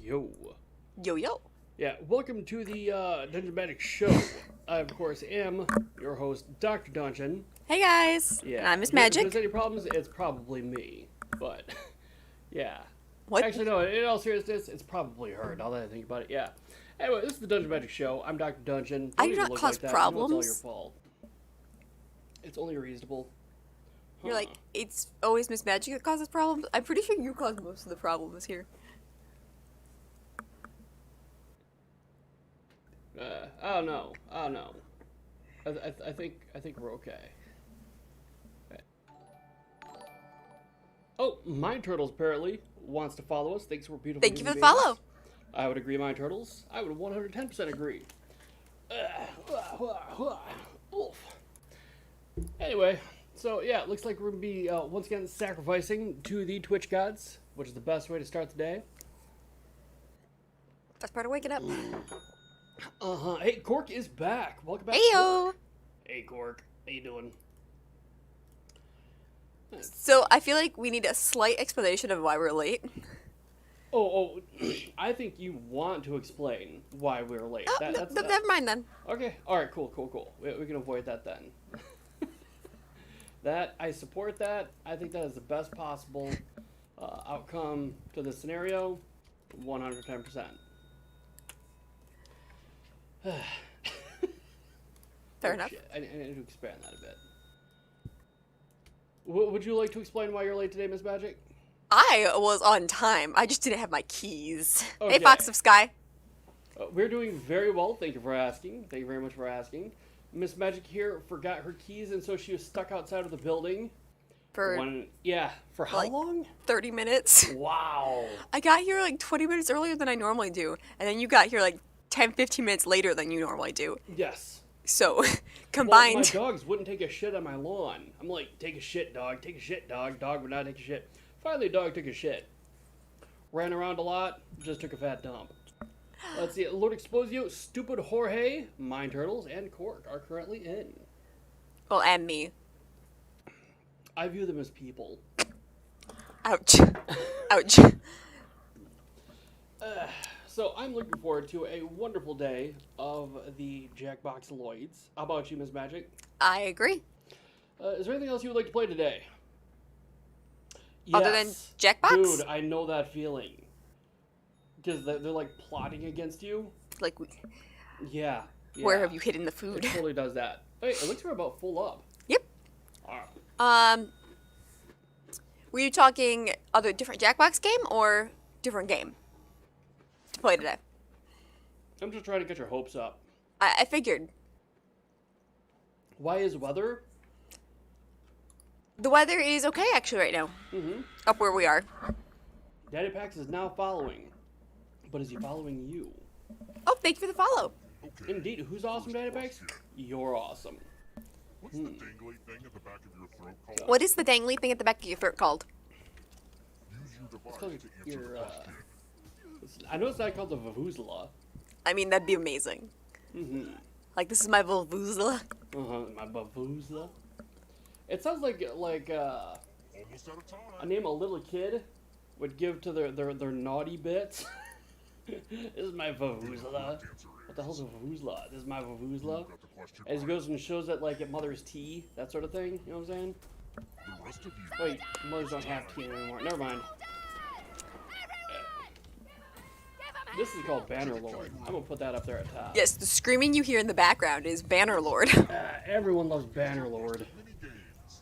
Yo. Yo, yo. Yeah, welcome to the Dungeon Magic Show. I, of course, am your host, Dr. Dungeon. Hey, guys. Yeah. And I'm Miss If Magic. there's any problems, it's probably me. But, yeah. What? Actually, no, in all seriousness, it's probably her, now that I think about it, yeah. Anyway, this is the Dungeon Magic Show. I'm Dr. Dungeon. I Don't do even not look cause like that. problems. You know it's all your fault. It's only reasonable. You're like, it's always Miss Magic that causes problems? I'm pretty sure you cause most of the problems here. I don't know. I think we're okay. Oh, Mind Turtles apparently wants to follow us. Thanks for beautiful. Thank you for the follow. I would agree, Mind Turtles. I would 110% agree. Oof. Anyway, so yeah, it looks like we're gonna be once again sacrificing to the Twitch gods, which is the best way to start the day. That's part of waking up. Hey, Cork is back. Welcome back. Heyo. Hey, Cork. How you doing? So, I feel like we need a slight explanation of why we're late. Oh, I think you want to explain why we were late. Oh, never mind then. Okay, alright, cool. We can avoid that then. I support that. I think that is the best possible outcome to the scenario. 110%. Fair enough. Shit. I need to expand that a bit. Would you like to explain why you're late today, Miss Magic? I was on time. I just didn't have my keys. Okay. Hey, Fox of Sky. We're doing very well. Thank you for asking. Thank you very much for asking. Miss Magic here forgot her keys, and so she was stuck outside of the building. For how like long? 30 minutes. Wow. I got here like 20 minutes earlier than I normally do, and then you got here like 10, 15 minutes later than you normally do. Yes. So, combined... Well, my dogs wouldn't take a shit on my lawn. I'm like, take a shit, dog. Take a shit, dog. Dog would not take a shit. Finally, dog took a shit. Ran around a lot. Just took a fat dump. Let's see. Lord Exposio, Stupid Jorge, Mind Turtles, and Cork are currently in. Well, and me. I view them as people. Ouch. Ouch. So I'm looking forward to a wonderful day of the Jackbox Lloyds. How about you, Miss Magic? I agree. Is there anything else you would like to play today? Other than Jackbox? Dude, I know that feeling. Because they're like plotting against you. Like, yeah. Where have you hidden the food? It totally does that. Hey, it looks like we're about full up. Yep. Were you talking other different Jackbox game or different game to play today? I'm just trying to get your hopes up. I figured. Why is weather? The weather is okay actually right now. Mm-hmm. Up where we are. Daddy Pax is now following. But is he following you? Oh, thank you for the follow. Okay. Indeed. Who's awesome, Daddy Pax? You're awesome. What's the dangly thing at the back of your throat called? What is the dangly thing at the back of your throat called? Use your device It's to answer the question. I know it's not called the Vuvuzela. I mean, that'd be amazing. Mm-hmm. Like, this is my Vuvuzela. My Vuvuzela. It sounds like Almost out of time. a name a little kid would give to their naughty bits. This is my Vuvuzela. What the hell's a Vuvuzela? This is my Vuvuzela. Got the question As he right. goes and shows it like at Mother's tea, that sort of thing. You know what I'm saying? The rest of you. Wait, mothers don't have tea anymore. Never mind. This is called Banner Lord. I'm gonna put that up there at top. Yes, the screaming you hear in the background is Bannerlord. Everyone loves Banner Lord. Mini games.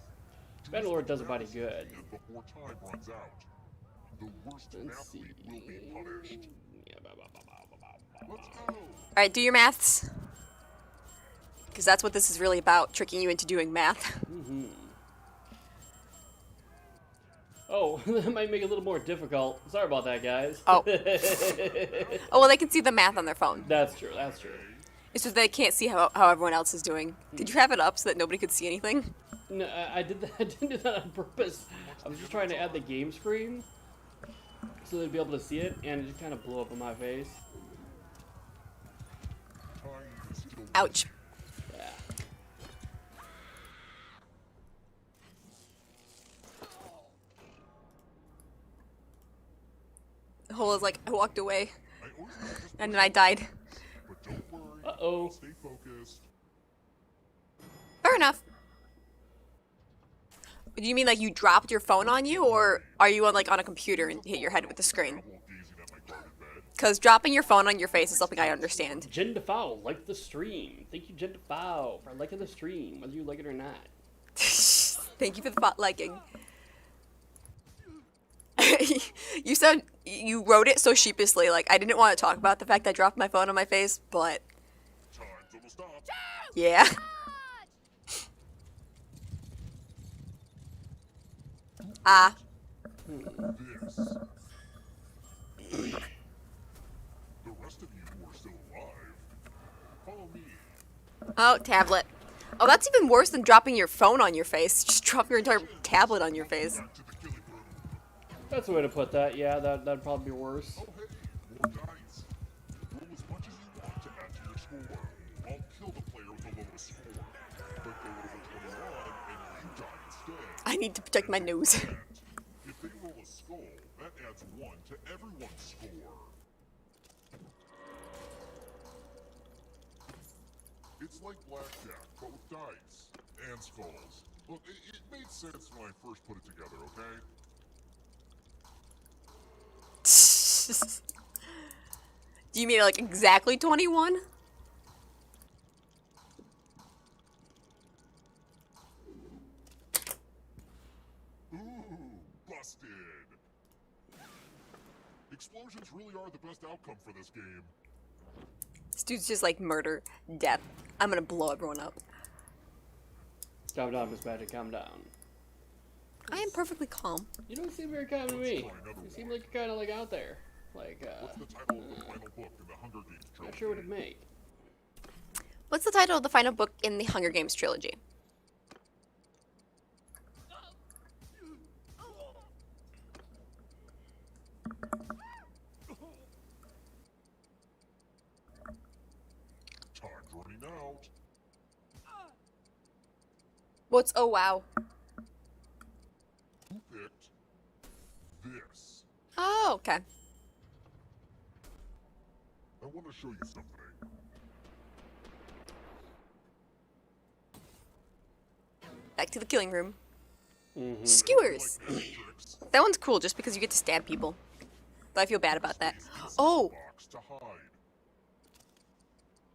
Banner Lord does a body good. And before time runs out, the worst Let's see. athlete will be punished. Let's go. Alright, do your maths. Because that's what this is really about, tricking you into doing math. Mm-hmm. Oh, that might make it a little more difficult. Sorry about that, guys. Oh. Oh, well, they can see the math on their phone. That's true, that's true. It's just they can't see how everyone else is doing. Did you have it up so that nobody could see anything? No, I did that. I didn't do that on purpose. I was just trying to add the game screen so they'd be able to see it, and it just kind of blew up in my face. Time is still Ouch. Yeah. The whole is like, I walked away. And then I died. But don't worry. Uh-oh. Stay focused. Fair enough. Do you mean like you dropped your phone on you, or are you on like on a computer and hit your head with the screen? Won't gazing at my guarded bed. Because dropping your phone on your face is something I understand. Jen DeFow liked the stream. Thank you, Jen DeFow, for liking the stream, whether you like it or not. Thank you for the bot liking. You said you wrote it so sheepishly, like I didn't want to talk about the fact I dropped my phone on my face, but Time's almost up. yeah. Ah. This. The rest of you who are still alive, follow me. Oh, tablet. Oh, that's even worse than dropping your phone on your face. Just drop your entire tablet on your face. Back to the killing room. That's the way to put that. Yeah, that'd probably be worse. Oh, hey, more dice. Roll as much as you want to add to your score. I'll kill the player with the lowest score. But they roll a 21 and you die instead. I need to protect my nose. If they roll a skull, that adds 1 to everyone's score. It's like blackjack, but with dice and skulls. Look, it made sense when I first put it together, okay? Do you mean like exactly 21? Ooh, busted! Explosions really are the best outcome for this game. This dude's just like murder, death. I'm gonna blow everyone up. Calm down, Miss Magic, calm down. I am perfectly calm. You don't seem very calm to me. try another You seem one. like you're kind of like out there. Like, What's the title of the final book in the Hunger Games trilogy? not sure what to make. What's the title of the final book in the Hunger Games trilogy? Time's running out. What's oh wow? Who picked this? Oh, okay. I want to show you something. Back to the killing room. Mm-hmm. Skewers. Like these tricks? That one's cool just because you get to stab people. But I feel bad about that. Oh, Box to hide.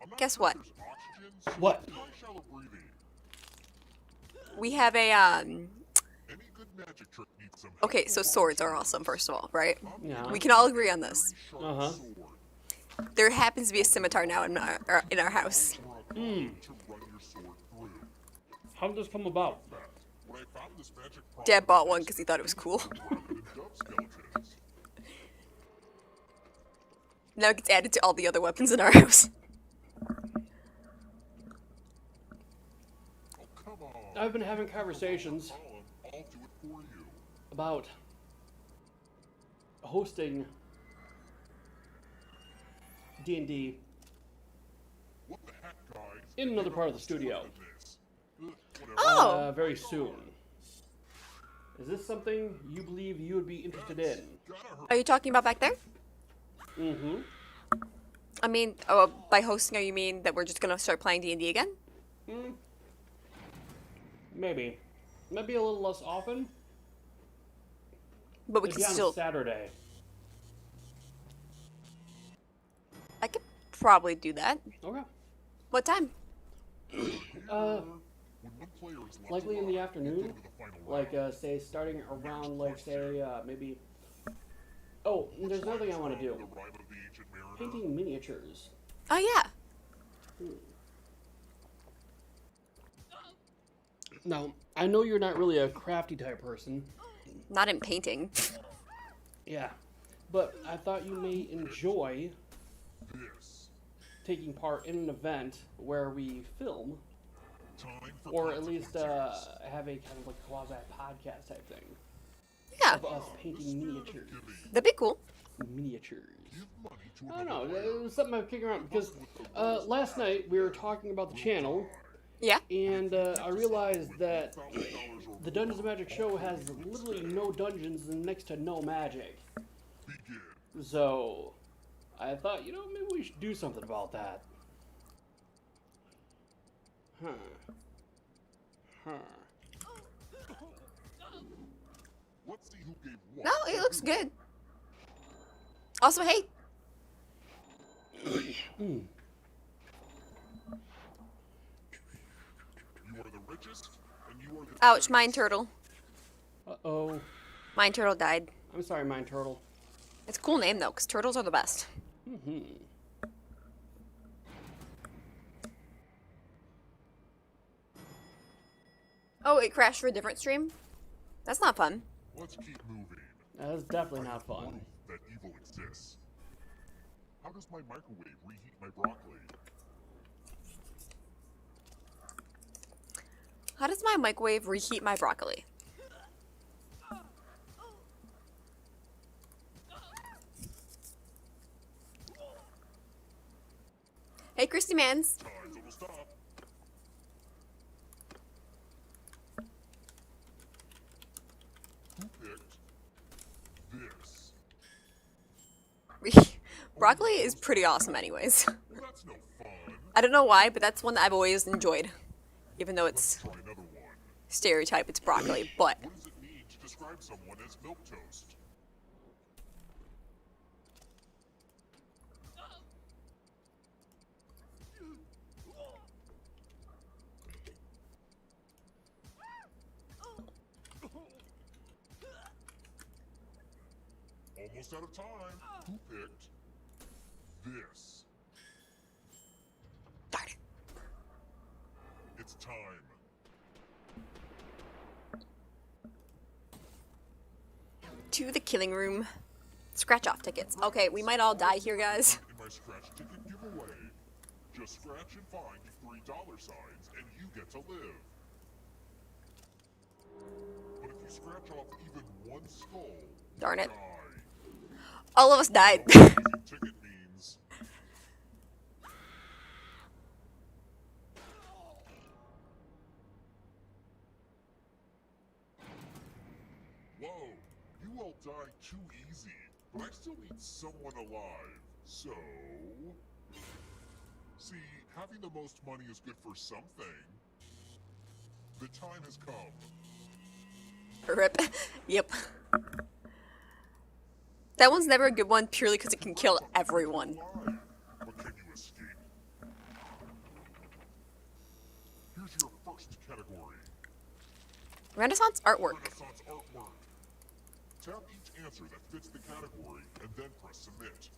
I'm not Guess sure what? if there's oxygen, so What? try shallow breathing. we have a Any good magic trick needs some Okay, so helpful swords are oxygen. awesome, first of all, right? Yeah. We can all agree on this. Very sharp Uh-huh. sword. There happens to be a scimitar now in our house. For a blade to run your sword through. How did this come about? When I found this magic prop Dad bought one because he thought it was cool. rabbit and dove skeletons. Now it gets added to all the other weapons in our house. Oh, come on. I've been having conversations Colin, I'll do it for you. about hosting D&D What the heck, guys? in another part of the studio Whatever. Oh. very soon. Is this something you believe you would be interested in? Gotta hurry. Are you talking about back there? Mm-hmm. I mean, oh, by hosting, you mean that we're just gonna start playing D&D again? Maybe. Maybe a little less often. But we Maybe can on still. Saturday. I could probably do that. Okay. What time? When one player is left Likely in the alive, afternoon. go to the final Like, round. say, starting around, like, say, maybe... Oh, there's another thing I want to do. The rhyme of the ancient mariner. Painting miniatures. Oh yeah. Now, I know you're not really a crafty type person. Not in painting. Yeah. But I thought you may enjoy This. taking part in an event where we film, Time for or at least consequences. have a kind of like quasi-podcast type thing Yeah, of us painting miniatures. that'd be cool. Miniatures. Give money to I don't know, another it player. was something I'm kicking around because last night we were talking about the channel, Yeah. and I realized that $1,000 or the Dungeons & Magic show has literally no dungeons and next to no magic. begin. So, I thought, maybe we should do something about that. Huh. Let's see who gave what. No, it looks good. Also, hey, You are the richest, and you are the ouch, mine turtle. Uh-oh. Mine turtle died. I'm sorry, Mine Turtle. It's a cool name though, because turtles are the best. Mm-hmm. Oh, it crashed for a different stream? That's not fun. Let's keep moving. That's definitely I not have fun. proof that evil exists. How does my microwave reheat my broccoli? How does my microwave reheat my broccoli? Hey, Christy Mans. Time's almost up. Who picked this? Broccoli is pretty awesome anyways. Well, that's no fun. I don't know why, but that's one that I've always enjoyed. Even though it's Try another one. stereotype, it's broccoli, but What does it mean to describe someone as milquetoast? Almost out of time. Who picked this? darn it. It's time. To the killing room. Scratch off tickets. Okay, we might all die here, guys. In my scratch ticket giveaway. Just scratch and find $3 signs and you get to live. But if you scratch off even one skull, Darn it. die. All of us died. Losing ticket means whoa, you all died too easy, but I still need someone alive. So, see, having the most money is good for something. The time has come. Rip. Yep. That one's never a good one purely because it can kill everyone. Alive. But can you escape? Here's your first category. Renaissance artwork. Renaissance artwork. Tap each answer that fits the category and then press submit.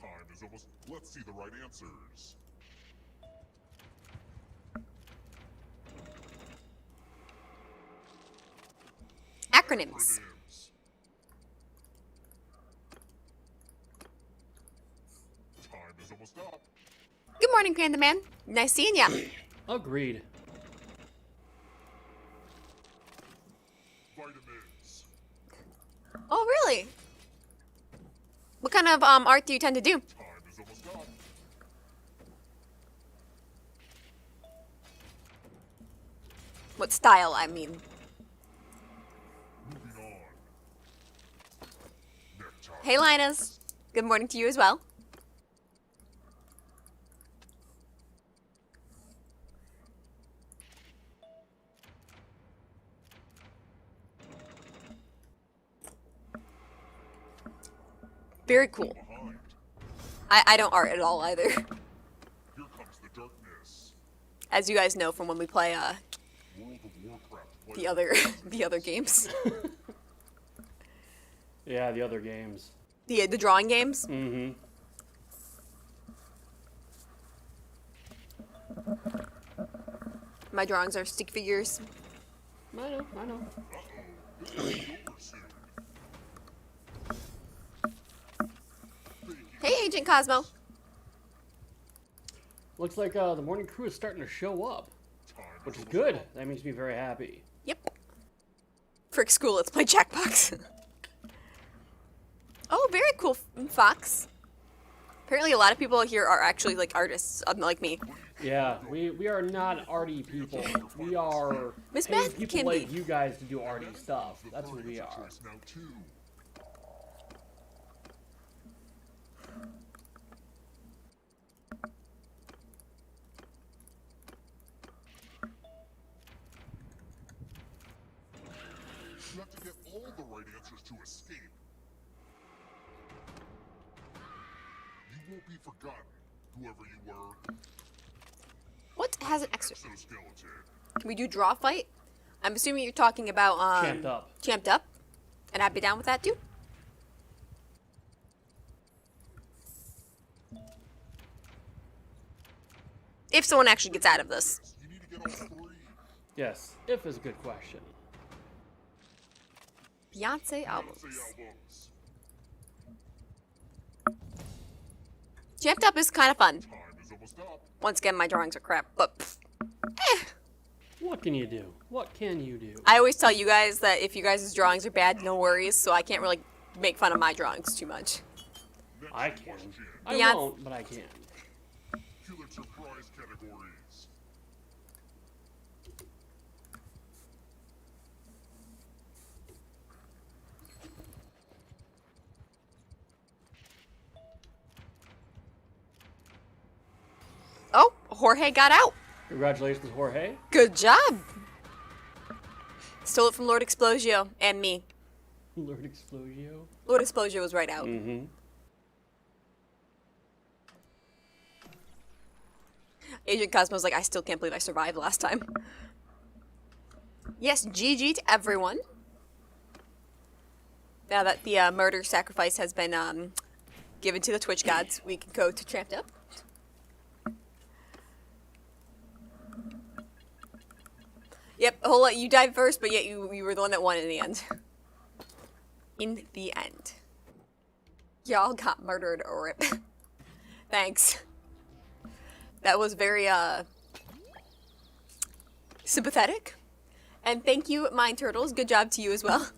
Time is almost. Let's see the right answers. Acronyms. Acronyms. Time is almost up. Good morning, Panda Man. Nice seeing ya. Agreed. Vitamins. Oh, really? What kind of art do you tend to do? Time is almost up. What style, I mean. Moving on. Necktie. Hey, Linus. Good morning to you as well. Very cool. Behind. I don't art at all either. Here comes the darkness. As you guys know from when we play World of Warcraft. the other the other games. Yeah, the other games. The drawing games. Mm-hmm. My drawings are stick figures. I know. This will be over soon. Hey, Agent Cosmo. Looks like the morning crew is starting to show up, Time which is almost good. up. That makes me very happy. Yep. Frick school, let's play Jackbox. Oh, very cool, Fox. Apparently, a lot of people here are actually like artists, unlike me. Yeah, we are not arty people. We are Miss paying Math people can like be. you guys to do arty stuff. That's who we are. Choice now too. You have to get all the right answers to escape. You won't be forgotten, whoever you were. What has an extra? Exoskeleton. Can we do draw fight? I'm assuming you're talking about Champed up. Champed up, and I'd be down with that too. If someone actually gets out of this. You need to get all three. Yes, if is a good question. Beyonce albums. Say albums. Champed up is kind of fun. Time is almost up. Once again, my drawings are crap, but What can you do? What can you do? I always tell you guys that if you guys' drawings are bad, no worries, so I can't really make fun of my drawings too much. I can. I Beyonce- won't, but I can. Pulitzer Prize categories. Oh, Jorge got out. Congratulations, Jorge. Good job. Stole it from Lord Explosio and me. Lord Explosio. Lord Explosio was right out. Mm-hmm. Agent Cosmo's like, I still can't believe I survived last time. Yes, GG to everyone. Now that the murder sacrifice has been given to the Twitch gods, we can go to Tramped Up. Yep, Hola, you died first, but yet you were the one that won in the end. In the end. Y'all got murdered, rip. Thanks. That was very, sympathetic. And thank you, Mind Turtles. Good job to you as well.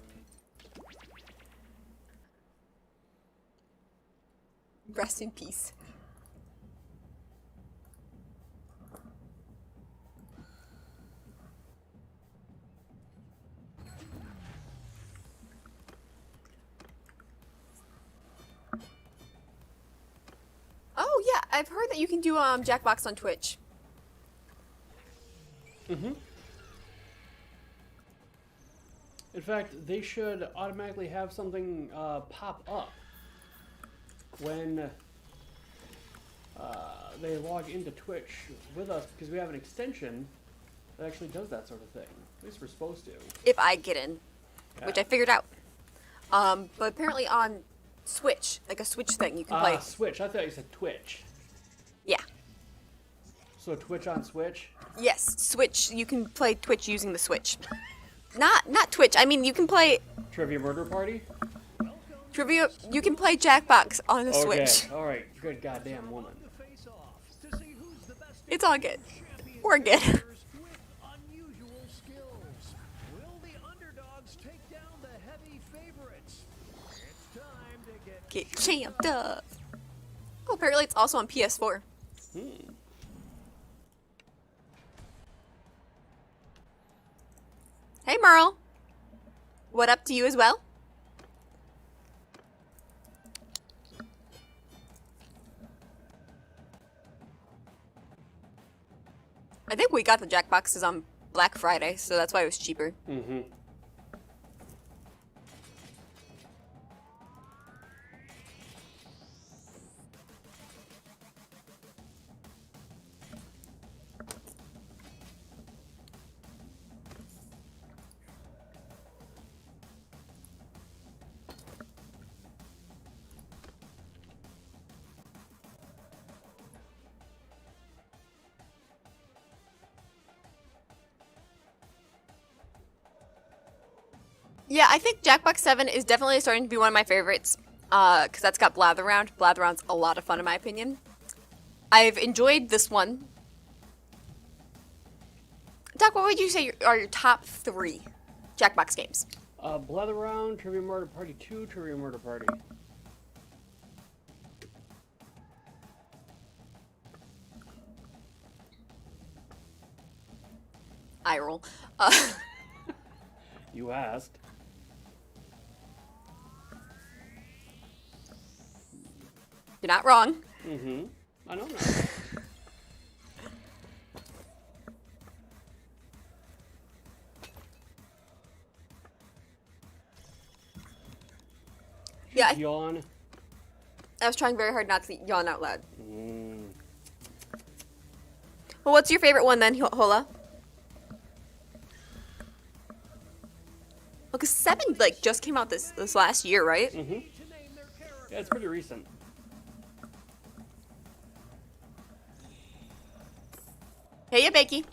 Rest in peace. Oh, yeah, I've heard that you can do Jackbox on Twitch. Mm-hmm. In fact, they should automatically have something pop up when they log into Twitch with us, because we have an extension that actually does that sort of thing. At least we're supposed to. If I get in, which Yeah. I figured out. But apparently on Switch, like a Switch thing, you can play. Switch. I thought you said Twitch. Yeah. So Twitch on Switch? Yes, Switch. You can play Twitch using the Switch. Not Twitch. I mean, you can play Trivia Murder Party? Trivia. You can play Jackbox on the Okay. Switch. Alright. Good goddamn woman. It's all good. We're good. Unusual skills. Will the underdogs take down the heavy favorites? It's time to Get champed up. Oh, apparently it's also on PS4. Hey, Merle. What up to you as well? I think we got the Jackboxes on Black Friday, so that's why it was cheaper. Mm-hmm. Yeah, I think Jackbox 7 is definitely starting to be one of my favorites. Because that's got Blatherround. Blatherround's a lot of fun in my opinion. I've enjoyed this one. Doc, what would you say are your top 3 Jackbox games? Blatherround, Trivia Murder Party 2, Trivia Murder Party. eye roll. You asked. You're not wrong. Mm-hmm. I know that. Yeah, Yawn. I was trying very hard not to yawn out loud. Mm. Well, what's your favorite one then, Hola? Well, because 7 like just came out this last year, right? Mm-hmm. To name their character. Yeah, it's pretty recent. Hey, yeah, Bakey.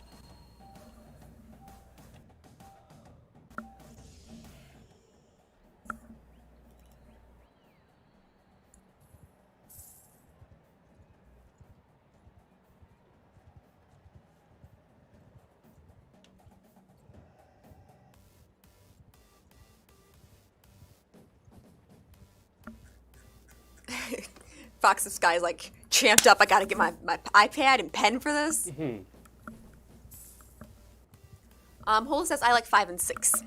Fox the Sky's like champed up. I gotta get my iPad and pen for this. Mm-hmm. Hola says I like 5 and 6.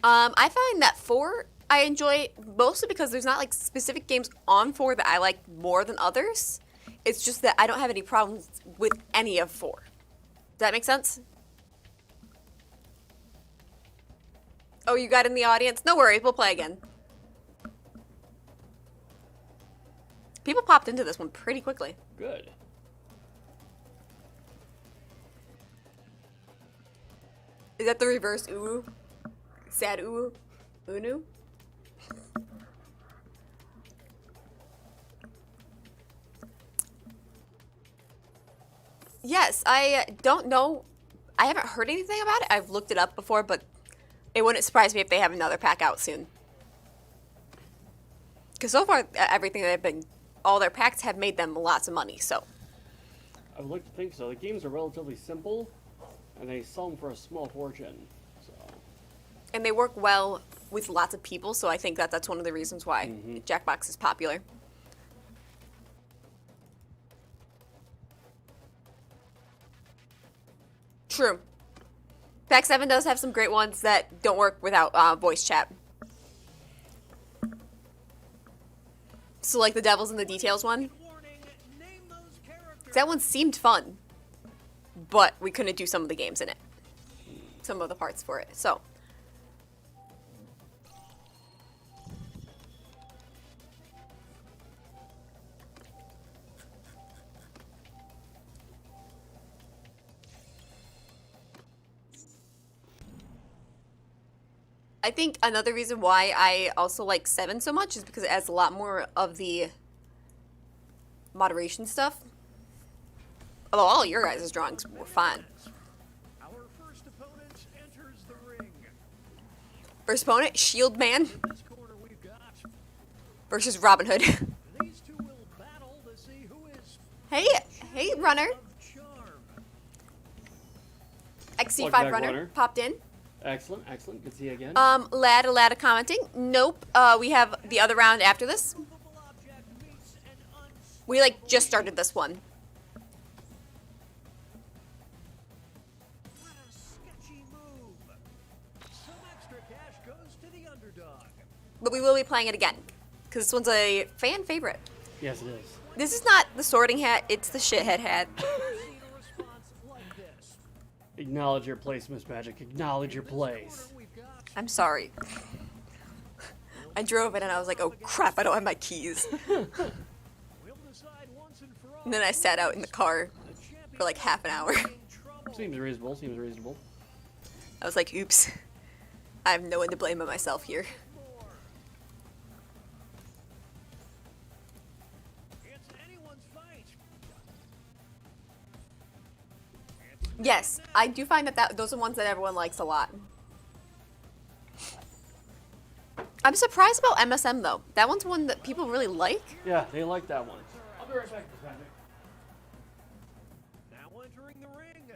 I find that 4 I enjoy mostly because there's not like specific games on 4 that I like more than others. It's just that I don't have any problems with any of 4. Does that make sense? Oh, you got in the audience? No worries, we'll play again. People popped into this one pretty quickly. Good. Is that the reverse Uru? Sad Uru? Unu? Yes, I don't know. I haven't heard anything about it. I've looked it up before, but it wouldn't surprise me if they have another pack out soon. Because so far, everything they've been, all their packs have made them lots of money, so. I would like to think so. The games are relatively simple, and they sell them for a small fortune. So. And they work well with lots of people, so I think that that's one of the reasons why Jackbox is popular. True. Pack 7 does have some great ones that don't work without voice chat. So like the Devils and the Details one. Warning, name those characters. That one seemed fun, but we couldn't do some of the games in it. Some of the parts for it, so. I think another reason why I also like 7 so much is because it has a lot more of the moderation stuff. Although all your guys' drawings were fine. Our first opponent enters the ring. First opponent, Shield Man In this corner we've got. versus Robin Hood. These two will battle to see who is hey, Runner. of charm. XC5 Welcome back, Runner Runner. popped in. Excellent, excellent. Good to see you again. Lada commenting. Nope. We have the other round after this. Movable object meets an We like just started this one. What a sketchy move. Some extra cash goes to the underdog. But we will be playing it again. Because this one's a fan favorite. Yes, it is. This is not the sorting hat, it's the shithead hat. Seen a response like this. Acknowledge your place, Miss Magic. Acknowledge your place. Corner we've got. I'm sorry. I drove it and I was like, oh crap, I don't have my keys. We'll decide once and for all. And then I sat out in the car for like half an hour. In trouble. Seems reasonable, seems reasonable. I was like, oops. I have no one to blame but myself here. More. It's anyone's fight. Yes, I do find that those are ones that everyone likes a lot. I'm surprised about MSM though. That one's one that people really like. Yeah, they like that one. I'll be right back, Miss Magic. Now entering the ring.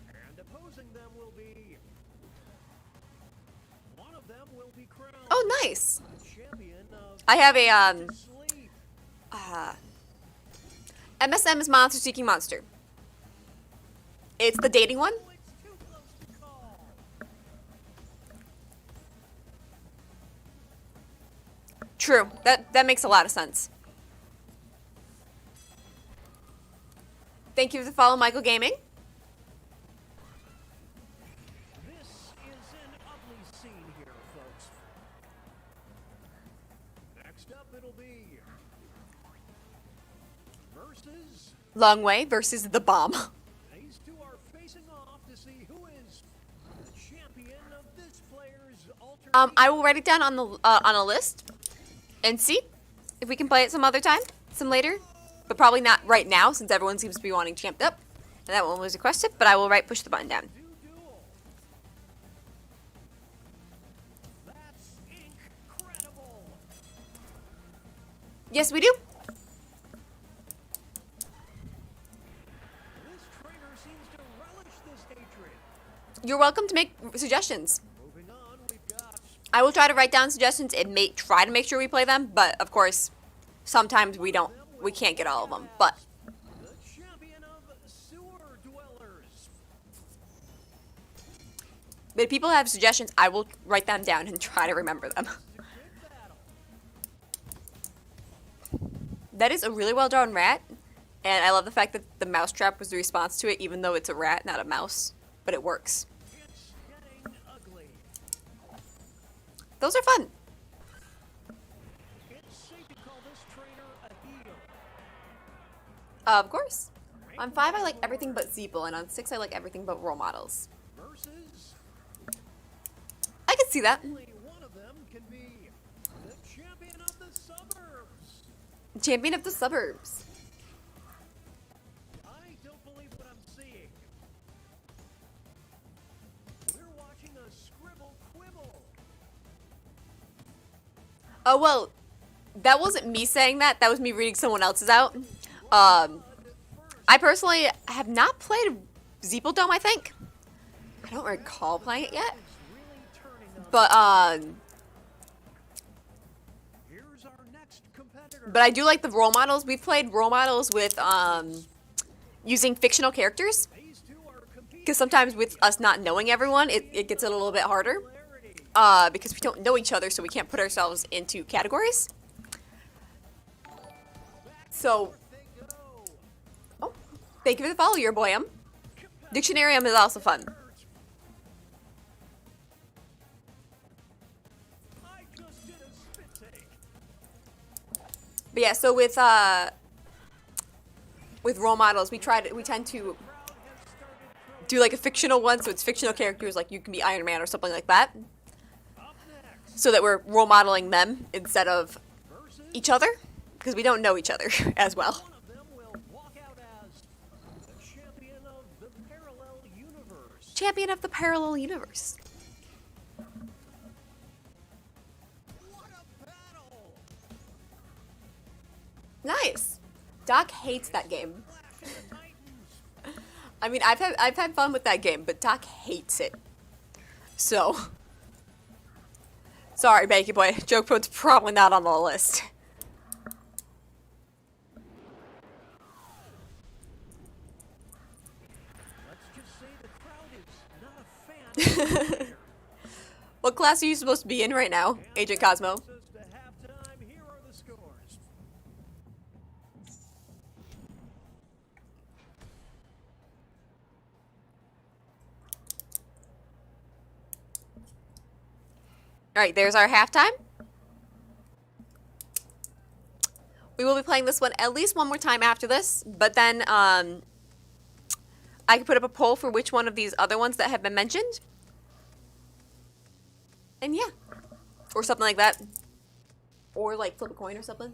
And opposing them will be. One of them will be crowned Oh, nice. champion of I have a Sleep. MSM is Monster Seeking Monster. It's the dating one? It's too close to call. True. That makes a lot of sense. Thank you for the follow, Michael Gaming. This is an ugly scene here, folks. Next up, it'll be versus. Long Way versus The Bomb. These two are facing off to see who is the champion of this player's alternate. I will write it down on a list and see if we can play it some other time, some later, but probably not right now since everyone seems to be wanting Champed Up, and that one was requested. But I will push the button down. Duel. That's incredible. Yes, we do. This trainer seems to relish this hatred. You're welcome to make suggestions. Moving on, we've got I will try to write down suggestions and try to make sure we play them, but of course, sometimes we can't get all of them. But the champion of sewer dwellers. if people have suggestions, I will write them down and try to remember them. Good battle. That is a really well drawn rat, and I love the fact that the mousetrap was the response to it, even though it's a rat, not a mouse. But it works. It's getting ugly. Those are fun. It's safe to call this trainer a heel. Of course. On 5, I like everything but Zeeple, and on 6, I like everything but role models. Versus I can see that. only one of them can be the champion of the suburbs. Champion of the suburbs. I don't believe what I'm seeing. We're watching a scribble quibble. Oh, well, that wasn't me saying that. That was me reading someone else's out. I personally have not played Zeeple Dome, I think. I don't recall playing it yet. It's really turning up. But, Here's our next competitor. but I do like the role models. We've played role models with, using fictional characters. These two are competing Because sometimes with us not knowing everyone, it gets a little bit harder. clarity. Because we don't know each other, so we can't put ourselves into categories. So, They go. oh, thank you for the follow, your boy. Dictionarium is also fun. I just did a spit take. But yeah, so with role models, we tend to Crowd has started do like a fictional one, so it's fictional characters, like you can be Iron Man or something like that, up next. so that we're role modeling them instead of Versus each other, because we don't know each other as well. one of them will walk out as the champion of the parallel universe. Champion of the parallel universe. What a battle! Nice. Doc hates that game. Clash of the Titans. I mean, I've had fun with that game, but Doc hates it. So, sorry, Bakey Boy. Joke Pro's probably not on the list. Let's just say the crowd is not a fan of the player. What class are you supposed to be in right now, Agent Cosmo? Says to halftime, here are the scores. Alright, there's our halftime. We will be playing this one at least one more time after this, but then I can put up a poll for which one of these other ones that have been mentioned. And yeah. Or something like that. Or like flip a coin or something.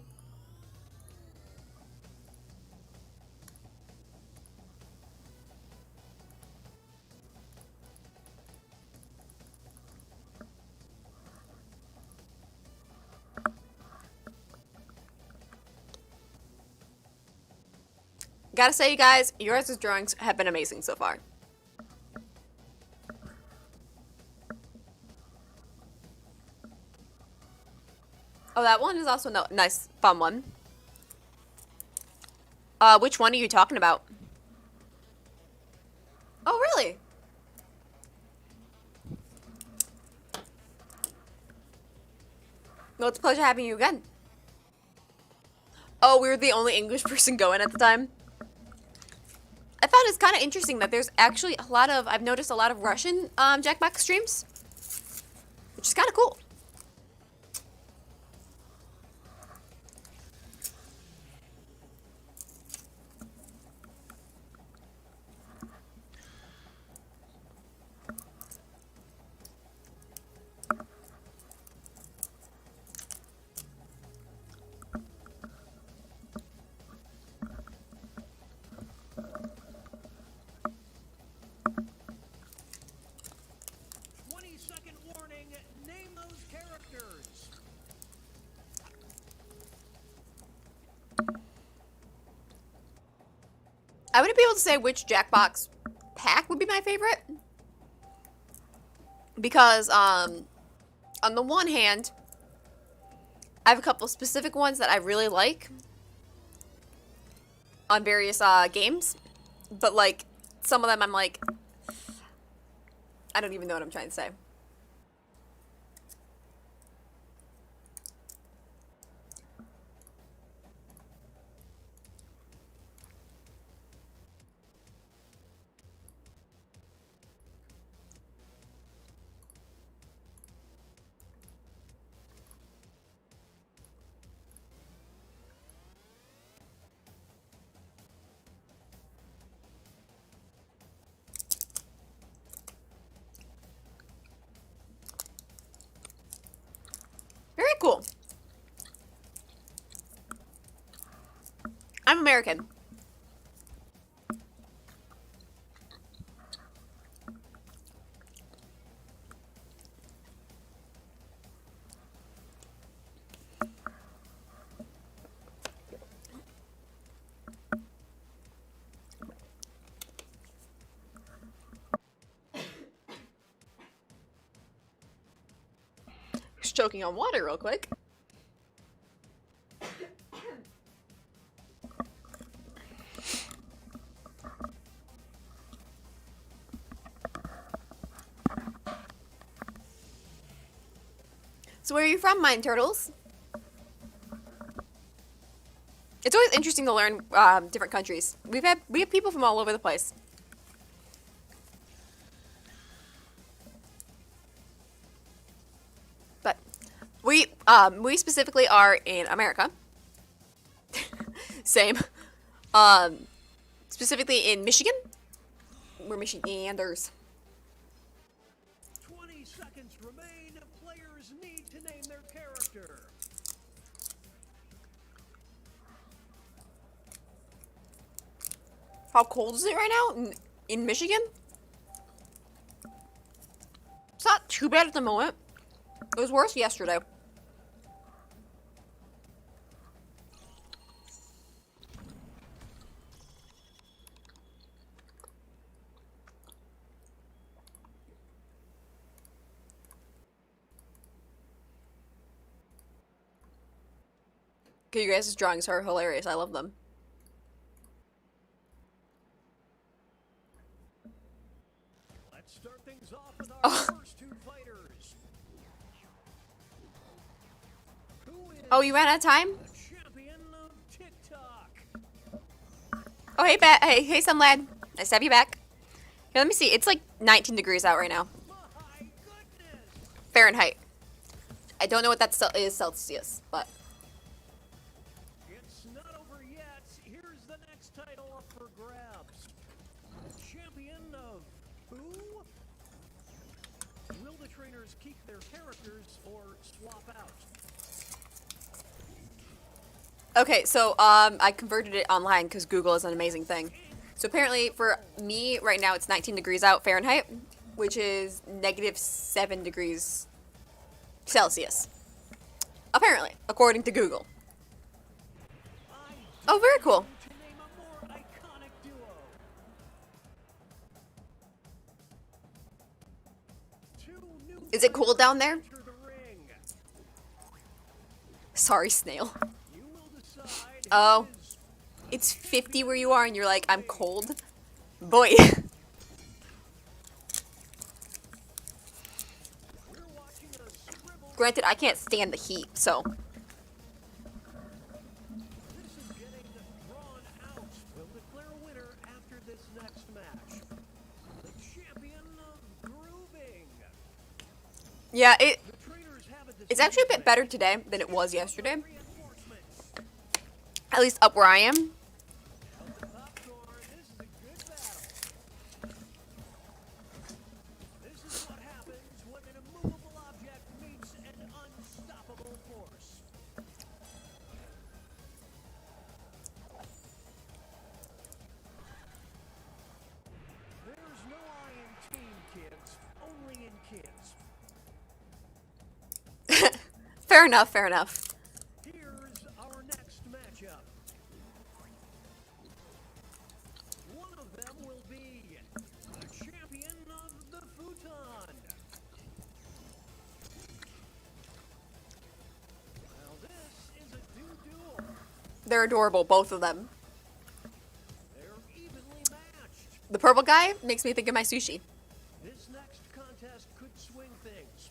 Gotta say, you guys, your guys' drawings have been amazing so far. Oh, that one is also a nice, fun one. Which one are you talking about? Well, it's a pleasure having you again. Oh, we were the only English person going at the time. I found it's kind of interesting that there's actually a lot of, I've noticed a lot of Russian Jackbox streams, which is kind of cool. I wouldn't be able to say which Jackbox pack would be my favorite. Because, on the one hand, I have a couple specific ones that I really like on various, games. But, like, some of them I'm like, I don't even know what I'm trying to say. Very cool. I'm American. Just choking on water real quick. So where are you from, Mine Turtles? It's always interesting to learn different countries. We have people from all over the place. But we specifically are in America. Same. Specifically in Michigan. We're Michiganders. 20 seconds remain. Players need to name their character. How cold is it right now in Michigan? It's not too bad at the moment. It was worse yesterday. Okay, you guys' drawings are hilarious. I love them. Let's start things off with our Oh. first two fighters. Who is Oh, you ran out of time? the champion of TikTok? Oh, hey, hey, some lad. Nice to have you back. Here, let me see. It's like 19 degrees out right now. My goodness! Fahrenheit. I don't know what that is Celsius, but It's not over yet. Here's the next title up for grabs. Champion of who? Will the trainers keep their characters or swap out? okay. So I converted it online because Google is an amazing thing. So apparently, for me right now, it's 19 degrees out Fahrenheit, which is -7 degrees Celsius. Apparently, according to Google. Oh, very cool. To name a more iconic duo. Two new Is it cold down there? enter the ring. Sorry, snail. You will decide Oh. who is It's 50 where you are, and you're like, I'm cold. Boy. We're watching a scribble Granted, I can't stand the heat, so. This is getting drawn out. We'll declare a winner after this next match. The champion of grooving. Yeah, The trainers have a it's actually a bit better today than it was yesterday. At least up where I am. Popcorn, this is a good battle. This is what happens when an immovable object meets an unstoppable force. There's no I in team, kids. Only in kids. Fair enough, fair enough. Here's our next matchup. One of them will be the champion of the futon. Now this is a duel. They're adorable, both of them. They're evenly matched. The purple guy makes me think of my sushi. This next contest could swing things.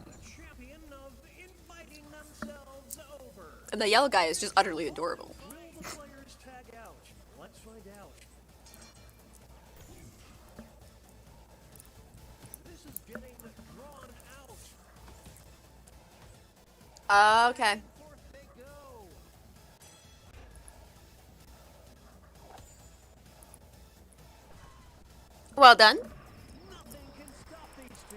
The champion of inviting themselves over. And the yellow guy is just utterly adorable. Will the players tag out? Let's find out. This is getting drawn out. Okay. Forth they go. Well done. Nothing can stop these two.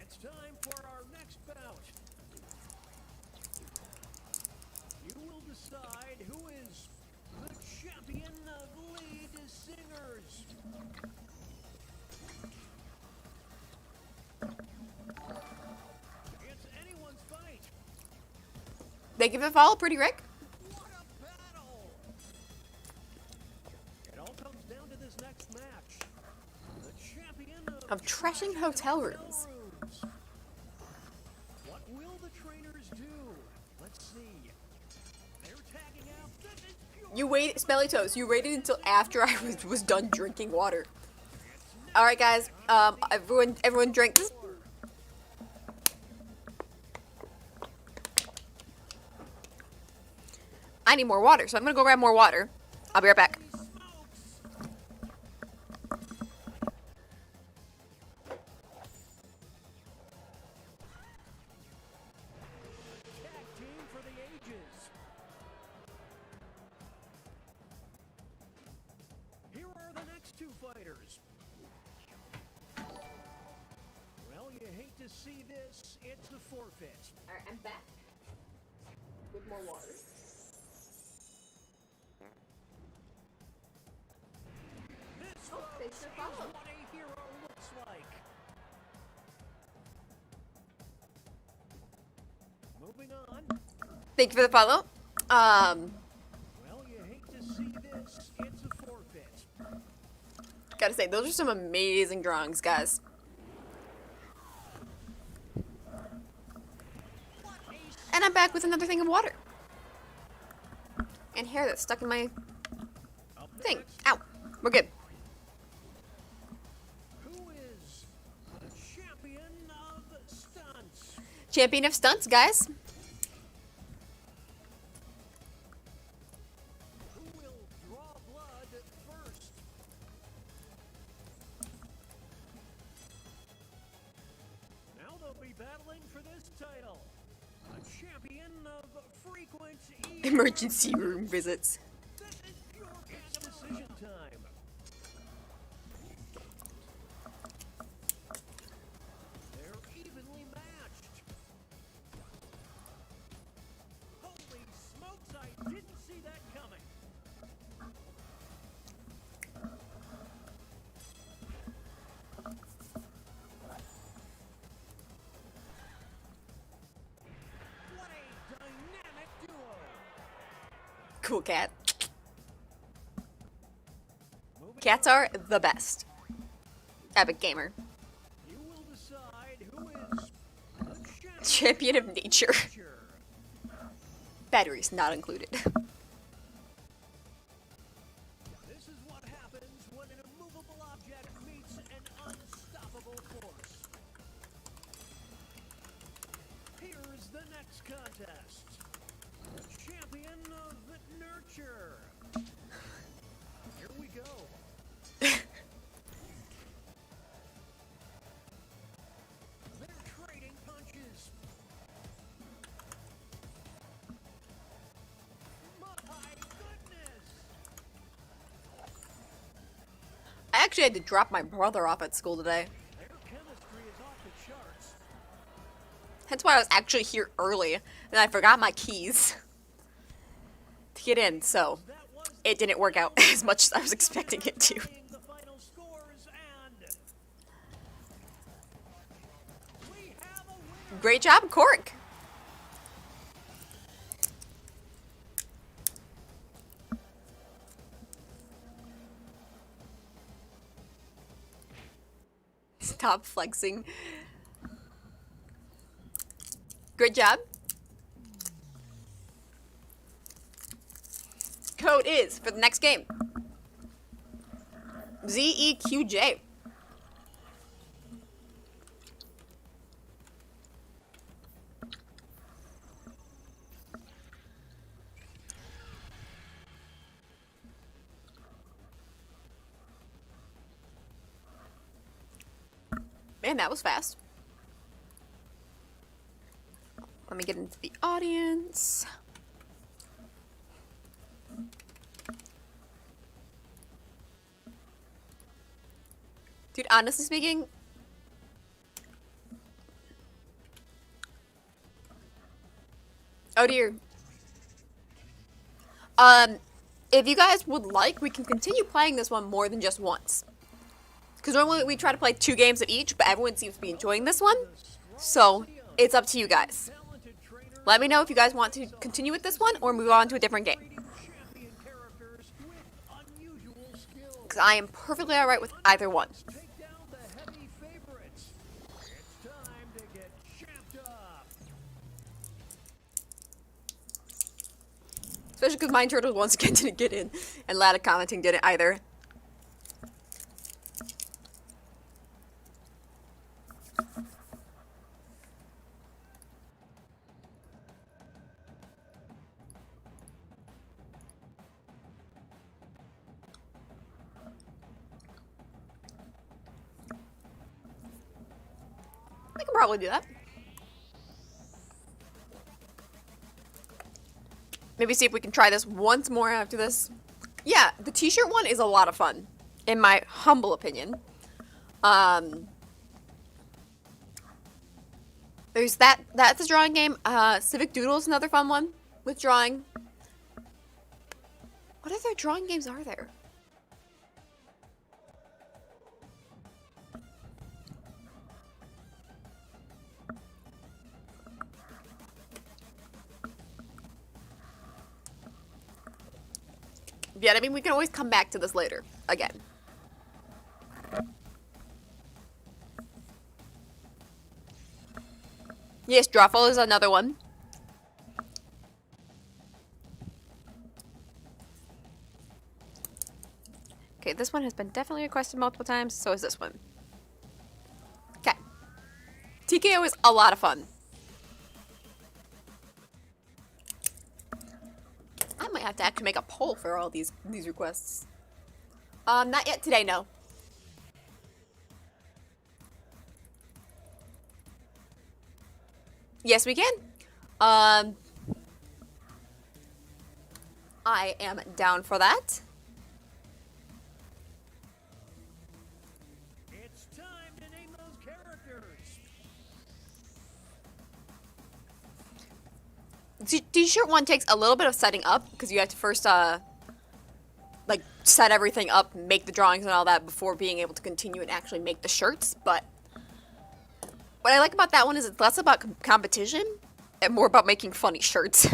It's time for our next bout. You will decide who is the champion of lead singers. It's anyone's fight. Thank you for the follow, Pretty Rick. What a battle! It all comes down to this next match. The champion Of trashing hotel rooms. What will the trainers do? Let's see. They're tagging out. This is pure. You waited, Smelly Toes, you waited until after I was done drinking water. Alright guys, everyone drink this. I need more water, so I'm gonna go grab more water. I'll be right back. Smokes. Tag team for the ages. Here are the next two fighters. Well, you hate to see this. It's a forfeit. Alright, I'm back. With more water. This, Oh, they folks, sure is follow. what a hero looks like. Moving on. Thank you for the follow. Well, you hate to see this. It's a forfeit. Gotta say, those are some amazing drawings, guys. And I'm back with another thing of water. And hair that's stuck in my Up thing. next, Ow. We're good. who is the champion of stunts? Champion of stunts, guys. Who will draw blood first? Now they'll be battling for this title. A champion of frequent Emergency room visits. This is pure decision time. They're evenly matched. Holy smokes, I didn't see that coming. What a dynamic duo. Cool cat. Moving Cats are the best. Epic gamer. You will decide who is the Champion of nature. champion. Batteries not included. This is what happens when an immovable object meets an contest. Champion of Nurture. Here we go. They're trading punches. My goodness. I actually had to drop my brother off at school today. Their chemistry is off the charts. That's why I was actually here early, and I forgot my keys to get in, so That was it didn't work out as much as I was expecting it to. the final scores, and we have a winner. Great job, Cork! Stop flexing. Great job. Code is, for the next game, ZEQJ. Man, that was fast. Let me get into the audience. Dude, honestly speaking, oh dear. If you guys would like, we can continue playing this one more than just once. Because normally we try to play 2 games of each, but everyone seems to be enjoying this one. So, it's up to you guys. Talented trainer Let me know if you guys want to continue with this one or move on to a different game. champion characters with unusual skills. Because I am perfectly alright with either one. Take down the heavy favorites. It's time to get champed up. Especially because Mind Turtle once again didn't get in, and Lada commenting didn't either. I can probably do that. Maybe see if we can try this once more after this. Yeah, the t-shirt one is a lot of fun, in my humble opinion. There's that's a drawing game. Civic Doodle is another fun one with drawing. What other drawing games are there? Yeah, I mean, we can always come back to this later, again. Yes, Drawful is another one. Okay, this one has been definitely requested multiple times, so is this one. Okay. TKO is a lot of fun. I might have to actually make a poll for all these requests. Not yet today, no. Yes, we can. I am down for that. It's time to name those characters. T-shirt one takes a little bit of setting up because you have to first like set everything up, make the drawings and all that before being able to continue and actually make the shirts. But what I like about that one is it's less about competition and more about making funny shirts.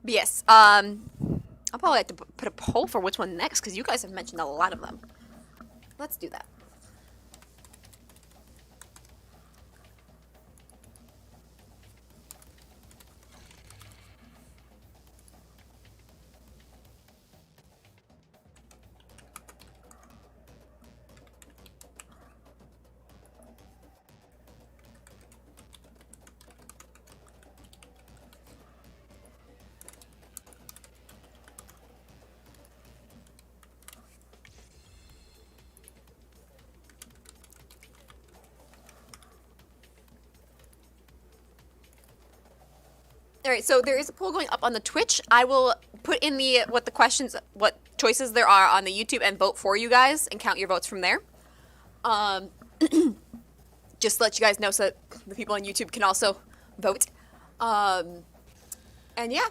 But yes, oh I'll probably have to put a poll for which one next, because you guys have mentioned a lot of them. Let's do that. All right, so there is a poll going up on the Twitch. I will put in the what choices there are on the YouTube and vote for you guys and count your votes from there. Just to let you guys know so that the people on YouTube can also vote. And yeah,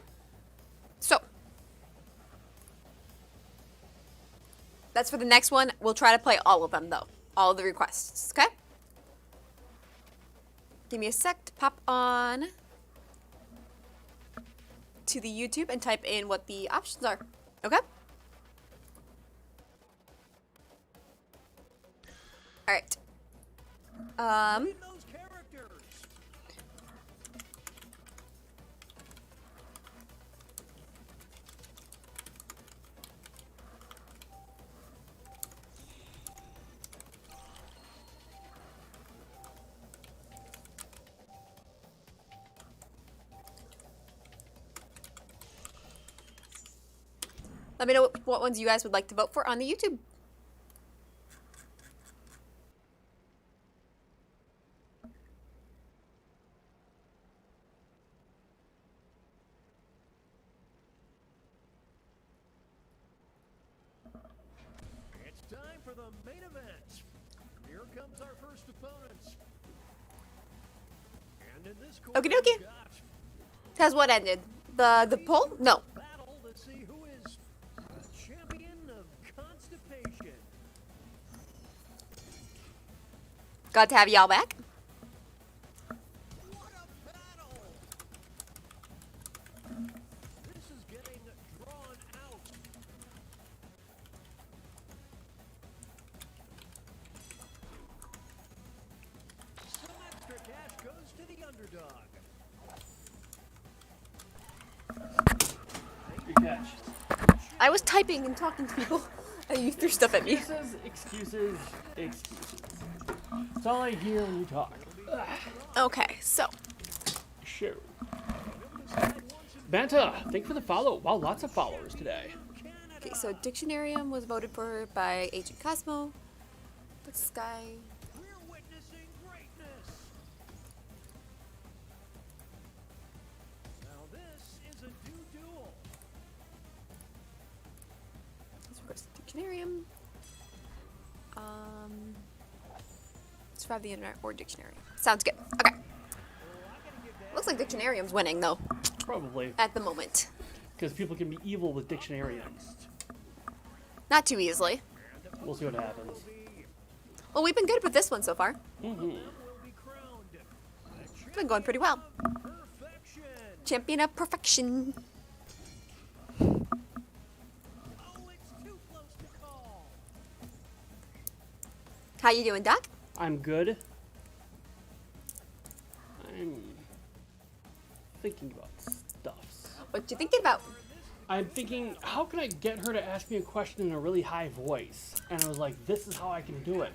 so that's for the next one. We'll try to play all of them though, all of the requests. Okay. Give me a sec to pop on to the YouTube and type in what the options are. Okay? Alright. Read those characters. Let me know what ones you guys would like to vote for on the YouTube. It's time for the main event. Here comes our first opponents. And in this corner, Okie dokie. we've got Has what ended? The poll? No. battle to see who is champion of constipation. Glad to have y'all back. What a battle! This is getting drawn out. Some extra cash goes to the underdog. Good catch. I was typing and talking to people, and you threw stuff at me. Excuses. That's all I hear when you talk. Okay, so. Sure. Banta, thank you for the follow. Wow, lots of followers today. Okay, so Dictionarium was voted for by Agent Cosmo. This guy. We're witnessing greatness. Now this is a new duel. Let's request Dictionarium. Survive the internet or Dictionary. Sounds good. Okay. Looks like Dictionarium's winning though, Probably. at the moment. Because people can be evil with dictionariums. Not too easily. We'll see what happens. Well, we've been good with this one so far. Will be crowned It's been going pretty well. perfection. Champion of perfection. Oh, it's too close to call. How you doing, Doc? I'm good. I'm thinking about stuff. What you thinking about? I'm thinking, how can I get her to ask me a question in a really high voice? And I was like, this is how I can do it.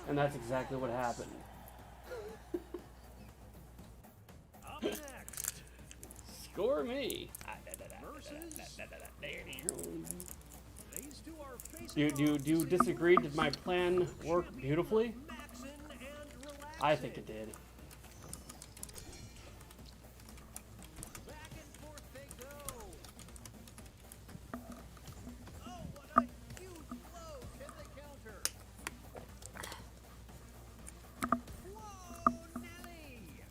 And that's exactly what happened. Up next, Score me. these two are facing Do you disagree? Did my plan work beautifully? Maxon and Relaxin. I think it did. Back and forth they go. Oh, what a huge blow! Can they counter? Whoa, Nelly!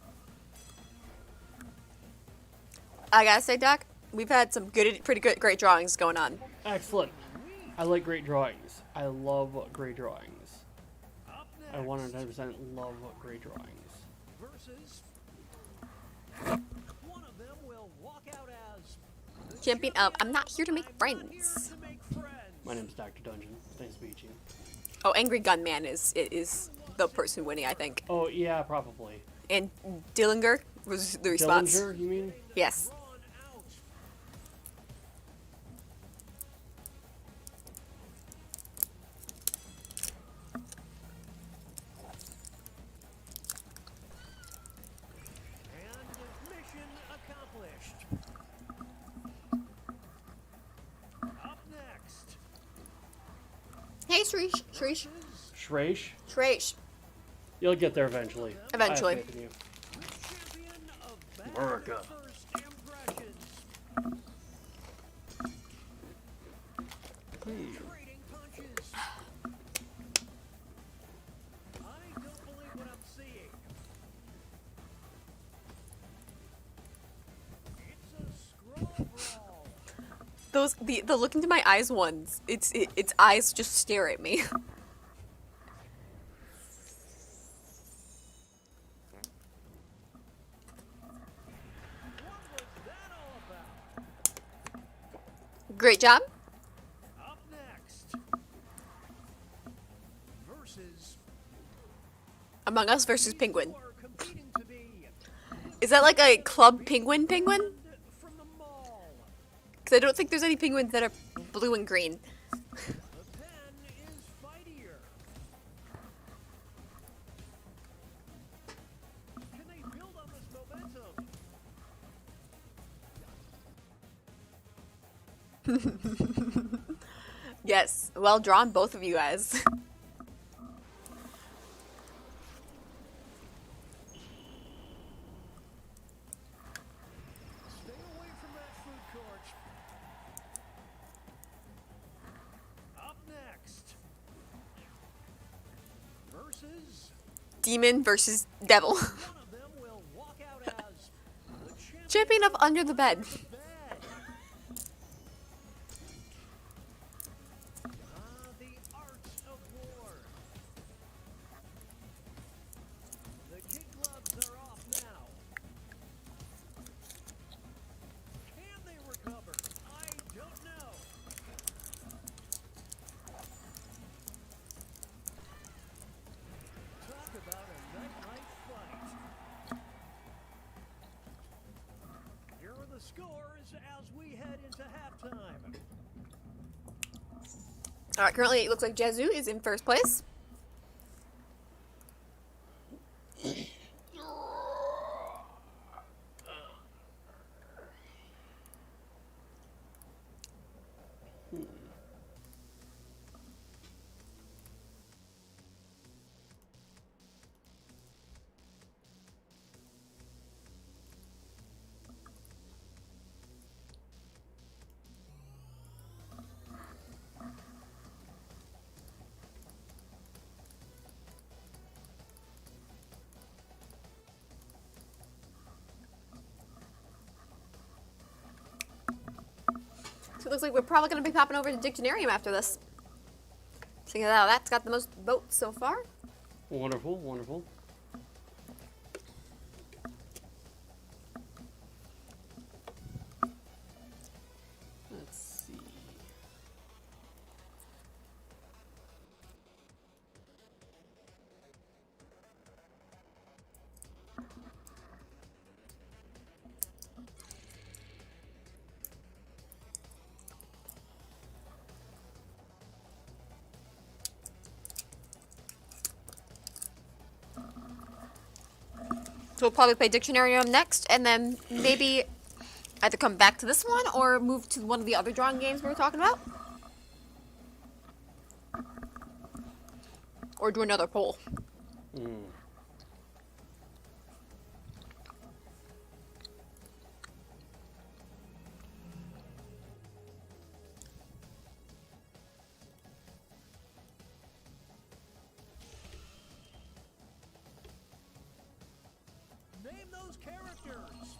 I gotta say, Doc, we've had some great drawings going on. Excellent. I like great drawings. I love great drawings. Up I next, 110% love great drawings. versus one of them will walk out as Champion of I'm not here to make friends. To make friends. My name's Dr. Dungeon. Nice to meet you. Oh, Angry Gunman is the person winning, I think. Oh, yeah, probably. And Dillinger was the response. Dillinger, you mean? Yes. Drawn out. And mission accomplished. Up next. Hey, Shreesh. Shreesh. Shreesh? Shreesh. You'll get there eventually. Eventually. I have faith in you. Champion of bad America. first impressions. Trading punches. I don't believe what I'm seeing. It's a scroll brawl. Those the look into my eyes ones. Its eyes just stare at me. What was that all about? Great job. Up next. Versus. Among Us versus Penguin. Who are competing to be Is that like a club penguin penguin? from the mall. Because I don't think there's any penguins that are blue and green. The pen is fightier. Can they build on this momentum? Yes, well drawn, both of you guys. Stay away from that food court. Up next. Versus. Demon versus devil. One of them will walk out as the Champion of Under the Bed. bed. The art of war. The kid gloves are off now. Can they recover? I don't know. Talk about a night fight. Here are the scores as we head into halftime. Alright, currently it looks like Jazoo is in first place. So it looks like we're probably going to be popping over to Dictionarium after this. Seeing as how that's got the most votes so far. Wonderful, wonderful. Let's see. So we'll probably play Dictionarium next, and then maybe either come back to this one or move to one of the other drawing games we were talking about. Or do another poll. Name those characters.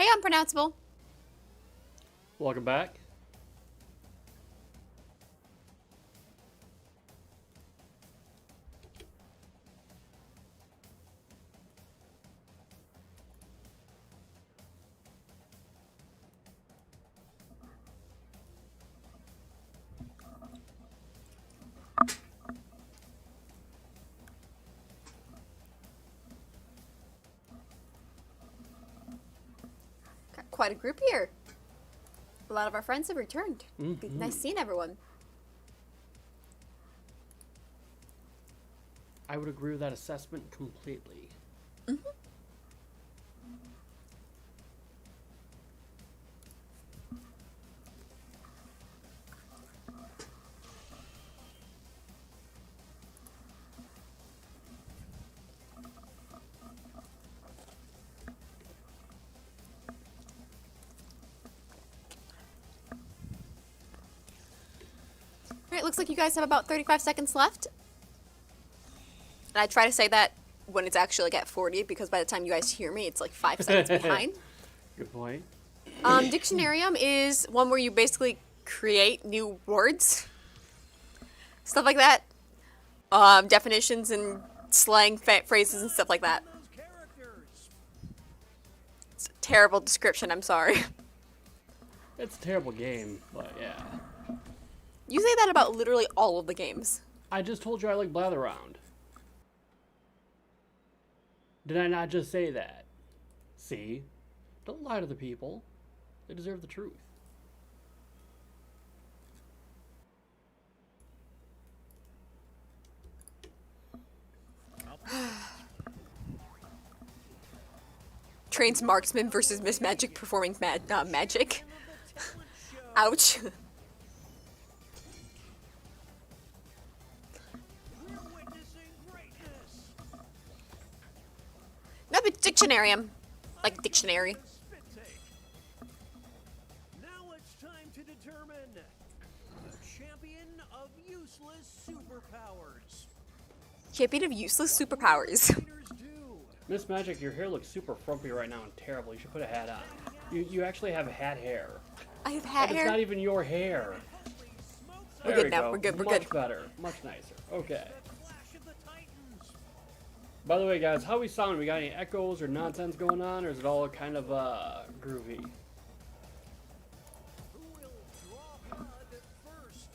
Hey, unpronounceable. Welcome back. Got quite a group here. A lot of our friends have returned. Nice seeing everyone. I would agree with that assessment completely. Alright, looks like you guys have about 35 seconds left. And I try to say that when it's actually like at 40, because by the time you guys hear me, it's like 5 seconds behind. Good point. Dictionarium is one where you basically create new words. Stuff like that. Definitions and slang phrases and stuff like that. Those characters. It's a terrible description, I'm sorry. It's a terrible game, but yeah. You say that about literally all of the games. I just told you I like Blatherround. Did I not just say that? See? Don't lie to the people. They deserve the truth. Trains marksman versus Miss Magic performing magic. Ouch. We're witnessing greatness. No, but Dictionarium. Like dictionary. Spit take. Now it's time to determine the champion of useless superpowers. Champion of useless superpowers. Leaders do. Miss Magic, your hair looks super frumpy right now and terrible. You should put a hat on. You actually have hat hair. I have hat And it's hair. not even your hair. We're There good we now, go. we're good, we're Much good. better. Much nicer. Okay. Flash of the Titans. By the way, guys, how we sound? We got any echoes or nonsense going on, or is it all kind of groovy? Who will draw blood first?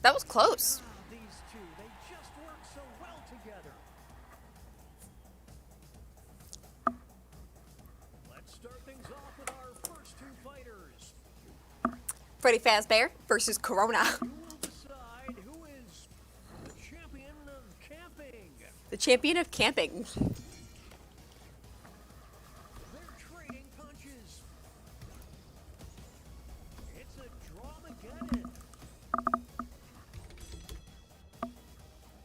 That was close. These two, they just work so well together. Let's start things off with our first two fighters. Freddy Fazbear versus Corona. Who will decide who is the champion of camping? The champion of camping. They're trading punches. It's a Dramageddon.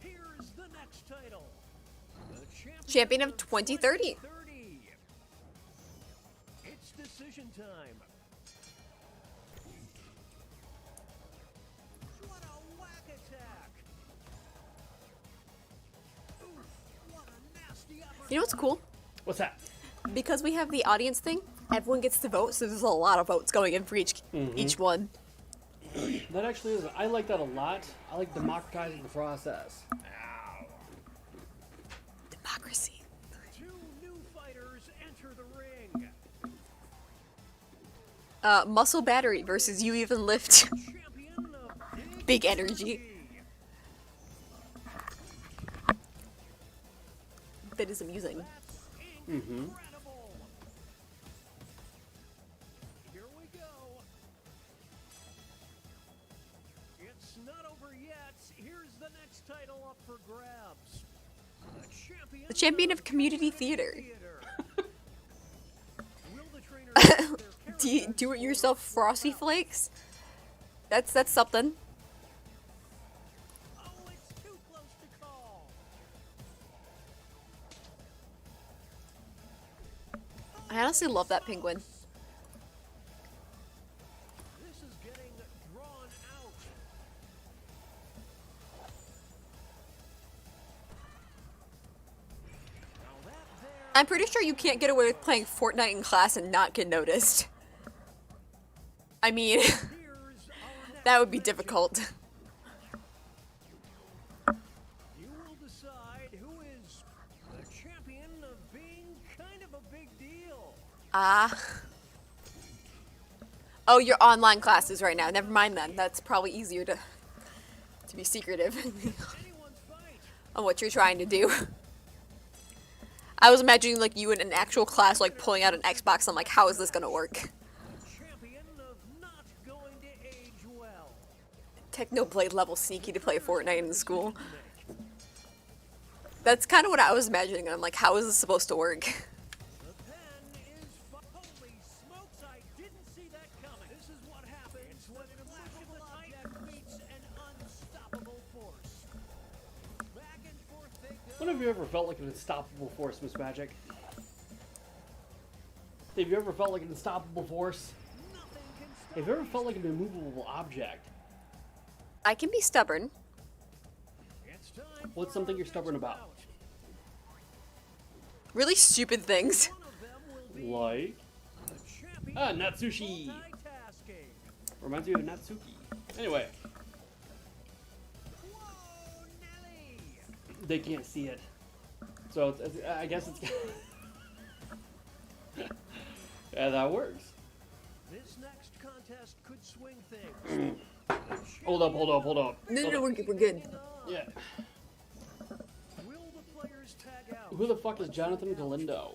Here's the next title. The Champion of 2030. 2030. It's decision time. What a whack attack. Oof, what a nasty uppercut. You know what's cool? What's that? Because we have the audience thing, everyone gets to vote, so there's a lot of votes going in for each one. That actually is. I like that a lot. I like democratizing the process. Democracy. Two new fighters enter the ring. Muscle Battery versus You Even Lift. Champion of Big energy. That is amusing. That's incredible. Here we go. It's not over yet. Here's the next title up for grabs. The champion of community theater. Will the trainers Do it yourself Frosty Flakes? That's something. Oh, it's too close to call. I honestly love that penguin. This is getting drawn out. Now I'm pretty sure you can't get away with playing Fortnite in class and not get noticed. I mean, Here's our that would be next difficult. You will decide who is the champion of being kind of a big deal. Ah. Oh, your online classes right now. Never mind then. That's probably easier to be secretive Anyone's fight. on what you're trying to do. I was imagining like you in an actual class like pulling out an Xbox. I'm like, how is this gonna work? Champion of not going to age well. Technoblade level sneaky to play Fortnite in school. That's kind of what I was imagining. I'm like, how is this supposed to work? The pen is holy smokes! I didn't see that coming. This is what happens when an immovable object meets an unstoppable force. Back and forth they go. When have you ever felt like an unstoppable force, Miss Magic? Have you ever felt like an unstoppable force? Nothing can stop. Have you ever felt like an immovable object? I can be stubborn. It's time What's for something our you're stubborn next about? bout. Really stupid things. One of them will be Like? the champion Ah, of Natsushi. multitasking. Reminds me of Natsuki. Anyway, Whoa, Nelly! they can't see it. So I guess it's... yeah, that works. This next contest could swing things. Hold up. No, we're good. Yeah. Will the players tag out? Who the fuck is Jonathan Galindo?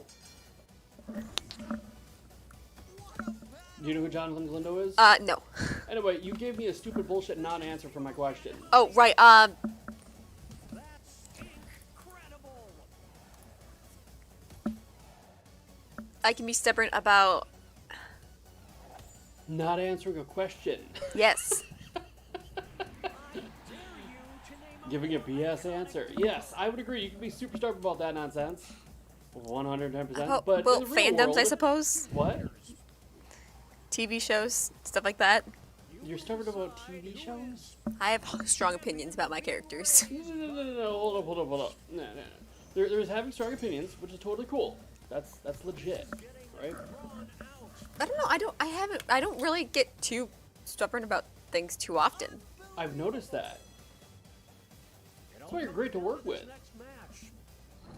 Do you know who Jonathan Galindo is? No. Anyway, you gave me a stupid bullshit non-answer for my question. Oh, right, That's incredible. I can be stubborn about... Not answering a question. Yes. Dare you to name a Giving a BS answer. Yes, I would agree. You can be super stubborn about that nonsense. 110%. About, But well, in the real fandoms, world, I suppose. What? TV shows, stuff like that. You're stubborn about TV shows? I have strong opinions about my characters. No. Hold up. No. There's having strong opinions, which is totally cool. That's legit, right? I don't know. I don't really get too stubborn about things too often. I've noticed that. That's why you're great to work with. next match.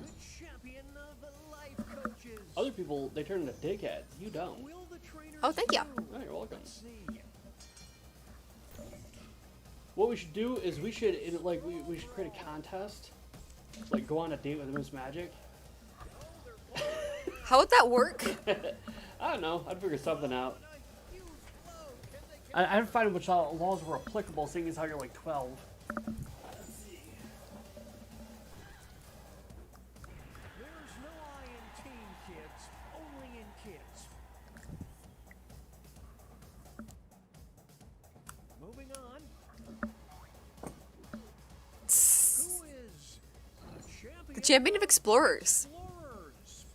The champion of life coaches. Other people, they turn into dickheads. You don't. Will the trainers Oh, thank you. do? Oh, you're welcome. Let's see. What we should do is we should create a contest. Like go on a date with Miss Magic. How would that work? I don't know. I'd figure something out. A huge blow. Can they get I'd find which laws were applicable, seeing as how you're like 12. There's no I in teen kids, only in kids. Moving on. Who is The champion of explorers. Explorers?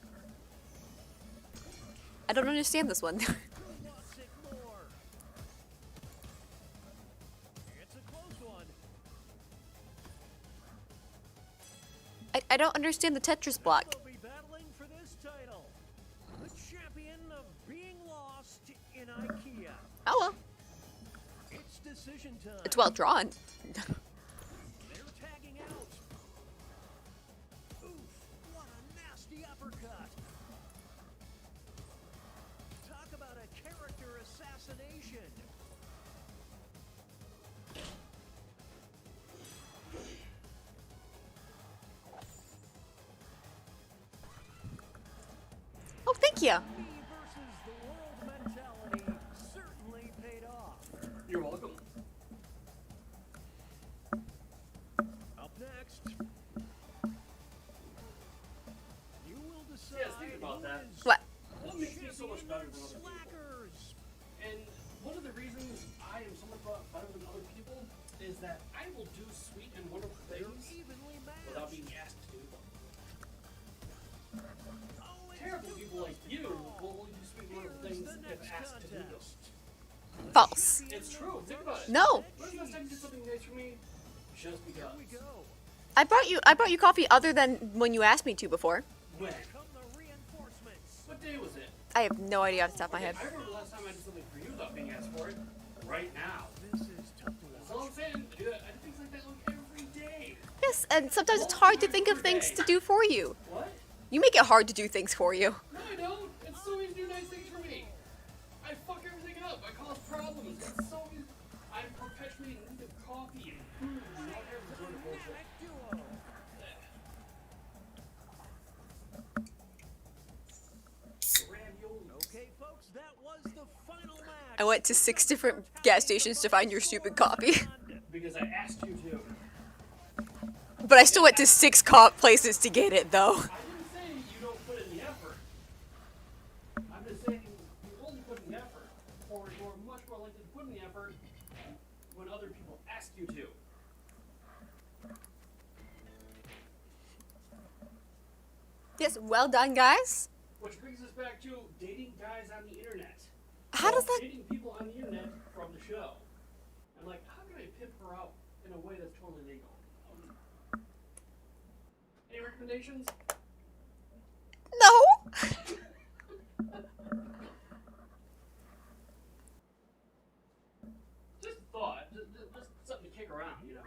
I don't understand this one. Who wants it more? It's a close one. I don't understand the Tetris block. Will be battling for this title. The champion of being lost in IKEA. Oh well, It's decision time. it's well drawn. They're tagging out. Oof, what a nasty uppercut. Talk about a character assassination. Oh, thank you. Me versus the world mentality certainly paid off. You're welcome. Up next, you will decide Yes, think about who that. is What? What makes me so much better than other people? slackers. And one of the reasons I am so much better than other people is that I will do sweet and wonderful They're things evenly matched. without being asked to do them. Oh, it's Terrible the people like you will only do sweet and wonderful Here's things the if next asked to do them. contest. False. It's true. Think about it. No. When's the last time you did something nice for me? Just Here because. we go. I brought you coffee other than when you asked me to before. When? Come the day was it? I have no idea off the top of my head. I remember the last time I did something for you without being asked for it. Right now. This is tough to That's all I'm saying. Dude, I do things like that like every day. Yes, and sometimes it's hard to think of things to do for you. What? You make it hard to do things for you. No, I don't. It's so easy to do nice things for me. I fuck everything up. I cause problems. It's so easy. I'm perpetually in need of coffee and food and all kinds of sort of bullshit. duo. Ravioli. Okay, folks, that was the final match. I went to 6 different gas stations to find your stupid copy. Because I asked you to. But I still went to 6 places to get it, though. I didn't say you don't put in the effort. I'm just saying you only put in the effort, or you're much more likely to put in the effort when other people ask you to. Yes, well done, guys. Which brings us back to dating guys on the internet. How does that... Dating people on the internet from the show. And like, how can I pimp her out in a way that's totally legal? Any recommendations? No! Just thought. Just something to kick around, you know?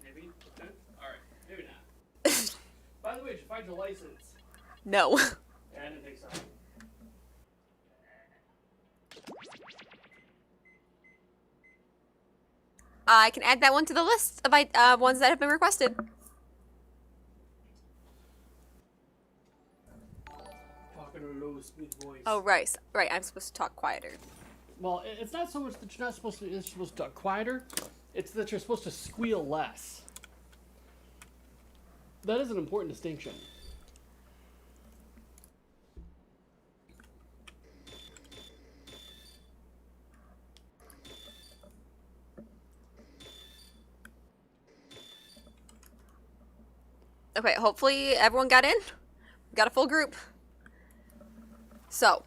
Maybe? Okay? Alright, maybe not. By the way, did you find your license? No. Yeah, I didn't think so. I can add that one to the list of ones that have been requested. Talking in a low, smooth voice. Oh, right. Right, I'm supposed to talk quieter. Well, it's not so much that you're not supposed to. You're supposed to talk quieter. It's that you're supposed to squeal less. That is an important distinction. Okay, hopefully everyone got in. We got a full group. So.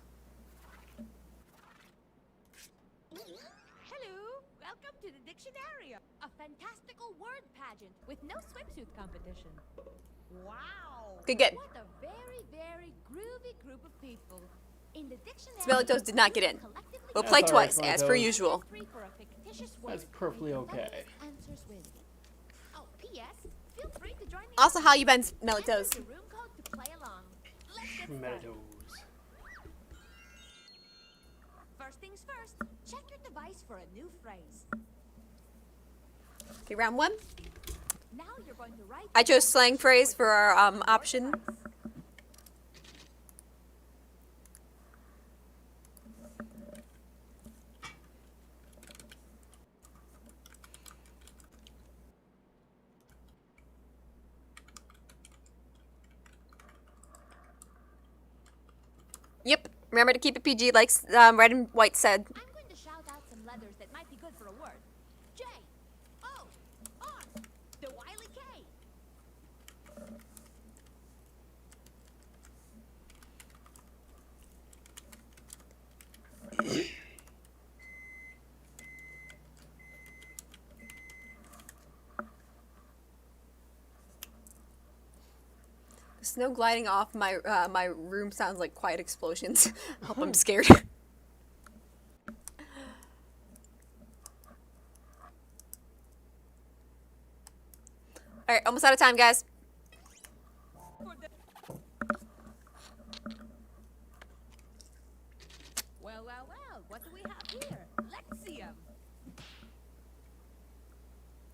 Hello, welcome to the Dictionary, a fantastical word pageant with no swimsuit competition. Wow! Good, good. What a very, very groovy group of people. In the dictionary, Smelly Toes did not get in. collectively We'll That's play all right, twice, Smelly as per Toes. usual. entry for a fictitious word. That's perfectly with okay. answers with. Oh, P.S. Feel free to join me. Also, how you been, Smelly Enter Toes? the room code to play along. Let's get started. Tomatoes. First things first, check your device for a new phrase. Okay, round 1. Now you're going to write. I chose slang phrase for our option. Yep. Remember to keep it PG, like Red and White said. I'm going to shout out some letters that might be good for a word. J, O, R, the Wile E. K. The snow gliding off my my room sounds like quiet explosions. Hope I'm scared. All right, almost out of time, guys. Well, well, well, what do we have here? Let's see 'em.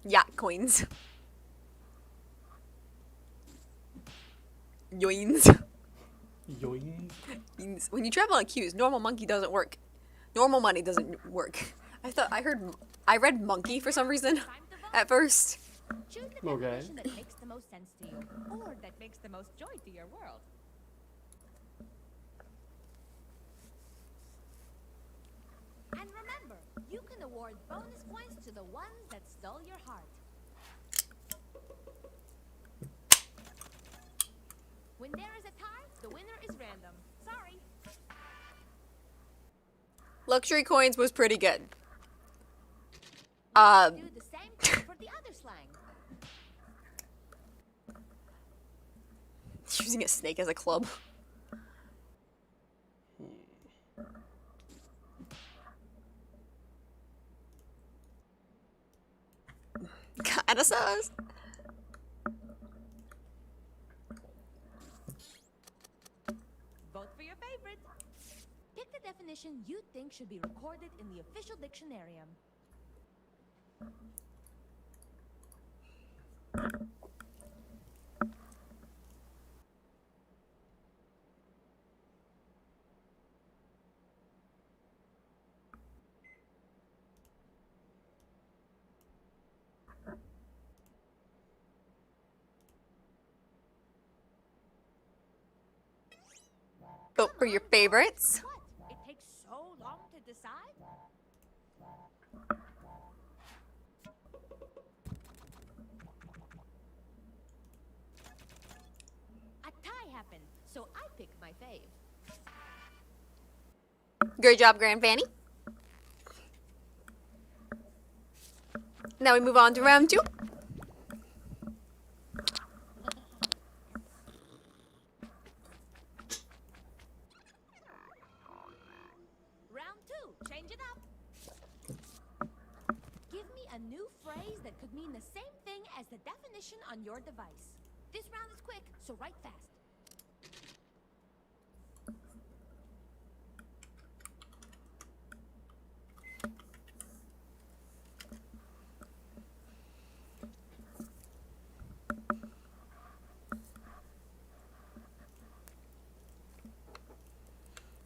Yacht coins. Yoins. Yoing. When you travel on queues, normal monkey doesn't work. Normal money doesn't work. I read monkey for some reason Time to vote. at first. Choose the Okay. definition that makes the most sense to you, or that makes the most joy to your world. And remember, you can award bonus points to the ones that stole your heart. When there is a tie, the winner is random. Sorry. Luxury coins was pretty good. Do the same thing for the other slang. Using a snake as a club. sauce. Vote for your favorite. Pick the definition you think should be recorded in the official dictionarium. Vote for your favorites. What? It takes so long to decide? A tie happened, so I picked my fave. Great job, Grand Fanny. Now we move on to round 2. Round 2, change it up. Give me a new phrase that could mean the same thing as the definition on your device. This round is quick, so write fast.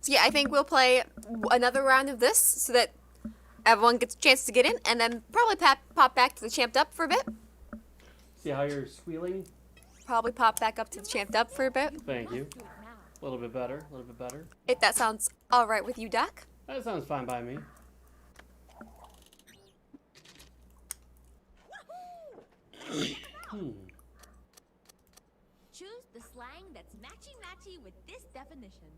So yeah, I think we'll play another round of this so that everyone gets a chance to get in, and then probably pop back to the Champed Up for a bit. See how you're squealing? Probably pop back up to the Champed Up for a bit. Thank you. Do it now. A little bit better. A little bit better. If that sounds alright with you, Doc. That sounds fine by me. Choose the slang that's matchy-matchy with this definition.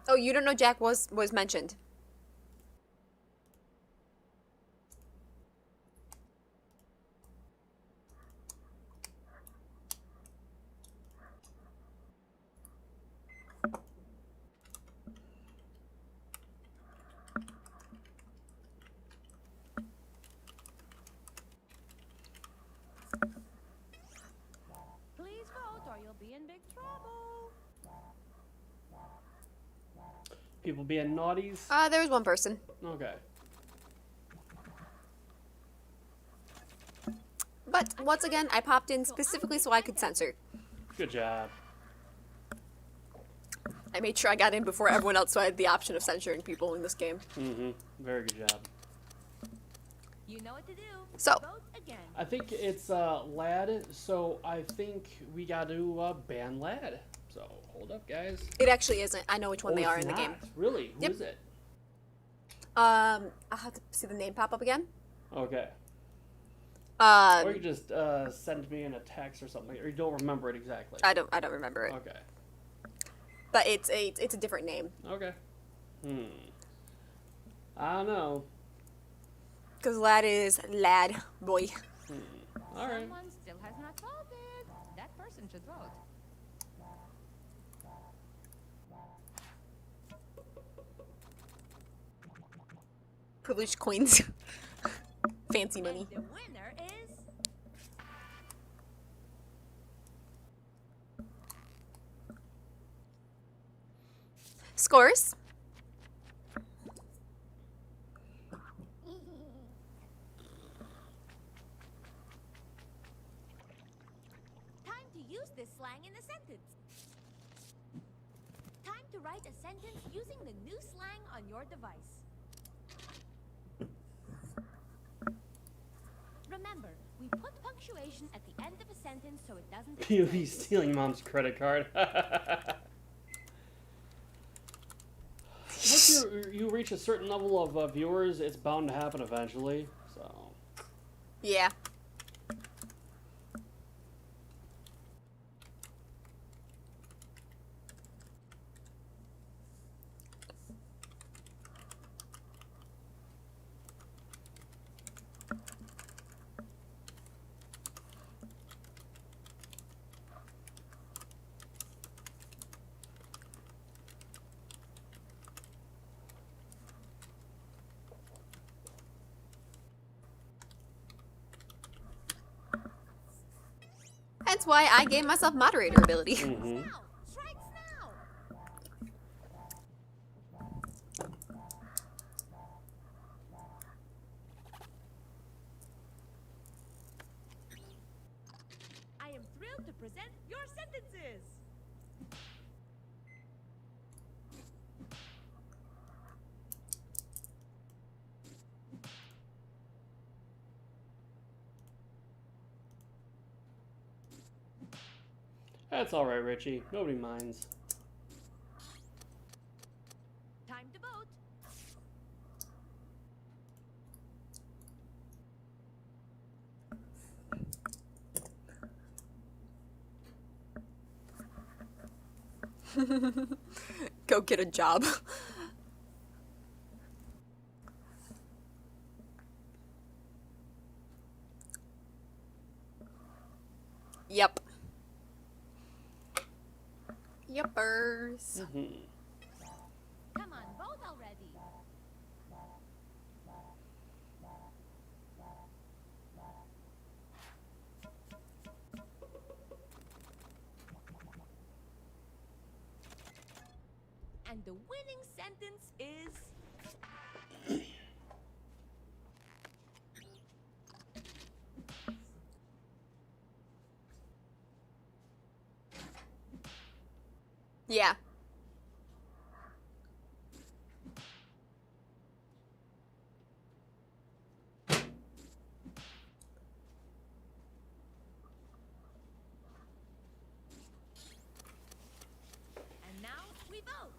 Oh, you don't know Jack was mentioned. Please vote or you'll be in big trouble. People being naughties. There was one person. Okay. But once again, I popped in specifically so I could censor. Good job. I made sure I got in before everyone else, so I had the option of censoring people in this game. Mm-hmm. Very good job. You know what to do. So- Vote again. I think it's Lad, so I think we got to ban Lad. So hold up, guys. It actually isn't. I know which one Oh, they it's are in the game. not? Really? Who Yep. is it? I'll have to see the name pop up again. Okay. Um, Or you just send me in a text or something, or you don't remember it exactly. I don't remember it, Okay. but it's a different name Okay. I don't know. because lad is lad boy. All right. Someone still has not voted. That person should vote. Privileged coins, fancy money. And the winner is Scores. time to use this slang in a sentence. Time to write a sentence using the new slang on your device. Remember, we put punctuation at the end of a sentence so it doesn't POV stealing mom's credit card. Once you reach a certain level of viewers, it's bound to happen eventually. So. Yeah. Hence why I gave myself moderator ability. Mm-hmm. Now! Strikes now! I am thrilled to present your sentences! That's all right, Richie. Nobody minds. Time to vote! Go get a job. Yep. Yuppers. Mm-hmm. Come on, vote already! And the winning sentence is... Yeah. And now we vote!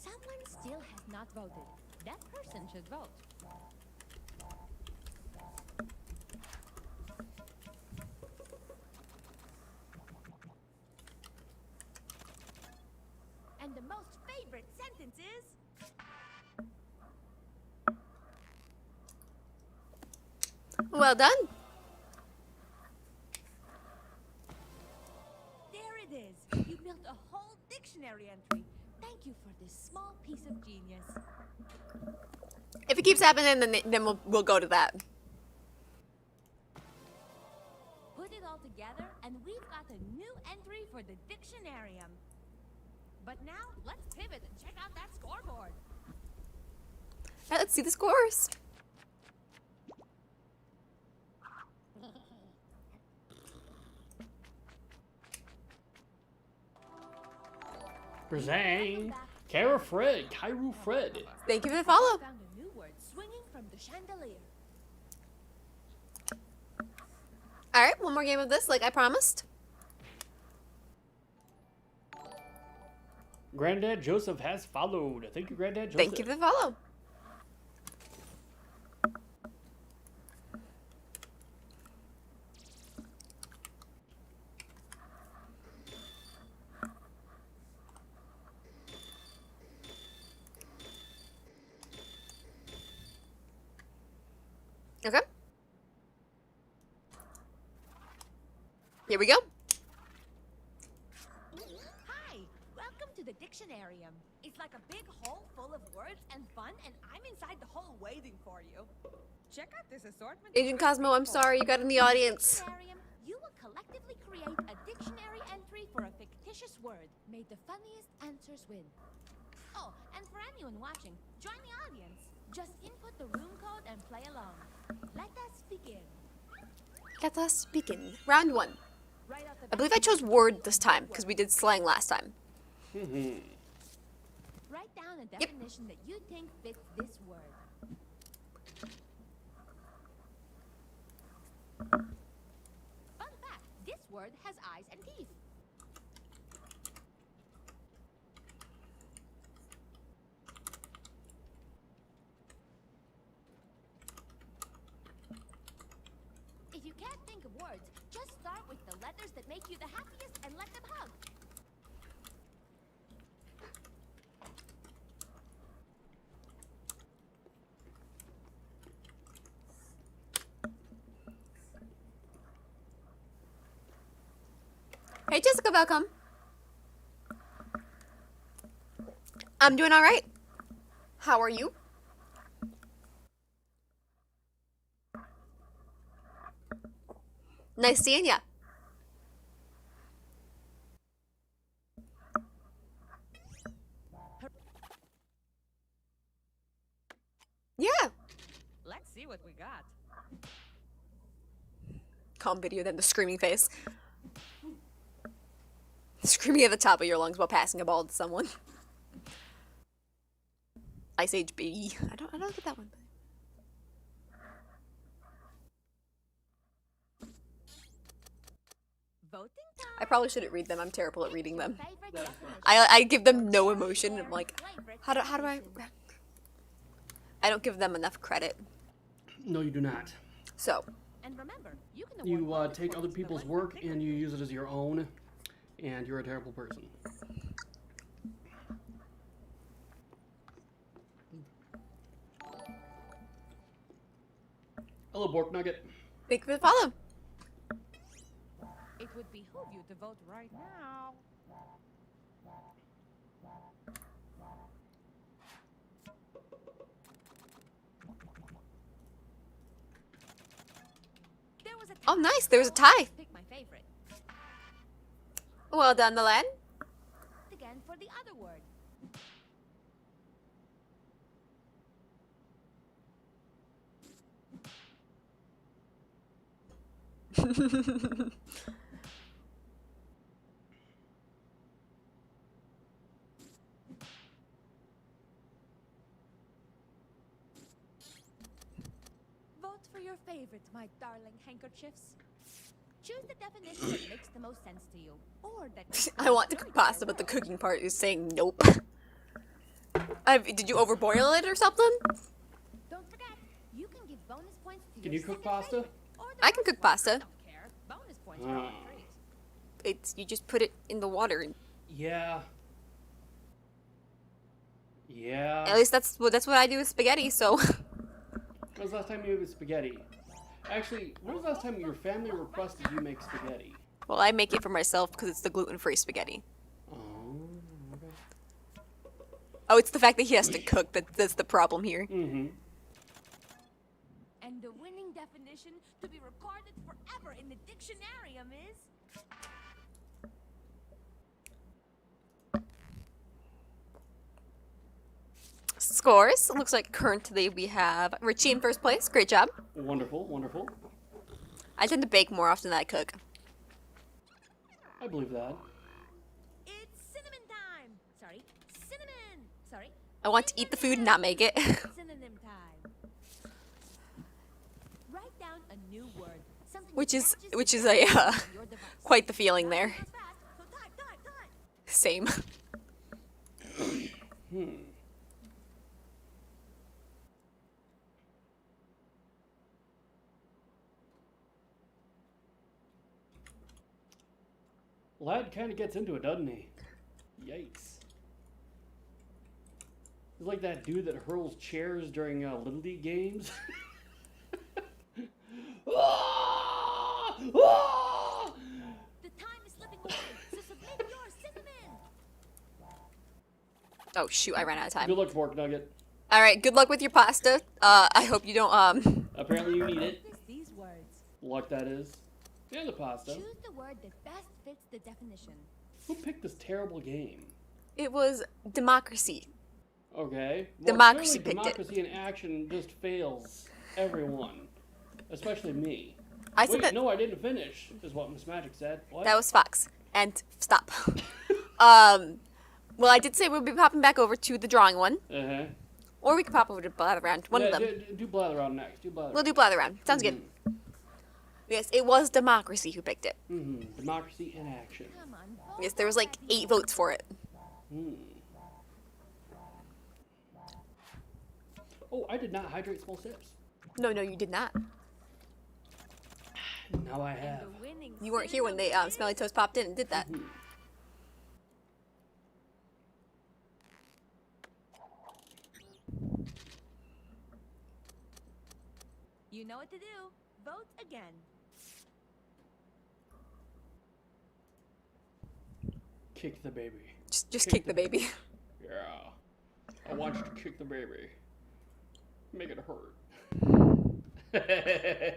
Someone still has not voted. That person should vote. And the most favorite sentence is... Well done. There it is. You built a whole dictionary entry. Thank you for this small piece of genius. If it keeps happening, then we'll go to that. Put it all together, and we've got a new entry for the Dictionarium. But now, let's pivot and check out that scoreboard. All right, let's see the scores. Brazang. Kara Fred. Kairu Fred. Thank you for the follow. Found a new word swinging from the chandelier. All right, one more game of this, like I promised. Granddad Joseph has followed. Thank you, Granddad Joseph. Thank you for the follow. Okay. Here we go. Hi, welcome to the Dictionarium. It's like a big hole full of words and fun, and I'm inside the hole waiting for you. Check out this assortment. Agent Cosmo, I'm sorry you got in the audience. Dictionarium, you will collectively create a dictionary entry for a fictitious word. May the funniest answers win. Oh, and for anyone watching, join the audience. Just input the room code and play along. Let us begin. Let us begin. Round one. Right off the I believe I chose word this time because we did slang last time. Mm-hmm. Write down a Yep. definition that you think fits this word. Fun fact, this word has eyes and teeth. If you can't think of words, just start with the letters that make you the happiest and let them hug. Hey, Jessica, welcome. I'm doing all right. How are you? Nice seeing ya. Yeah. Let's see what we got. Calm video, then the screaming face. Screaming at the top of your lungs while passing a ball to someone. Ice Age B. I don't get that one. Voting time. I probably shouldn't read them. I'm terrible at reading them. Favorite definition. I give them no emotion. I'm like, Favorite how do I? definition. I don't give them enough credit. No, you do not. So, And remember, you can You award bonus take points other for the people's ones work that and you use it as your own, and you're a terrible person. Hello, Bork Nugget. thank you for the follow. It would behoove you to vote right now. There was a Oh, tie. nice. There was a So, tie. Pick my favorite. Well done, the lad. Again for the other word. Vote for your favorite, my darling handkerchiefs. Choose the definition that makes the most sense to you, or that. I want to cook pasta, but the cooking part is saying nope. Did you overboil it or something? Don't forget, you can give bonus points to Can your you cook second pasta? favorite, or the I can first cook one. pasta. Don't care. Bonus points are all Ah. treat. It's you just put it in the water. And, Yeah. Yeah. at least that's what I do with spaghetti. So When was the last time you made spaghetti? Actually, when was the last time your family requested you make spaghetti? well, I make it for myself because it's the gluten-free spaghetti. Oh, okay. Oh, it's the fact that he has to cook that's the problem here. Mm-hmm. And the winning definition to be recorded forever in the dictionarium is. Scores. Looks like currently we have Richie in first place. Great job. Wonderful, wonderful. I tend to bake more often than I cook. I believe that. It's cinnamon time! Sorry, cinnamon! Sorry. I want to eat the food and not make it. Synonym time. Write down a new word. Something Which that is matches a the definition on your device. quite the feeling there. Fast, so type. Same. Lad kind of gets into it, doesn't he? Yikes. He's like that dude that hurls chairs during Little League games. Ah! Ah! The time is slipping away, so submit your cinnamon! Oh shoot, I ran out of time. Good luck, Pork Nugget. All right, good luck with your pasta. I hope you don't Apparently you need it. Practice these words. Luck that is. And the pasta. Choose the word that best fits the definition. Who picked this terrible game? It was democracy. Okay. Democracy clearly picked it. democracy in action just fails everyone. Especially me. I said Wait, that no, I didn't finish, is what Miss Magic said. What? that was Fox. And stop. Well, I did say we'll be popping back over to the drawing one, Uh-huh. or we could pop over to Blather Round. One of them. Do Blather Round next. Do Blather We'll do Blather Round. Sounds good. Yes, it was democracy who picked it. Democracy in action. Come on, vote Yes, there was like already. 8 votes for it. Oh, I did not hydrate small sips. No, you did not. Now I And have. the winning You weren't here when they synonym Smelly is- Toast popped in and did that. You know what to do. Vote again. Kick the baby. Just kick the baby. Yeah. I want you to kick the baby. Make it hurt.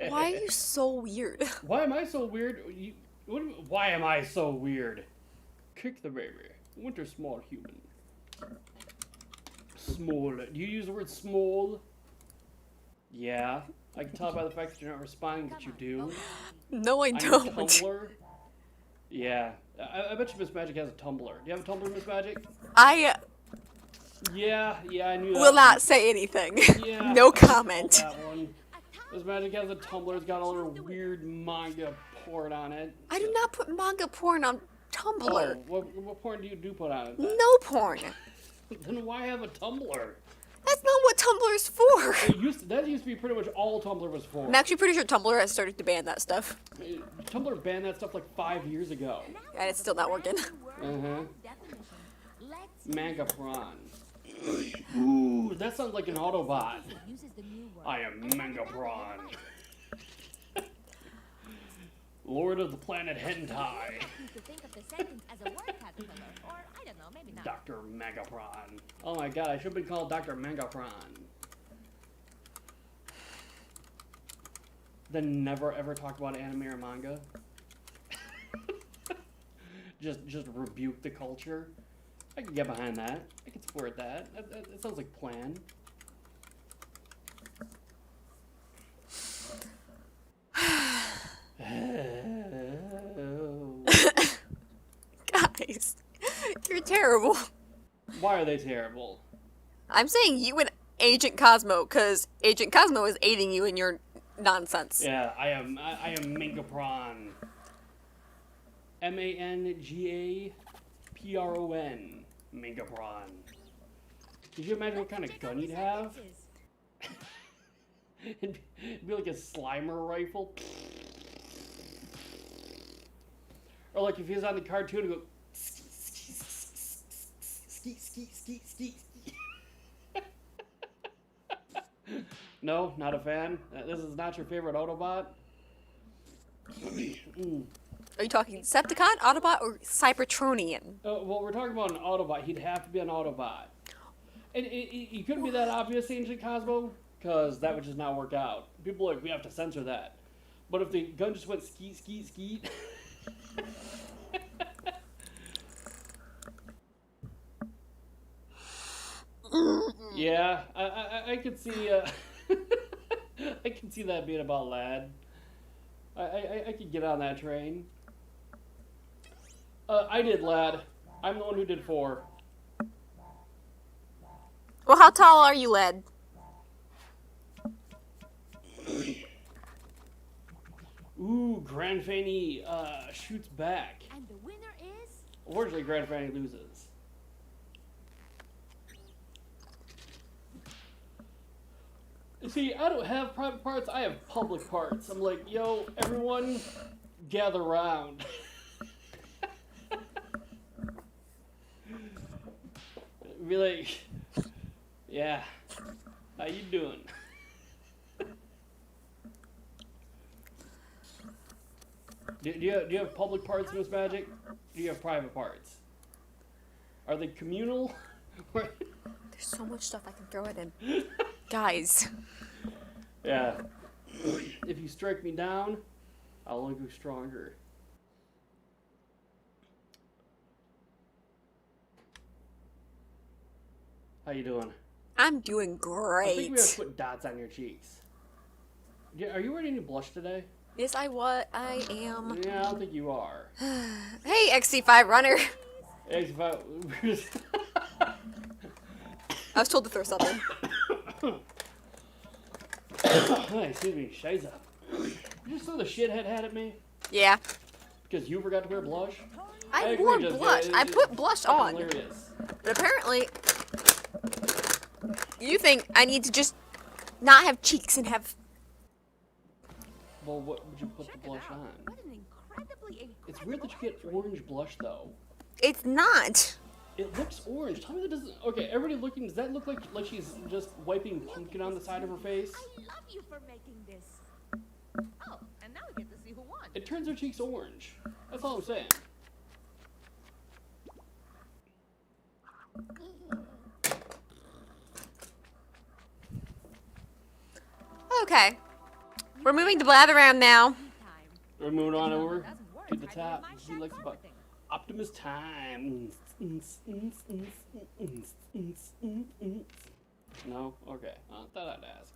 Why are you so weird? Why am I so weird? Why am I so weird? Kick the baby. Winter small human. Small. Do you use the word small? Yeah. I can tell by the fact that you're not responding that you do. No, I On your don't. Tumblr? Yeah. I bet you Miss Magic has a Tumblr. Do you have a Tumblr, Miss Magic? I Yeah, I knew that. will not say anything. Yeah. No comment. That one. Miss Magic has a Tumblr. It's got all her weird manga porn on it. I do not put manga porn on Tumblr. Oh, what porn do you put on it then? No porn. Then why have a Tumblr? That's not what Tumblr's for. That used to be pretty much all Tumblr was for. I'm actually pretty sure Tumblr has started to ban that stuff. Tumblr banned that stuff like 5 years ago. And it's still not working. Manga prawn. Ooh, that sounds like an Autobot. I am Manga prawn. Lord of the planet hentai. Dr. Megapron. Oh my god, I should have been called Dr. Megapron. Then never ever talk about anime or manga. just rebuke the culture. I can get behind that. I can support that. That sounds like plan. Guys, you're terrible. Why are they terrible? I'm saying you and Agent Cosmo, because Agent Cosmo is aiding you in your nonsense. Yeah, I am Mangapron. MANGAPRON. Mangapron. Could you imagine what kind of gun he'd have? It'd be like a Slimer rifle. Or like if he was on the cartoon, he'd go ski, ski, ski, ski, ski. No, not a fan. This is not your favorite Autobot. Are you talking Decepticon, Autobot, or Cybertronian? Well, we're talking about an Autobot. He'd have to be an Autobot. And he couldn't be that obvious, Ancient Cosmo, because that would just not work out. People are like, we have to censor that. But if the gun just went skeet, skeet, skeet. Yeah, I could see, I could see that being about Lad. I could get on that train. I did Lad. I'm the one who did 4. Well, how tall are you, Led? Ooh, Grand Fanny shoots back. And the winner is... Unfortunately, Grand Fanny loses. See, I don't have private parts, I have public parts. I'm like, yo, everyone, gather round. Be like, yeah, how you doing? Do you have public parts, Miss Magic? Do you have private parts? Are they communal? There's so much stuff I can throw it in. Guys. Yeah. If you strike me down, I'll only go stronger. How you doing? I'm doing I think we have great. to put dots on your cheeks. Yeah, are you wearing any blush today? Yes, I am. Yeah, I don't think you are. Hey, XC5 runner. I I was told to throw something. Excuse me, Shiza. You just throw the shithead hat at me? Yeah. Because you forgot to wear blush? I agree, wore just- blush. yeah, I it's put blush fucking on. hilarious. But apparently, you think I need to just not have cheeks and have... Well, what would you put the blush on? What an incredibly It's weird that you get orange blush, though. It's not. It looks orange. Tell me that doesn't... Okay, everybody looking... Does that look like she's just wiping pumpkin on the side of her face? I love you for making this. Oh, and now we get to see who won. It turns her cheeks orange. That's all I'm saying. Okay. We're moving to Blatherround now. We're moving on over Doesn't work. to the I top. made my He chef likes for about everything. Optimus time. No? Okay. I thought I'd ask.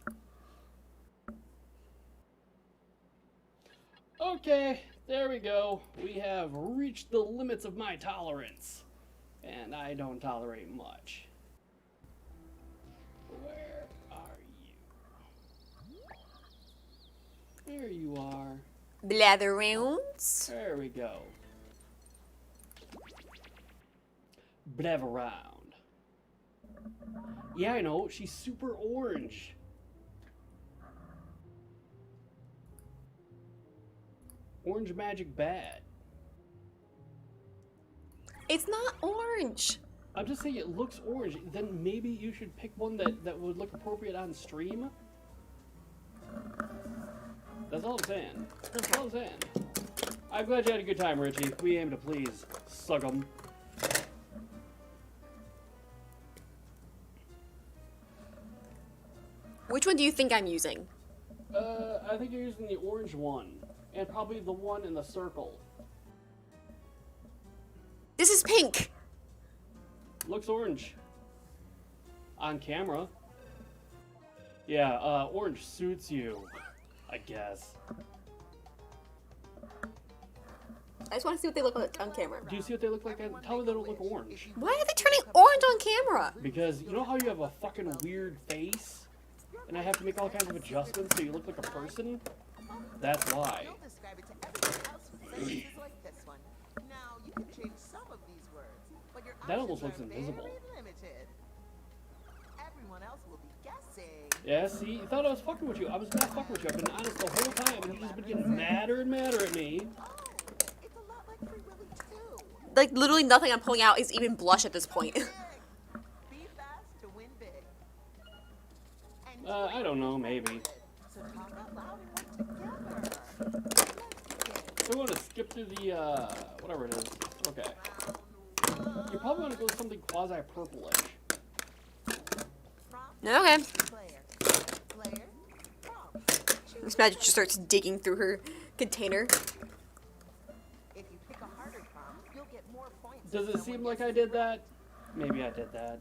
Okay, there we go. We have reached the limits of my tolerance. And I don't tolerate much. Where are you? There you are. Blatherrounds. There we go. Blatherround. Yeah, I know. She's super orange. Orange magic bad. It's not orange. I'm just saying it looks orange. Then maybe you should pick one that would look appropriate on stream. That's all I'm saying. That's all I'm saying. I'm glad you had a good time, Richie. We aim to please. Suck 'em. Which one do you think I'm using? I think you're using the orange one. And probably the one in the circle. This is pink. Looks orange. On camera. Yeah, orange suits you. I guess. I just want to see what they look like on camera. Do you see what they look like? Tell me they don't look orange. Why are they turning orange on camera? Because you know how you have a fucking weird face? And I have to make all kinds of adjustments so you look like a person? That's why. You'll describe it to everyone else with faces like this one. Now, you can change some of these words, but your That options almost looks are invisible. very limited. Everyone else will be guessing. Yeah, see? You thought I was fucking with you. I was not fucking with you. I've been honest the whole time, and you've just been getting madder and madder at me. Oh, it's a lot like Free Willy too. Like, literally nothing I'm pulling out is even blush at this point. Big. Be fast to win big. And I don't know, maybe. so talk out loud and work together. Let's begin. So I want to skip through the, whatever it is. Okay. You probably want to go with something quasi-purplish. Prompt, Okay. player. Player, prompt. Choose This magic just starts digging through her container. If you pick a harder prompt, you'll get more points. Does if it someone seem like I guesses did right. that? Maybe I did that.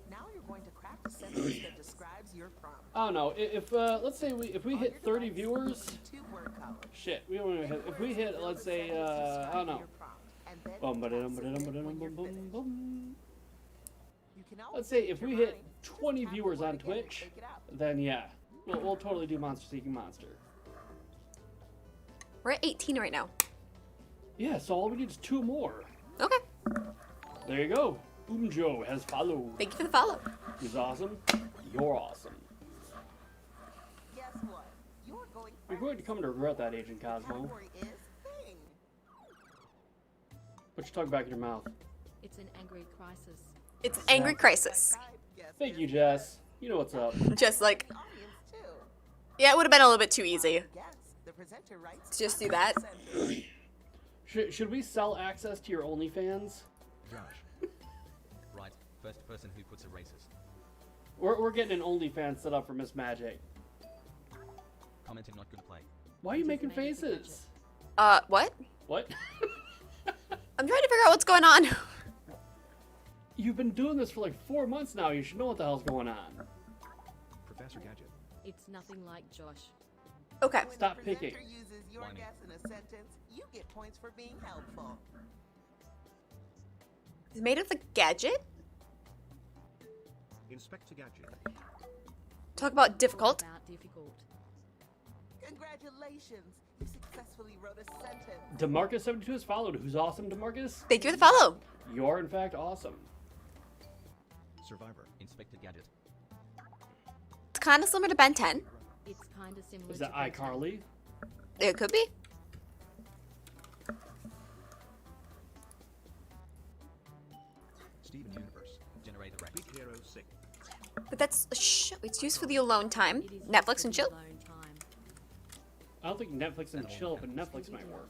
Now you're going to craft a sentence that describes your prompt. I don't know. If let's say if we On hit your 30 device, viewers, two word column. shit, we don't even hit. If we hit, let's say, I don't know. Bum-ba-dum-ba-dum-ba-dum-bum-bum. Let's say if we hit 20 viewers on Twitch, then yeah, we'll totally do Monster Seeking Monster. We're at 18 right now. Yeah, so all we need is 2 more. Okay. There you go. Boomjo has followed. Thank you for the follow. He's awesome. You're awesome. Guess what? You're going You're going to come to regret that, Agent Cosmo. Category is thing. Put your tongue back in your mouth. It's an angry crisis. It's an angry crisis. Guess Thank you, Jess. You know what's up. Just like, the audience too. yeah, it would have been a little bit too easy. Guess the presenter writes. Just do that. sentence. Should we sell access to your OnlyFans? Josh. Right, first person who puts a racist. We're getting an OnlyFans set up for Miss Magic. Commenting not good play. Why are you making faces? What? What? I'm trying to figure out what's going on. You've been doing this for like 4 months now. You should know what the hell's going on. Professor Gadget. It's nothing like Josh. Okay. When Stop the presenter picking. uses your Whining. guess in a sentence, you get points for being helpful. It's made of the gadget? Inspector Gadget. Talk about difficult. About difficult. Congratulations, you successfully wrote a sentence. DeMarcus72 has followed. Who's awesome, DeMarcus? Thank you for the follow. You're in fact awesome. Survivor. Inspector Gadget. It's kind of similar to Ben 10. It's kind of similar Is to that Ben 10. iCarly? It could be. Steven Universe. Generator Rex. Big Hero 6. But that's a show. It's used for the alone time. It is Netflix and used for chill. the alone time. I don't think Netflix and chill, but Netflix might work.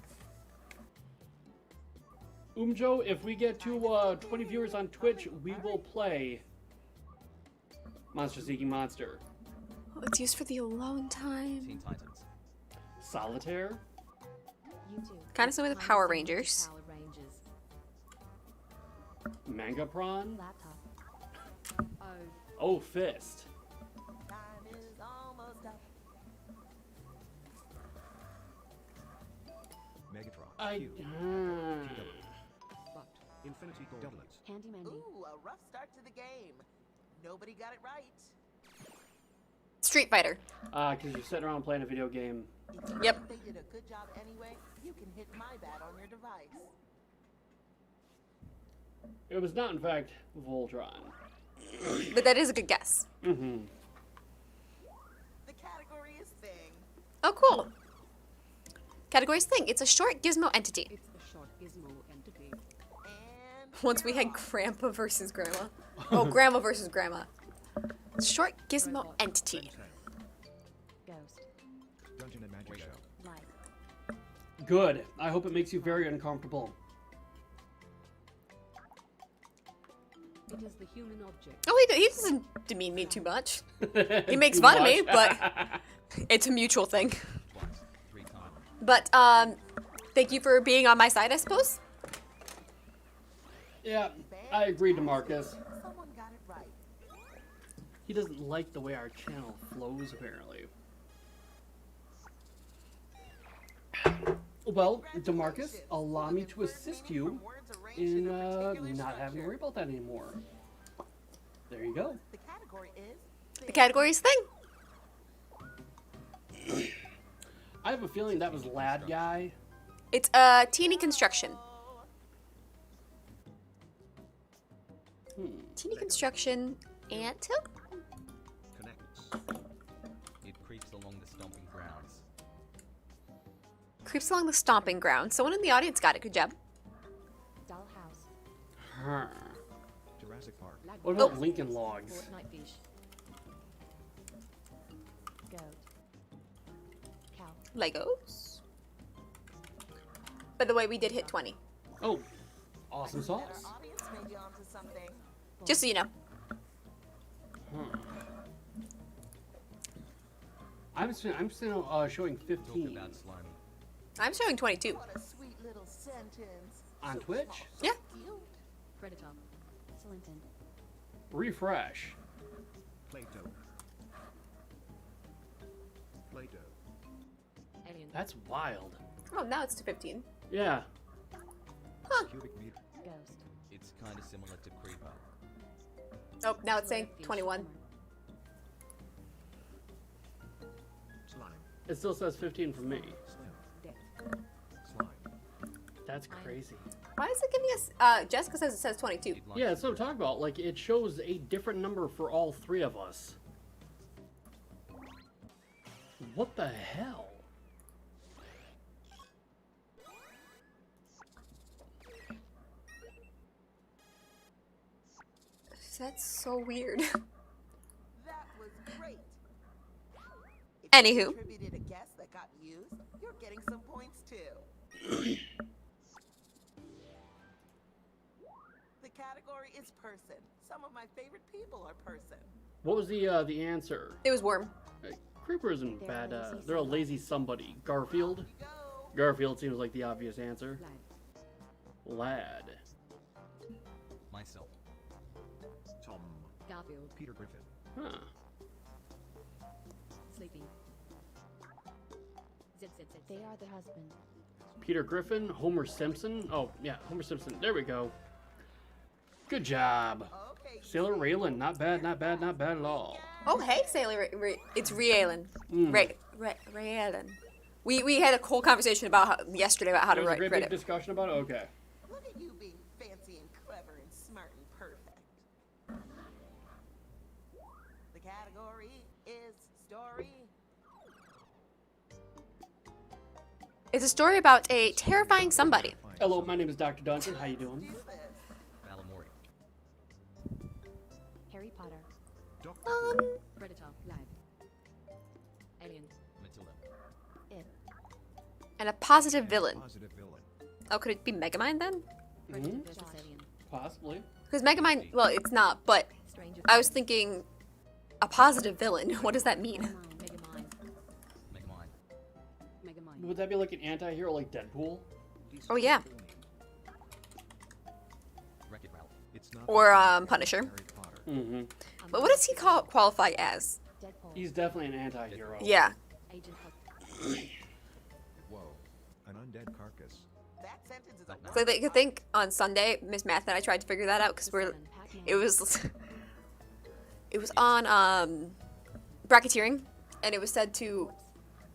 Umjo, if we get to 20 viewers on Twitch, we will play. Monster seeking monster. Oh, it's used for the alone time. Teen Titans. Solitaire. YouTube. Kinda similar to Kinda Power similar to Rangers. Power Rangers. Manga prawn. Laptop. Oh, Oh, fist. Time is almost up. Megatron. I. But Infinity Gauntlet. handy mandy. Ooh, a rough start to the game. Nobody got it right. Street Fighter. Because you're sitting around playing a video game. If you Yep. think they did a good job anyway, you can hit my bat on your device. It was not, in fact, Voltron. But that is a good guess. Mm-hmm. The category is thing. Oh, cool. Category's thing. It's a short gizmo entity. It's the short gizmo entity. And Once we had Grandpa versus Grandma. Oh, Grandma versus Grandma. Short gizmo entity. Ghost. Dungeon and Magic Show. Light. Good. I hope it makes you very uncomfortable. It is the human object. Oh, he doesn't demean me too much. He makes fun of me, but it's a mutual thing. Twice. 3 times. But, thank you for being on my side, I suppose. Yeah, I agree, DeMarcus. someone got it right. He doesn't like the way our channel flows, apparently. Well, DeMarcus, allow me to assist you in not having to worry about that anymore. There you go. The category is The category's thing. I have a feeling that was Lad Guy. It's teeny construction. Teeny construction anthill? Connects. It creeps along the stomping grounds. Creeps along the stomping ground. Someone in the audience got it. Good job. Dollhouse. Huh. Jurassic Park. What about Lincoln Logs? Fortnite fish. Goat. Cow. Legos. By the way, we did hit 20. Oh, awesome our sauce. audience may be onto something. Just so you know. I'm still showing Talk 15 about slimy. I'm showing 22. What a sweet little sentence. on So Twitch. small, Yeah. cute. Predator. Slinton. Refresh. Play-Doh. Play-Doh. Alien. That's wild. Oh, now it's to 15. Yeah. Cubic meter. Ghost. It's kind of similar to Creeper. Oh, now it's saying Fish. 21. Slime. It still says 15 for me. Slim. Death. Slime. That's crazy. Why is it giving us... Jessica says it says 22. You'd like Yeah, that's what I'm talking about. Like, it shows a different number for all three of us. What the hell? That's so weird. That was great. If Anywho. you contributed a guess that got used, you're getting some points too. The category is person. Some of my favorite people are person. What was the answer? It was worm. Creeper isn't bad. They're a lazy somebody. Garfield? You go. Garfield seems like the obvious answer. Lad. Lad. myself. Tom. Garfield. Peter Griffin. Huh. Sleepy. ZZZ. They are the husband. Peter Griffin, Homer Simpson. Oh, yeah, Homer Simpson. There we go. Good job. Okay. Sailor Raylan, not bad, not bad, not bad at all. Oh, hey, Sailor. It's Raylan. Mm. Raylan. We had a whole conversation yesterday about how to There was a write great big it. discussion about it? Okay. Look at you being fancy and clever and smart and perfect. The category is story. It's a story about a terrifying somebody. Hello, my name is Dr. Duncan. How you doing? Do this. Valamori. Harry Potter. Doctor. Predator. Lad. Alien. Matilda. It. And a positive villain. Positive villain. Oh, could it be Megamind then? Predator Mhm. versus Alien. Possibly. Because Megamind, well, it's not, but Stranger I was thinking a positive villain. What does that mean? Mega Mine. Make mine. Mega Mine. Would that be like an anti-hero like Deadpool? Oh, yeah. Wreck-It Ralph. It's not Or, the same as Punisher. Harry Potter. Mm-hmm. But what does he qualify as? Deadpool. He's definitely an anti-hero. Yeah. Agent Hot. Whoa. An undead carcass. That sentence is a So I think on Sunday, Miss Math and I tried to figure that out because it was on bracketeering, and it was said to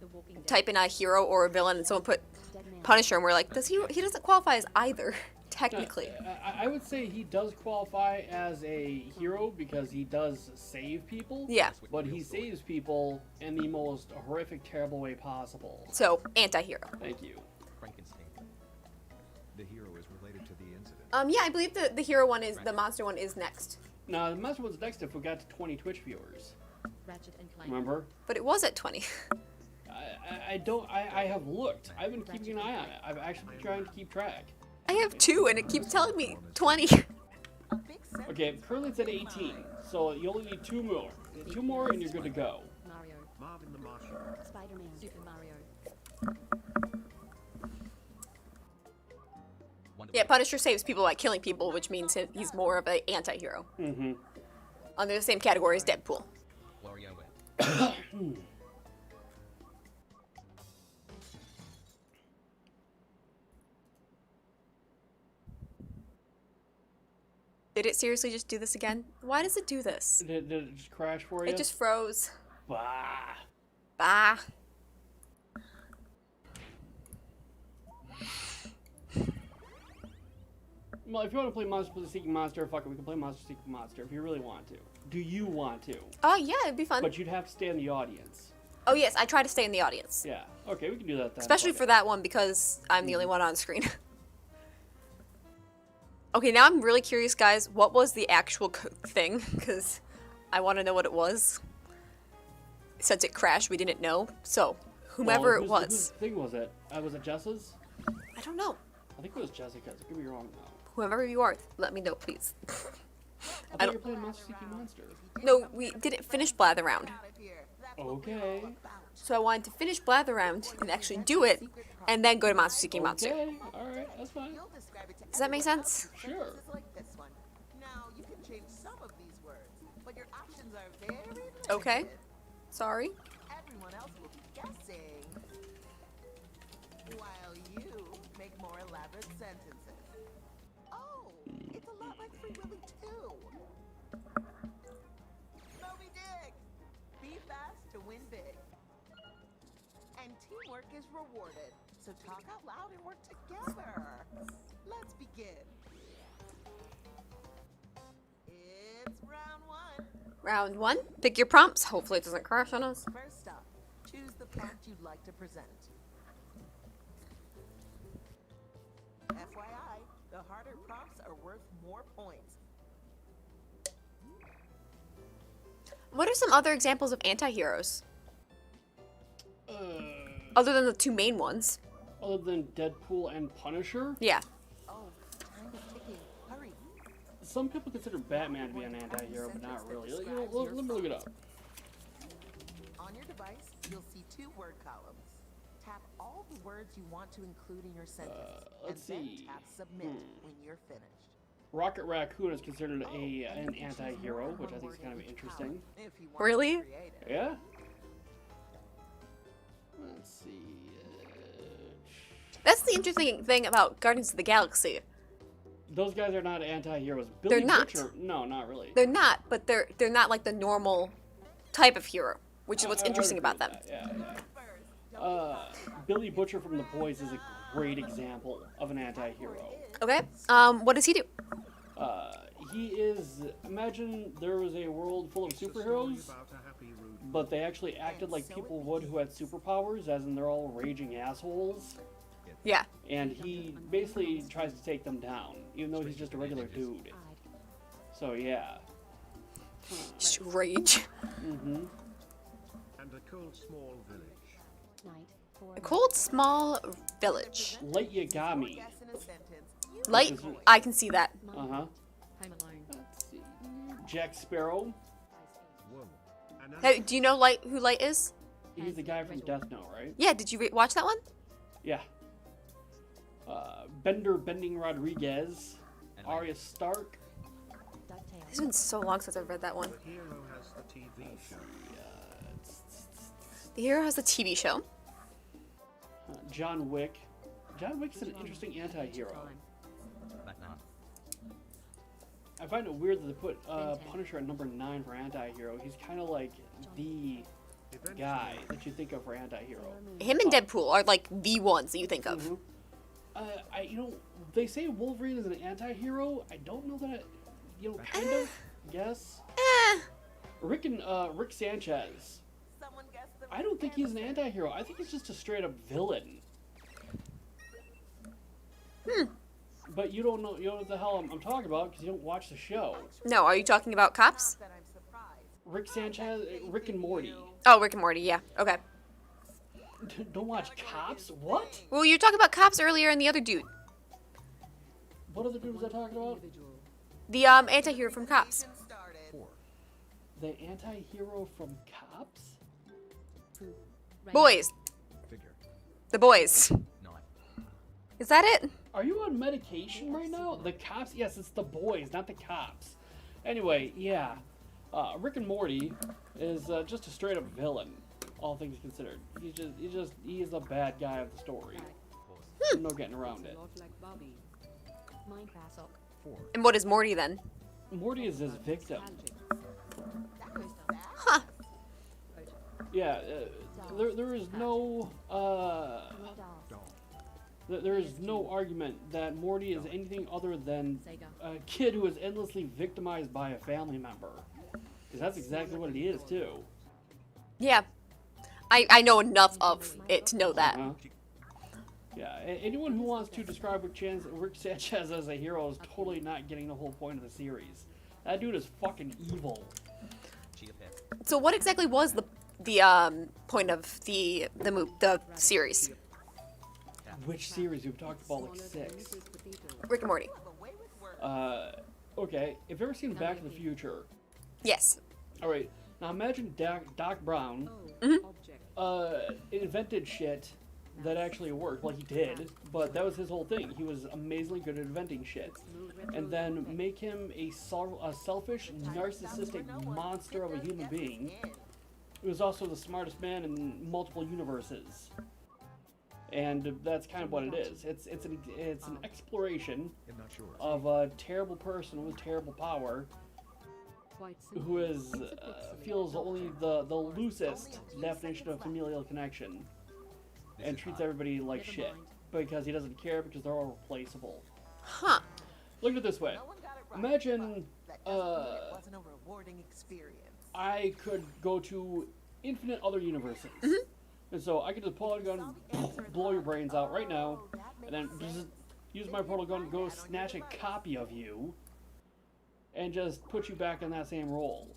The Walking Dead. type in a hero or a villain, and someone put Dead Man. Punisher, and we're like, he doesn't qualify as either, technically. I would say he does qualify as a hero because he does save people. Yeah. But he saves people in the most horrific, terrible way possible. So anti-hero. Thank you. Frankenstein. The hero is related to the incident. Yeah, I believe the hero one is the monster one is next, Now, the monster one's next if we got to 20 Twitch viewers. Ratchet and Clank. Remember? but it was at 20. I have looked. I've been keeping an eye on it. I've actually been trying to keep track. I have 2, and it keeps telling me 20. big sentence. Okay, currently it's at 18, so you only need 2 more. 2 more and you're good to go. Mario. Marvin the Martian. Spider-Man. Super Mario. Wonder Yeah, Woman. Punisher saves people by killing people, which means he's more of an anti-hero. Mm-hmm. Under the same category as Deadpool. WarioWare. Did it seriously just do this again? Why does it do this? Did it just crash for you? It just froze. Bah. Bah. Well, if you want to play Monster Seeking Monster, fuck it, we can play Monster Seeking Monster if you really want to. Do you want to? Oh, yeah, it'd be fun. But you'd have to stay in the audience. Oh, yes, I try to stay in the audience. Yeah. Okay, we can do that then. Especially Fuck for it. that one because I'm the only one on screen. Okay, now I'm really curious, guys. What was the actual thing? Because I want to know what it was. Since it crashed, we didn't know. So, whomever it Whose was. thing was it? Was it Jess's? I don't know. I think it was Jessica's. I could be wrong though. Whoever you are, let me know, please. I I thought don't- you were playing Monster Seeking Monster. No, we didn't finish Blather Round. Out of here. That's what we're Okay. all about. So I wanted to finish Blather Round and actually do it, and then go to Monster Seeking Monster. Okay, alright, that's fine. You'll describe it to Does that make everyone sense? else. Sure. Sentences like this one. Now, you can change some of these words, but your options are very limited. Okay. Sorry. Everyone else will be guessing while you make more elaborate sentences. Oh, it's a lot like Free Willy too. Moby Dick! Be fast to win big. And teamwork is rewarded. So talk out loud and work together. Let's begin. It's round one. Round 1. Pick your prompts. Hopefully it doesn't crash on us. First up, choose the prompt you'd like to present. FYI, the harder prompts are worth more points. What are some other examples of anti-heroes? Uh, Other than the 2 main ones. other than Deadpool and Punisher, Yeah. Oh, time is ticking. Hurry. some people consider Batman to be an anti-hero, but not really. Let me look it up. On your device, you'll see 2 word columns. Tap all the words you want to include in your sentence, let's and then see. tap submit when you're finished. Rocket Raccoon is considered Oh, an and you can choose anti-hero, more which I than think is one kind of word in each interesting. column, if you want to Really? be creative. Yeah. Let's see. That's the interesting thing about Guardians of the Galaxy. Those guys are not anti-heroes. They're not. Butcher, no, not really. They're not, but they're not like the normal type of hero, which is what's I would interesting agree about them. with that, yeah. Billy Butcher from The Boys is a great example of an anti-hero. Okay. What does he do? He is. Imagine there was a world full of superheroes, About a happy root. but they actually acted like people would who had superpowers, as in they're all raging assholes. Yeah. And he basically tries to take them down, even though he's just a regular dude. So yeah. Just rage. Mm-hmm. And a cold small village. Night. For A cold, small village. Light Yagami. Guess in a sentence. You Light. This is- I can see that. Uh-huh. Home Alone. Let's see. Jack Sparrow. Whoa. Hey, do you know Light who Light is? He's the guy from Death Note, right? Yeah, did you watch that one? Yeah. Bending Rodriguez, Arya Stark. It's been so long since I've read that one. The hero has the TV show. The hero has a TV show. John Wick. John Wick's an interesting anti-hero. Back now. I find it weird that they put Punisher at number 9 for anti-hero. He's kind of like the guy that you think of for anti-hero. Him and Deadpool are like the ones that you think of. They say Wolverine is an anti-hero. I don't know that. Kind of. Guess. Rick Sanchez. Someone guess the I don't think he's an anti-hero. I think he's just a straight-up villain. But you don't know what the hell I'm talking about because you don't watch the show. No, are you talking about Cops? that I'm surprised. Rick Sanchez, Rick and Morty. Oh, Rick and Morty, yeah. Okay. Don't watch Cops? What? Well, you were talking about Cops earlier and the other dude. What other dude was I talking about? The anti-hero from Cops. The anti-hero from Cops? Boys. Figure. The boys. 9. Is that it? Are you on medication right now? The Cops? Yes, it's the boys, not the cops. Anyway, yeah. Rick and Morty is just a straight-up villain, all things considered. He's the bad guy of the story. No getting around it. Minecraft. 4. And what is Morty then? Morty is his victim. Huh. Yeah, there is no there is no argument that Morty is anything other than a kid who is endlessly victimized by a family member. Because that's exactly what he is too. Yeah. I know enough of it to know that. Yeah, anyone who wants to describe Rick Sanchez as a hero is totally not getting the whole point of the series. That dude is fucking evil. So what exactly was the point of the series? Which series? We've talked about like 6. Rick and Morty. Okay. Have you ever seen Back to the Future? Yes. Alright, now imagine Doc Brown invented shit that actually worked. Well, he did, but that was his whole thing. He was amazingly good at inventing shit. And then make him a selfish, narcissistic monster of a human being. He was also the smartest man in multiple universes. And that's kind of what it is. It's an exploration of a terrible person with terrible power who feels only the loosest definition of familial connection and treats everybody like shit because he doesn't care because they're all replaceable. Huh. Look at it this way. Imagine wasn't a rewarding experience. I could go to infinite other universes. And so I could just pull out a gun, blow your brains out right now, and then just use my portal gun to go snatch a copy of you and just put you back in that same role.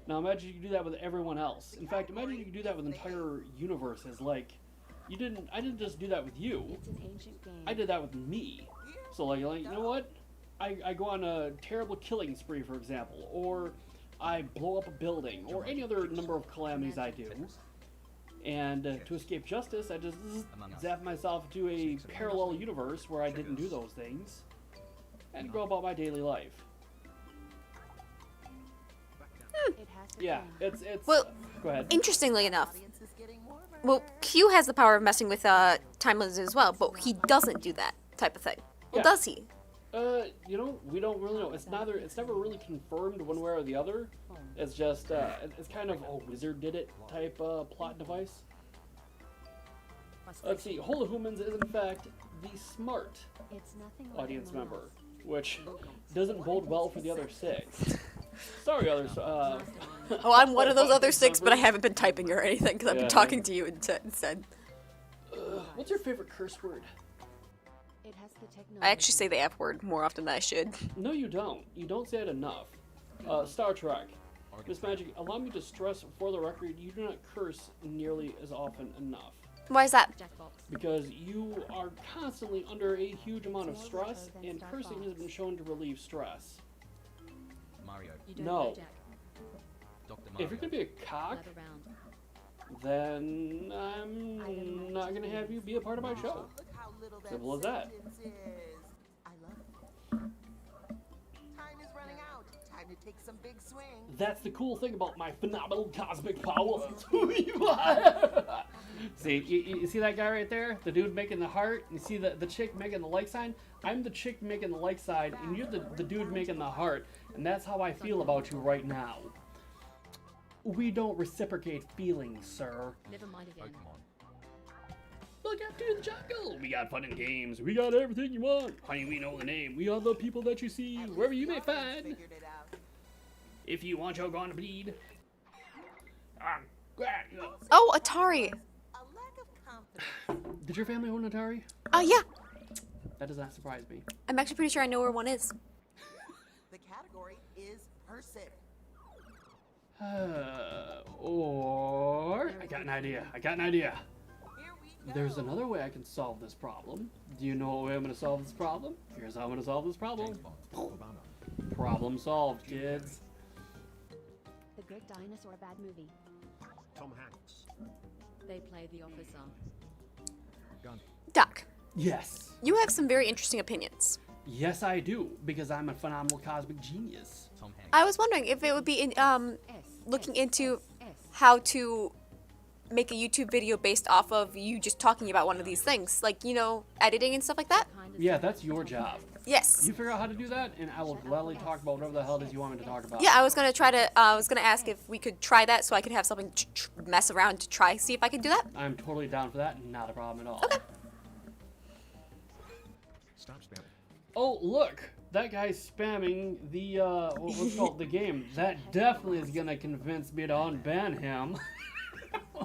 Now imagine you could do that with everyone else. In fact, imagine you could do that with entire universes. Like, I didn't just do that with you. I did that with me. So like you know what? I go on a terrible killing spree, for example, or I blow up a building, or any other number of calamities I do. And to escape justice, I just zap myself to a parallel universe where I didn't do those things, and go about my daily life. Yeah, it's. Well, go ahead. interestingly enough, well, Q has the power of messing with timelines as well, but he doesn't do that type of thing. Well, does he? We don't really know. It's never really confirmed one way or the other. It's just, it's kind of a wizard did it type plot device. Let's see, Holahumans is in fact the smart audience member, which doesn't bode well for the other 6. Sorry, others. Oh, I'm one of those other 6, but I haven't been typing or anything because I've been talking to you instead. What's your favorite curse word? I actually say the F word more often than I should. No, you don't. You don't say it enough. Star Trek. Miss Magic, allow me to stress for the record, you do not curse nearly as often enough. Why is that? Because you are constantly under a huge amount of stress, and cursing has been shown to relieve stress. Mario. No. Dr. If you're gonna be a cock, Another round. then I'm not gonna have you be a part of my show. Look how little that Simple as that. sentence is. I love it. Time is running out. Time to take some big swings. That's the cool thing about my phenomenal cosmic powers. See, you see that guy right there? The dude making the heart? You see the chick making the like sign? I'm the chick making the like sign, and you're the dude making the heart. And that's how I feel about you right now. We don't reciprocate feelings, sir. Never mind again. Pokemon. Look out to the jungle. We got fun and games. We got everything you want. Honey, we know the name. We are the people that you see, At wherever least you the may audience find. figured it out. If you want your gun to bleed. Oh, Atari. A lack of confidence. Did your family own Atari? Oh, yeah. That does not surprise me. I'm actually pretty sure I know where one is. The category is person. Or I got an idea. Here we go. There's another way I can solve this problem. Do you know what way I'm going to solve this problem? Here's how I'm going to solve this problem. James Bond. Obama. Problem solved, kids. The Good Dinosaur Bad Movie. Tom Hanks. They play the officer. Gun. Doc, Yes. you have some very interesting opinions. Yes, I do, because I'm a phenomenal cosmic genius. Tom Hanks. I was wondering if it would be in, S, looking S, into S. how to make a YouTube video based off of you just talking about one of these things, like, you know, editing and stuff like that. Kind of Yeah, stuff. that's your job. Yes. You figure out how to do that, and I will gladly talk about whatever the hell it is you want me to talk about. Yeah, I was gonna try to. I was gonna ask if we could try that, so I could have something to mess around to try, see if I could do that. I'm totally down for that. Not a problem at all. Okay. Stop spamming. Oh, look! That guy's spamming the, what's called the game. That definitely is gonna convince me to unban him.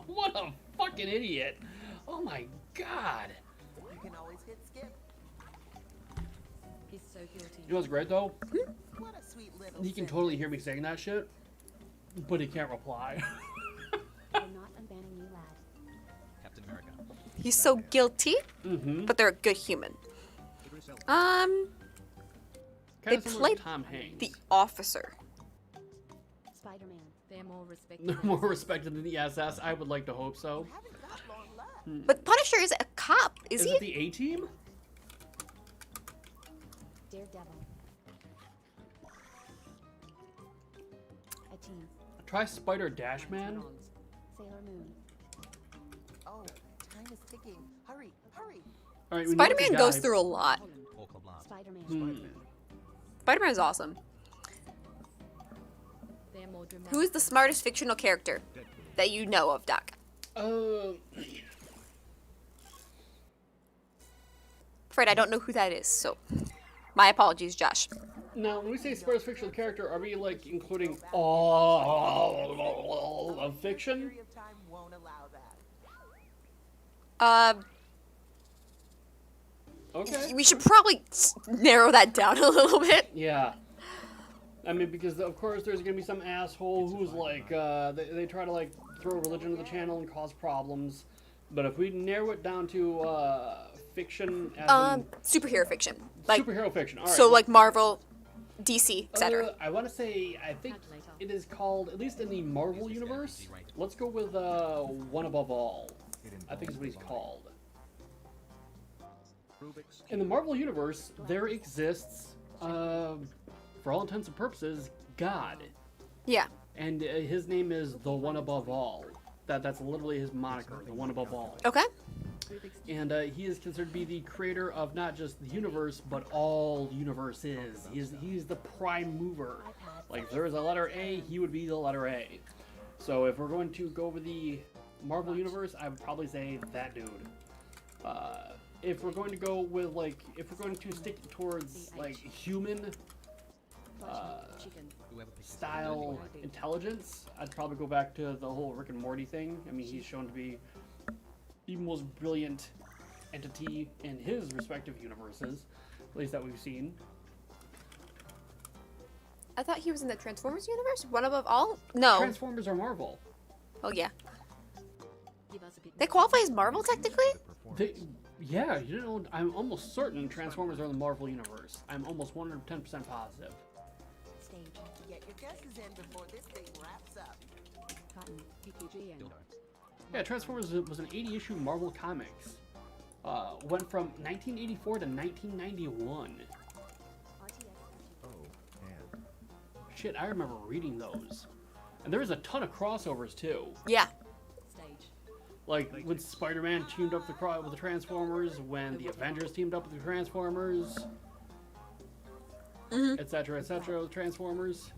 What a fucking idiot. Oh my god. You can always hit skip. He's so guilty. You know what's great though? What a sweet little He can totally hear me saying that shit, but he can't reply. We're not unbanning you, lad. Captain America. He's so guilty, Mm-hmm. but they're a good human. Idris Elba. Kind They of similar played to Tom Hanks. the officer. Spider-Man. They're more respected. No more respected than the SS. I would like to hope so. You haven't got long left. But Punisher is a cop, is Is he? it the A-Team? Daredevil. A team. Try Spider Dash Man. Sailor Moon. Oh, time is ticking. Hurry, hurry. All right, we know Spider-Man the goes guy- through a lot. Orca Blast. Spider-Man. Hmm. Spider-Man is awesome. They're more dramatic. Who is the smartest fictional character that you know of, Doc? Afraid I don't know who that is, so my apologies, Josh. Now, when we say smartest fictional character, are we like including all of fiction? Theory of time won't allow that. Okay. We should probably narrow that down a little bit. Yeah. I mean, because of course there's gonna be some asshole who's like, they try to like throw religion into the channel and cause problems. But if we narrow it down to fiction, as in Superhero fiction, like superhero fiction, all right. so, like Marvel, DC, etc. I want to say, I think it is called, at least in the Marvel universe. Let's go with One Above All. I think is what he's called. Rubik's In the Marvel universe, there exists, for all intents and purposes, God, Yeah. and his name is the One Above All. That's literally his moniker, the One Above All. Okay. And he is considered to be the creator of not just the universe, but all universes. He's the prime mover. Like, if there is a letter A, he would be the letter A. So if we're going to go with the Marvel universe, I would probably say that dude. If we're going to go with, like, if we're going to stick towards, like, human Chicken. Whoever picks this style intelligence, I'd probably go back to the whole Rick and Morty thing. I mean, he's shown to be the most brilliant entity in his respective universes, at least that we've seen. I thought he was in the Transformers universe. One above all? No. Transformers are Marvel. Oh yeah. Give us a bit They qualify as Marvel technically. They, yeah, you know, I'm almost certain Transformers are in the Marvel universe. I'm almost 110% positive. Stage. Get your guesses in before this thing wraps up. Cotton, PKGN. Yeah, Transformers was an 80-issue Marvel Comics. Went from 1984 to 1991. Oh, man. Shit, I remember reading those. And there was a ton of crossovers too. Yeah. Stage. Like when Spider-Man teamed up with the Transformers, when the Avengers teamed up with the Transformers, etc., etc., with Transformers.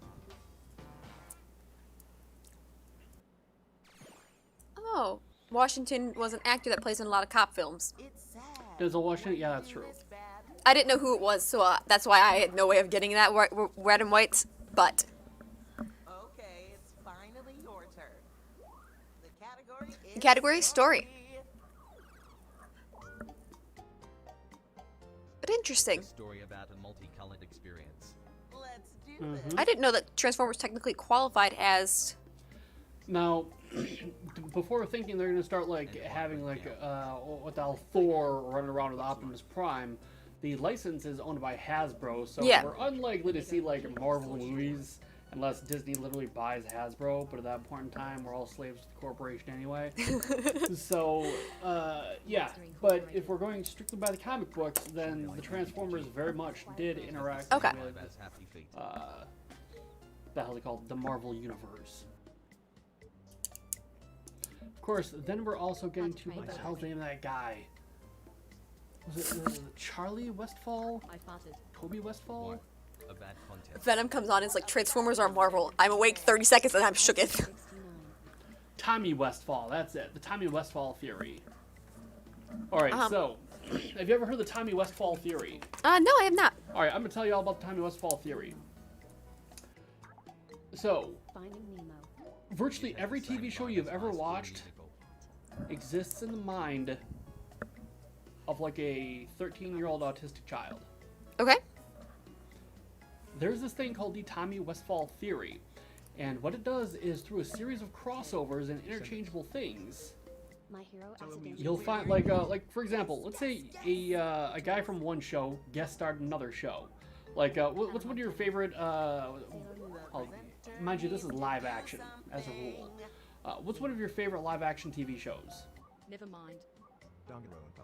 Oh, Washington was an actor that plays in a lot of cop films. It's sad. Denzel Washington, yeah, that's true. This bad. I didn't know who it was, so that's why I had no way of getting that red and white. But Okay, it's finally your turn. The category is the category is story. But interesting. A story about a multicolored experience. Let's do this. I didn't know that Transformers technically qualified as. Now, before thinking they're gonna start like having like what the hell, Thor running around with Optimus Prime, the license is owned by Hasbro, so Yeah. we're unlikely to see like Marvel movies unless Disney literally buys Hasbro. But at that point in time, we're all slaves to the corporation anyway. So yeah. But if we're going strictly by the comic books, then the Transformers very much did interact Okay. with As happy feet. the hell they call it, the Marvel Universe. Of course, then we're also getting to what the hell's the name of that guy? Was it Charlie Westfall? I farted. Toby Westfall? One. A bad contest. Venom comes on, it's like Transformers are Marvel. I'm awake 30 seconds and I'm shooketh. 69. Tommy Westfall, that's it. The Tommy Westfall theory. Alright, Uh-huh. so, have you ever heard the Tommy Westfall theory? No, I have not. Alright, I'm gonna tell you all about the Tommy Westfall theory. So, Finding Nemo. virtually every TV show you've ever watched exists in the mind of like a 13-year-old autistic child. Okay. There's this thing called the Tommy Westfall theory, and what it does is through a series of crossovers and interchangeable things, My hero accidentally. you'll find like for example, let's say a guy from one show guest starred in another show. Like what's one of your favorite mind you, this is live action as a rule. What's one of your favorite live action TV shows? Never mind. Danganronpa.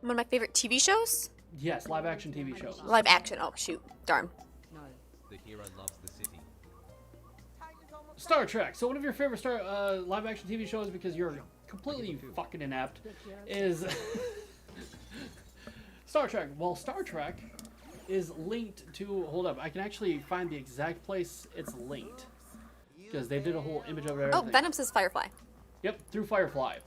One of my favorite TV shows? Yes, live action TV shows. Live action. Oh, shoot. Darn. No. The hero loves the city. Time is almost Star Trek. So one of your favorite live action TV shows, because you're completely fucking inept, is Star Trek. Well, Star Trek is linked to. Hold up, I can actually find the exact place it's linked because they did a whole image of it. Oh, Venom says Firefly. Yep, through Firefly.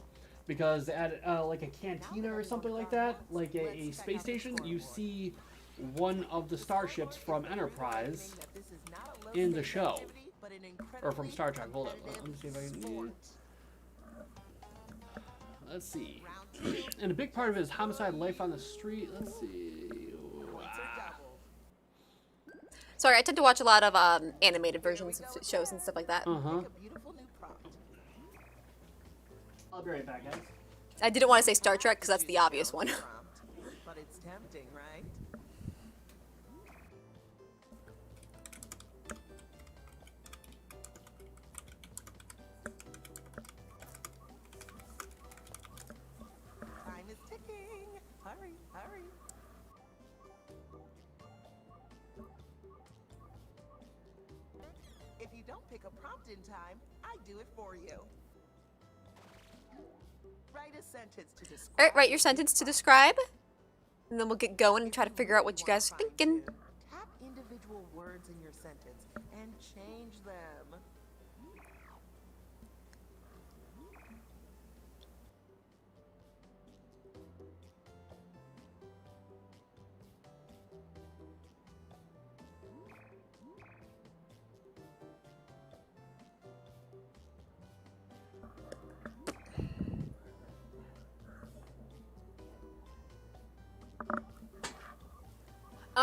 Because at like a cantina or something like that, like a space station, you see one of the starships from Enterprise that this is not a low in the stakes show. activity, but an Or from incredibly Star Trek. Hold up. competitive Let me see if I can. sport. Let's see. And a big part of it is homicide, life on the street. Let's see. Sorry, I tend to watch a lot of animated versions of shows and stuff like that. Uh huh. A beautiful new prompt. I'll be right back, guys. I didn't want to say Star Trek because that's the obvious one. Prompt. But it's tempting, right? Time is ticking. Hurry, hurry. If you don't pick a prompt in time, I do it for you. Write a sentence to describe. Alright, write your sentence to describe. And then we'll get going and try to figure out what you guys are thinking. Tap individual words in your sentence and change them.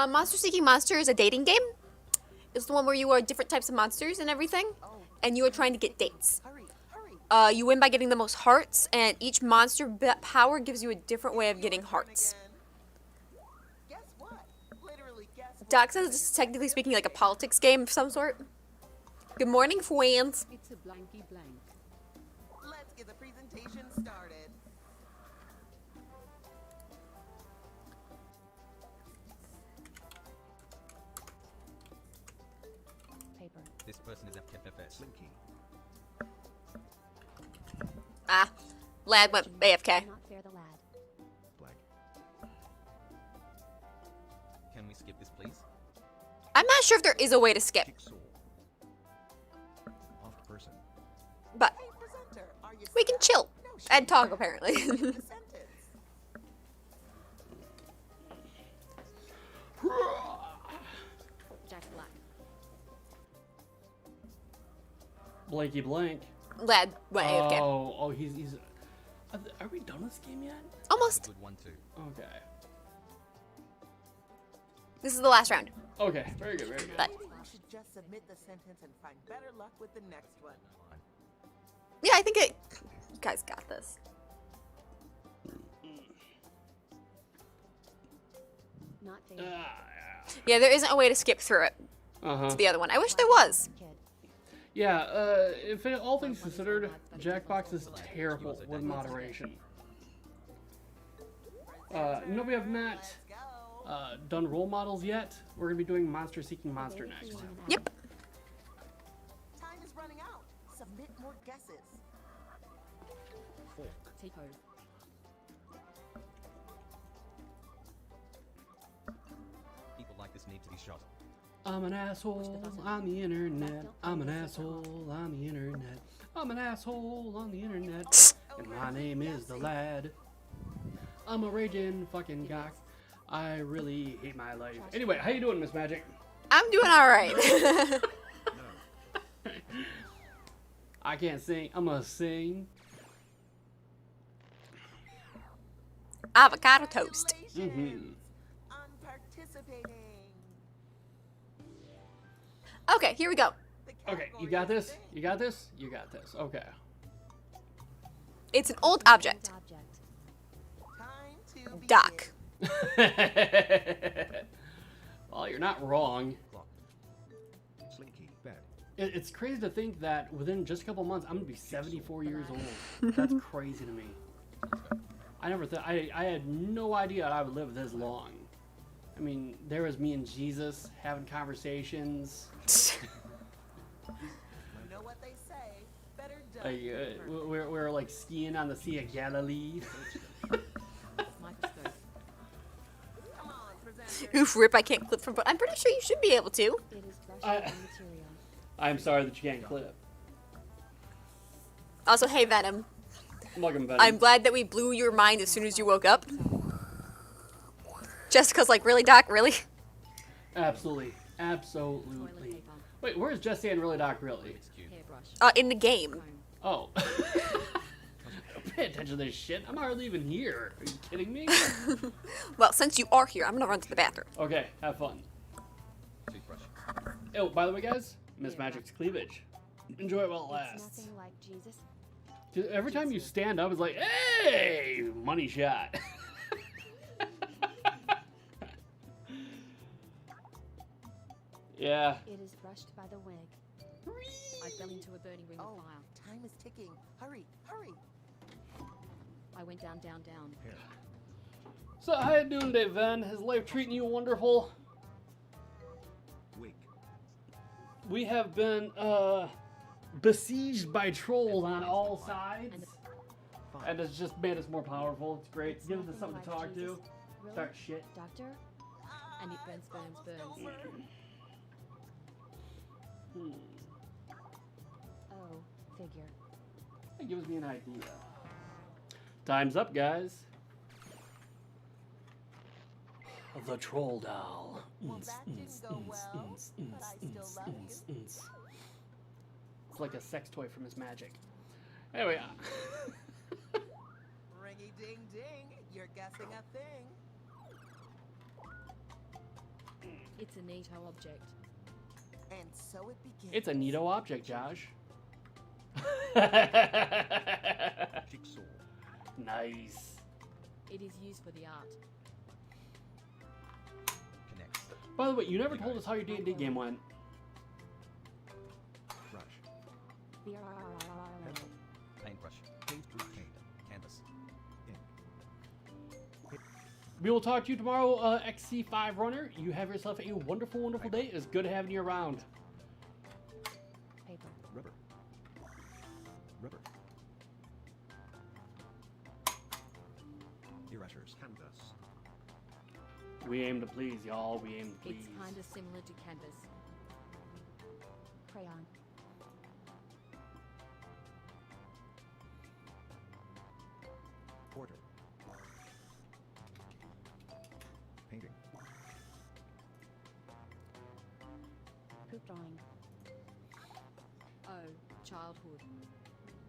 Monster Seeking Monster is a dating game. It's the one where you are different types of monsters and everything, and you are trying to get dates. Hurry, hurry. You win by getting the most hearts, and each monster power gives you a different way of getting hearts. Guess what? Literally guess what? Doc says it's technically speaking like a politics game of some sort. Good morning, friends. It's a blanky blank. Let's get the presentation started. Paper. This person is FFS. Slinky. Ah, lad went AFK. Not fair the lad. Black. Can we skip this, please? I'm not sure if there is a way to skip, Jigsaw. Off person. but Hey, presenter, are you we can set? chill No and shame. talk apparently. The sentence. Jack Black. Blanky blank. Lad went AFK. Oh, he's. Are we done with this game yet? That's a Almost. good one, too. Okay. This is the last round. Okay, very good, very good. But Maybe we should just submit the sentence and find better luck with the next one. yeah, I think you guys got this. Not fair. Yeah, there isn't a way to skip through it Uh-huh. to the other one. I wish there was. Kid. Yeah, if all things considered, Jackbox is terrible with moderation. No, we have not Let's go. done role models yet. We're gonna be doing Monster Seeking Monster next. Yep. Time is running out. Submit more guesses. Tipo. People like this need to be shot. I'm an asshole on the internet. I'm an asshole on the internet. I'm an asshole on the internet. And my name is the lad. I'm a raging fucking cock. I really hate my life. Anyway, how you doing, Miss Magic? I'm doing all right. I can't sing. I'm gonna sing. Avocado toast. Congratulations on participating. Okay, here we go. The Okay, you category got is this? sing. You got this? You got this. Okay. It's an old object. Object. Time to begin. Doc. Well, you're not wrong. Clock. Slinky. Bed. It's crazy to think that within just a couple months, I'm gonna be 74 years old. That's crazy to me. I never thought. I had no idea I would live this long. I mean, there was me and Jesus having conversations. You know what they say. Better done. Like, we're like skiing on the Sea of Galilee. Microscope. Come on, presenter. Oof, rip, I can't clip from, but I'm pretty sure you should be able to. It is brushed I- on material. I'm sorry that you can't clip. Also, hey, Venom. Welcome, Venom. I'm glad that we blew your mind as soon as you woke up. Jessica's like, really, Doc? Really? Absolutely. Toilet Absolutely. paper. Wait, where's Jesse and Really Doc really? Hairbrush. In the game. Oh. Pay attention to this shit. I'm hardly even here. Are you kidding me? Well, since you are here, I'm gonna run to the bathroom. Okay, have fun. Toothbrush. Oh, by the way, guys, Miss Magic's cleavage. Enjoy it while it It's lasts. nothing like Jesus. 'Cause every time you stand up, it's like, hey, money shot. Yeah. It is brushed by the wig. I fell into a burning ring of Oh, fire. time is ticking. Hurry, hurry. I went down, down, down. Hair. So, how you doing today, Ven? Is life treating you wonderful? Wig. We have been besieged by trolls on all sides, Fine. and it's just made us more powerful. It's great. It's Gives us nothing something to like talk Jesus. to. Really? Start shit. Doctor? And it burns, burns, burns. Oh, figure. That gives me an idea. Time's up, guys. The troll doll. Well, that didn't go well, but I still love you. It's like a sex toy from Miss Magic. Anyway, Ringy ding ding. You're guessing a thing. It's a neato object. And so it begins. it's a neato object, Josh. Jigsaw. Nice. It is used for the art. Connect. By the way, you never told us how your D&D game went. Brush. Pencil. Paintbrush. Paint. Paint. Canvas. Ink. We will talk to you tomorrow, XC5 Runner. You have yourself a wonderful, wonderful day. It's good having you around. Paper. Rubber. Rubber. Erasers. Canvas. We aim to please, y'all. We aim to please. It's kind of similar to canvas. Crayon. Porter. Painting. Poop drawing. Oh, childhood.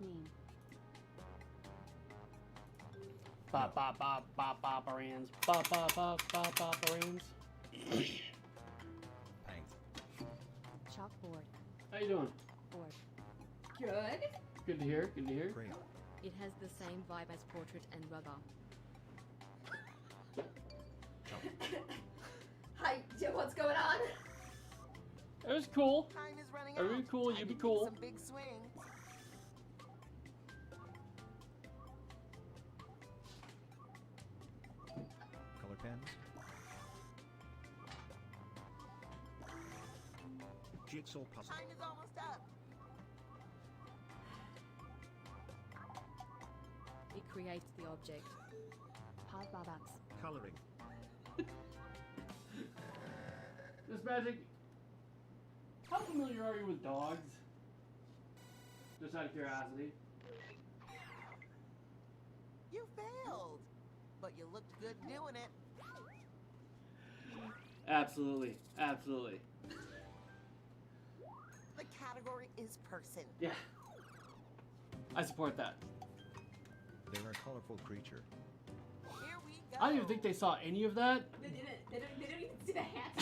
Meme. Ba ba ba ba ba barans. Ba ba ba ba ba barans. Paint. Chalkboard. How you doing? Board. Good. Good to hear. Good to hear. Crayon. It has the same vibe as portrait and rubber. Hi, what's going on? It was cool. Time is running Are we out. cool? Time You to be take cool. Some big swings. Color pens. Jigsaw puzzle. Time is almost up. It creates the object. Pause box. Coloring. Miss Magic, how familiar are you with dogs? Just out of curiosity. You failed, but you looked good doing it. Absolutely. Absolutely. The category is person. Yeah. I support that. They're a colorful creature. Here we go. I don't even think they saw any of that. They didn't. They don't even see the hat.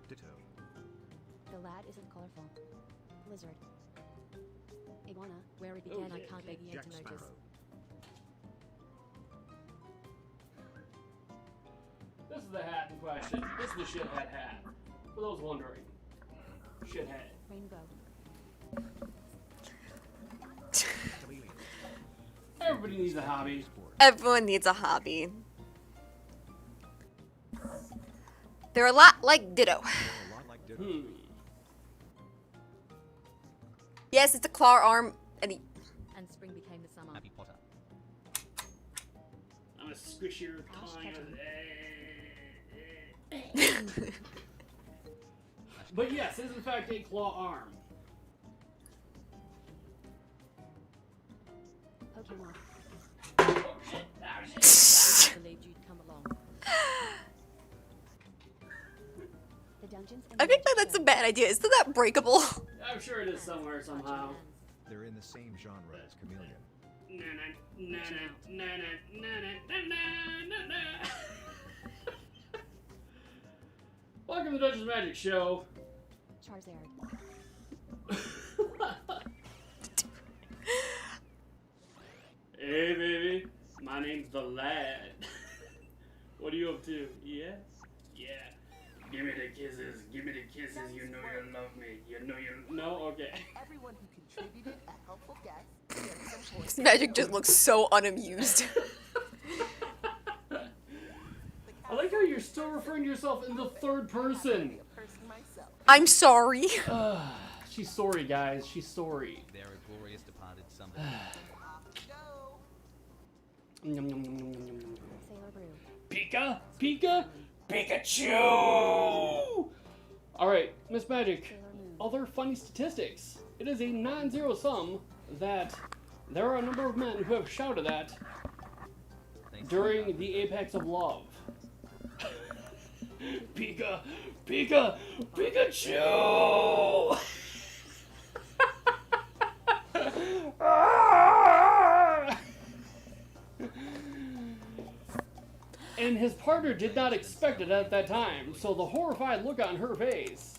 Ditto. The lad isn't colorful. Lizard. Iguana. Where it Oh, began, I yeah, can't okay. begin Jack to Sparrow. notice. This is the hat in question. This is the shithead hat. For those wondering. Shithead. Rainbow. Chameleon. Everybody needs a hobby. Sport. Everyone needs a hobby. They're a lot like Ditto. A lot like Ditto. Yes, it's a claw arm. And he... And spring became the summer. Happy Potter. I'm gonna squish your Ash tongue. ketchum. But yes, it is in fact a claw arm. Pokemon. Oh shit. Ah, shit. I believed you'd come along. The dungeons. I think that that's a bad idea. Isn't that breakable? I'm sure it is somewhere somehow. They're in the same genre as Chameleon. Na na na na na na na na na. Welcome to the Dungeons Magic Show. Charizard. Hey baby, my name's the lad. What are you up to? Yeah? Yeah. Give me the kisses, give me the kisses, you know you love me. You know you... No? Okay. Everyone who contributed a helpful guess gets some points. This Magic just looks so unamused. I like how you're still referring to yourself in the third person. A person myself. I'm sorry. She's sorry, guys. She's sorry. They're a glorious departed someday. Off we go. Nom, nom, nom, nom, nom, nom, nom. Sailor Brew. Pika? Pika? Pikachu! Alright, Miss Magic. Sailor Moon. Other funny statistics. It is a non-zero sum that there are a number of men who have shouted at Thanks during the apex of love. Pika! Pika! Pikachu! And his partner did not expect it at that time, so the horrified look on her face,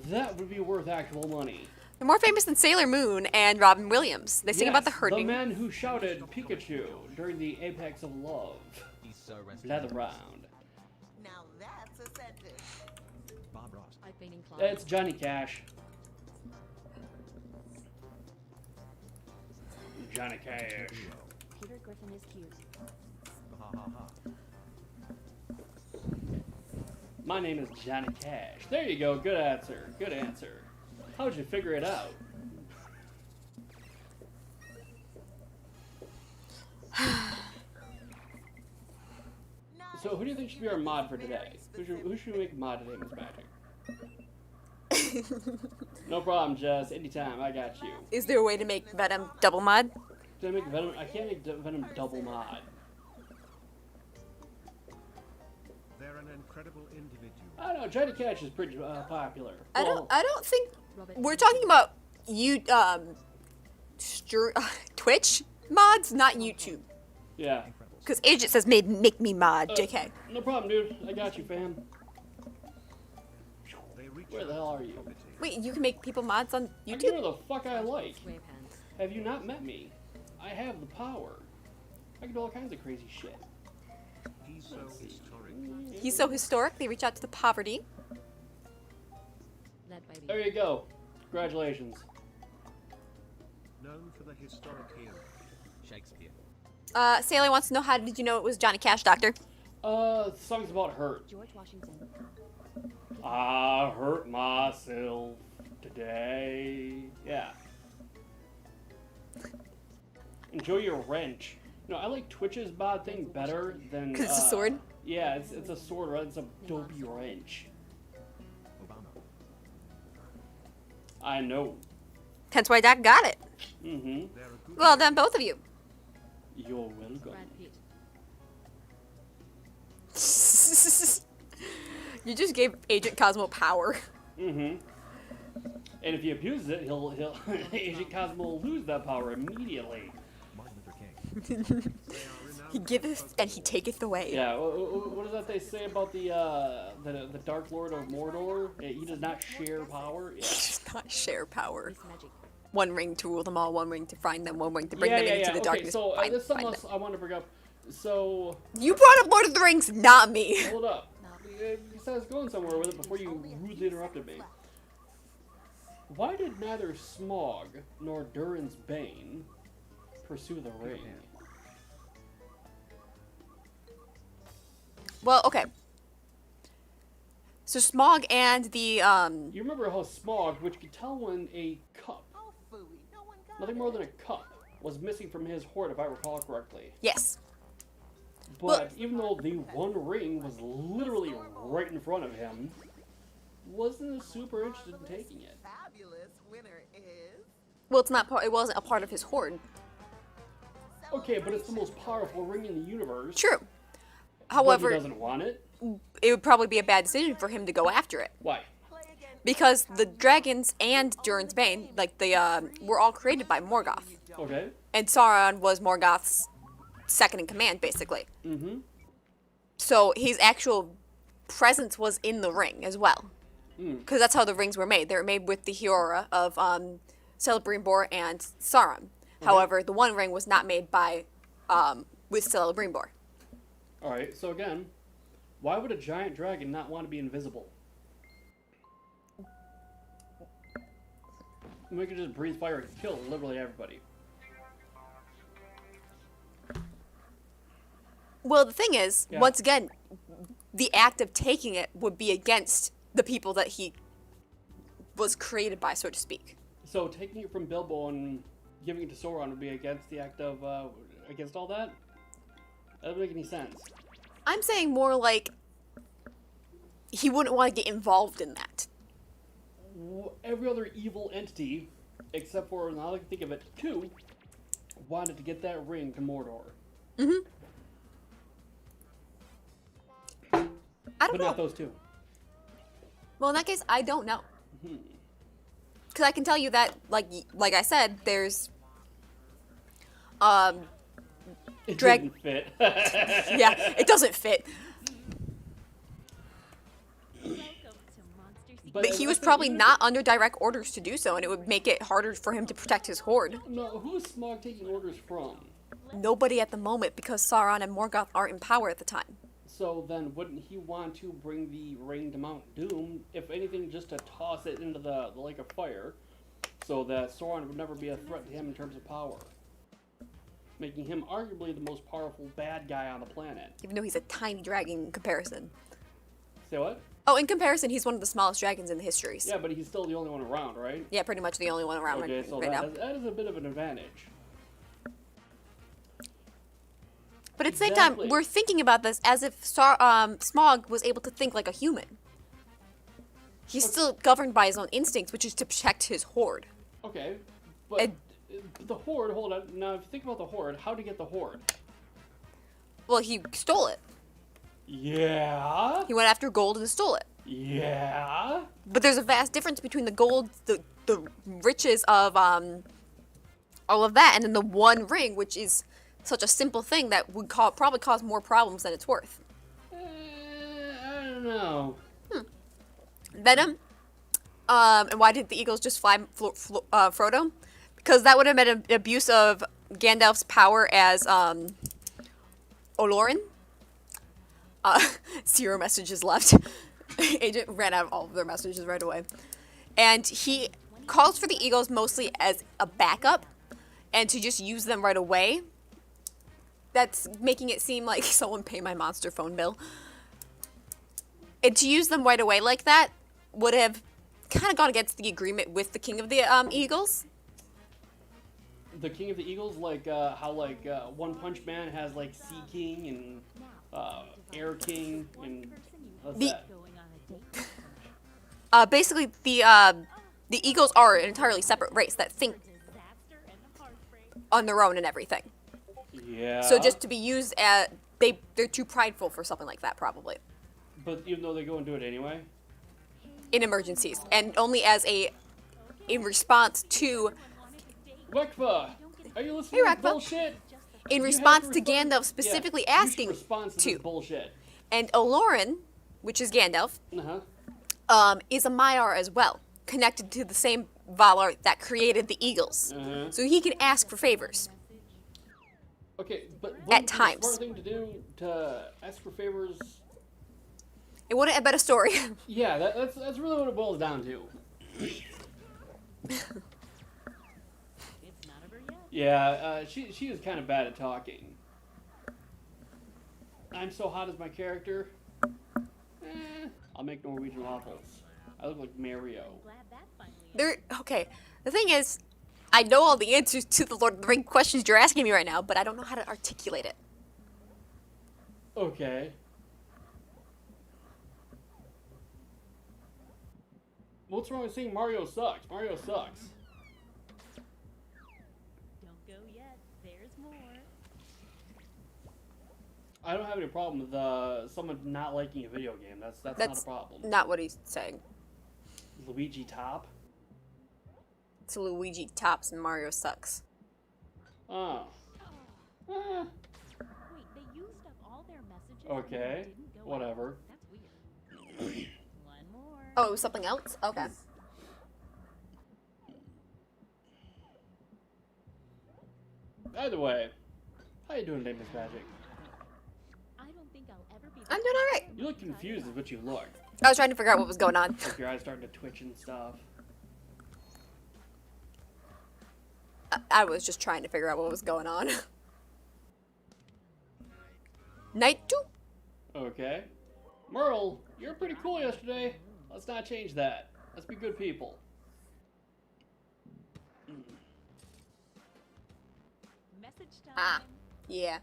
that would be worth actual money. They're more famous than Sailor Moon and Robin Williams. They sing about the Yes, herding. The man who shouted Pikachu during the apex of love. He's so rested. Bled around. Now that's a sentence. Bob Ross. I've been inclined. It's Johnny Cash. Johnny Cash. Peter Griffin is cute. Ha ha ha. My name is Johnny Cash. There you go. Good answer. Good answer. How'd you figure it out? So who do you think should be our mod for today? Who should we make mod today, Miss Magic? No problem, Jess. Anytime. I got you. Is there a way to make Venom double mod? Did I make Venom? I can't make Venom double mod. They're an incredible individual. I don't know. Johnny Cash is pretty popular. I Well, don't think Robert we're talking about Twitch mods, not YouTube. Yeah. Because Agent says make me mod. JK. No problem, dude. I got you, fam. They reach Where the out hell are to you? poverty. Wait, you can make people mods on I can do YouTube? whatever the fuck I like. Wave hands. Have you not met me? I have the power. I can do all kinds of crazy shit. He's so historic. He's so historic. They reach out to the poverty. Led by There you go. Congratulations. Known for the historic hero. Shakespeare. Sally wants to know, how did you know it was Johnny Cash, Doctor? The song's about hurt. George Washington. I hurt myself today. Yeah. Enjoy your wrench. You know, I like Twitch's mod thing better than. 'Cause it's a sword? Yeah, it's a sword, right? It's a dopey wrench. Obama. I know. Hence why Doc got it. Mm-hmm. They're a good Well done, both of you. You're welcome. Brad Pitt. You just gave Agent Cosmo power. Mm-hmm. And if he abuses it, he'll Agent Cosmo will lose that power immediately. Martin Luther King. He giveth and he taketh away. Yeah. What does that they say about the Dark Lord of Mordor? He does not share power. Yeah. He does not share power. Miss Magic. One ring to rule them all, one ring to find them, one ring to bring them into the Okay, darkness. so Find- there's something find else I want to bring up. So You brought up Lord of the Rings, not me. hold up. You said I was going somewhere with it before you rudely interrupted me. Why did neither Smaug nor Durin's Bane pursue the ring? Well, okay. So Smaug and the You remember how Smaug, which could tell when a cup, Oh, phooey. No one got nothing it. more than a cup, was missing from his hoard, if I recall correctly. yes. But Well- even though the one ring was literally right in front of him, wasn't super interested in taking it. Fabulous winner is. Well, it's not part. It wasn't a part of his hoard. Okay, but it's the most powerful ring in the universe. True. But However, he doesn't want it. it would probably be a bad decision for him to go after it. Why? Play again. Because the dragons and Durin's Bane, like were all created by Morgoth. Okay. And Sauron was Morgoth's second in command, basically. Mm-hmm. So his actual presence was in the ring as well. Because that's how the rings were made. They were made with the Hiora of Celebrimbor and Sauron. However, the One Ring was not made by with Celebrimbor. All right. So again, why would a giant dragon not want to be invisible? We could just breathe fire and kill literally everybody. Well, the thing is, Yeah. once again, the act of taking it would be against the people that he was created by, so to speak. So taking it from Bilbo and giving it to Sauron would be against the act of against all that. That doesn't make any sense. I'm saying more like he wouldn't want to get involved in that. Every other evil entity, except for now I can think of it, two, wanted to get that ring to Mordor. Mm-hmm. I don't But know. not those two. Well, in that case, I don't know. Because I can tell you that, like I said, there's It Drag- didn't fit. yeah, it doesn't fit. But he was probably not under direct orders to do so, and it would make it harder for him to protect his horde. No, who is Smog taking orders from? Nobody at the moment, because Sauron and Morgoth aren't in power at the time. So then, wouldn't he want to bring the ring to Mount Doom, if anything, just to toss it into the Lake of Fire, so that Sauron would never be a threat to him in terms of power, making him arguably the most powerful bad guy on the planet. Even though he's a tiny dragon in comparison. Say what? Oh, in comparison, he's one of the smallest dragons in the histories. Yeah, but he's still the only one around, right? Yeah, pretty much the only one around okay, so right now. that is a bit of an advantage. But at the same time, we're thinking about this as if Smog was able to think like a human. He's still governed by his own instincts, which is to protect his horde. Okay, but the horde, hold on. Now, if you think about the horde, how did he get the horde? Well, he stole it. Yeah? He went after gold and stole it. Yeah? But there's a vast difference between the gold, the riches of all of that, and then the one ring, which is such a simple thing that would probably cause more problems than it's worth. I don't know. Venom. And why did the eagles just fly Frodo? Because that would have been an abuse of Gandalf's power as Olorin. 0 messages left. Agent ran out of all of their messages right away. And he calls for the eagles mostly as a backup and to just use them right away. That's making it seem like someone pay my monster phone bill. And to use them right away like that would have kind of gone against the agreement with the King of the Eagles. The King of the Eagles, like how like One Punch Man has like Sea King and Air King and what's that? Basically, the Eagles are an entirely separate race that think on their own and everything. Yeah. So just to be used as they're too prideful for something like that, probably. But even though they go and do it anyway. In emergencies, and only as in response to. Rekfa, are you listening to bullshit? In response to Gandalf specifically asking response to this bullshit. And Olorin, which is Gandalf, is a Maiar as well, connected to the same Valar that created the Eagles. So he can ask for favors. Okay, but at times, the smart thing to do to ask for favors. It wouldn't have been a story. Yeah, that's really what it boils down to. Yeah, she is kind of bad at talking. I'm so hot as my character. I'll make Norwegian waffles. I look like Mario. Okay. The thing is, I know all the answers to the Lord of the Rings questions you're asking me right now, but I don't know how to articulate it. Okay. What's wrong with saying Mario sucks? Mario sucks. Don't go yet. There's more. I don't have any problem with someone not liking a video game. That's not a problem. Not what he's saying. Luigi top? It's Luigi tops and Mario sucks. Oh. Wait, they used up all their messages. Okay. Whatever. That's weird. One more. Oh, it was something else? Okay. Either way, how you doing today, Miss Magic? I don't think I'll ever be. I'm doing alright. You look confused is what you look. I was trying to figure out what was going on. Like your eyes starting to twitch and stuff. I was just trying to figure out what was going on. Night 2. Okay. Merle, you were pretty cool yesterday. Let's not change that. Let's be good people. Message time. Ah, yeah.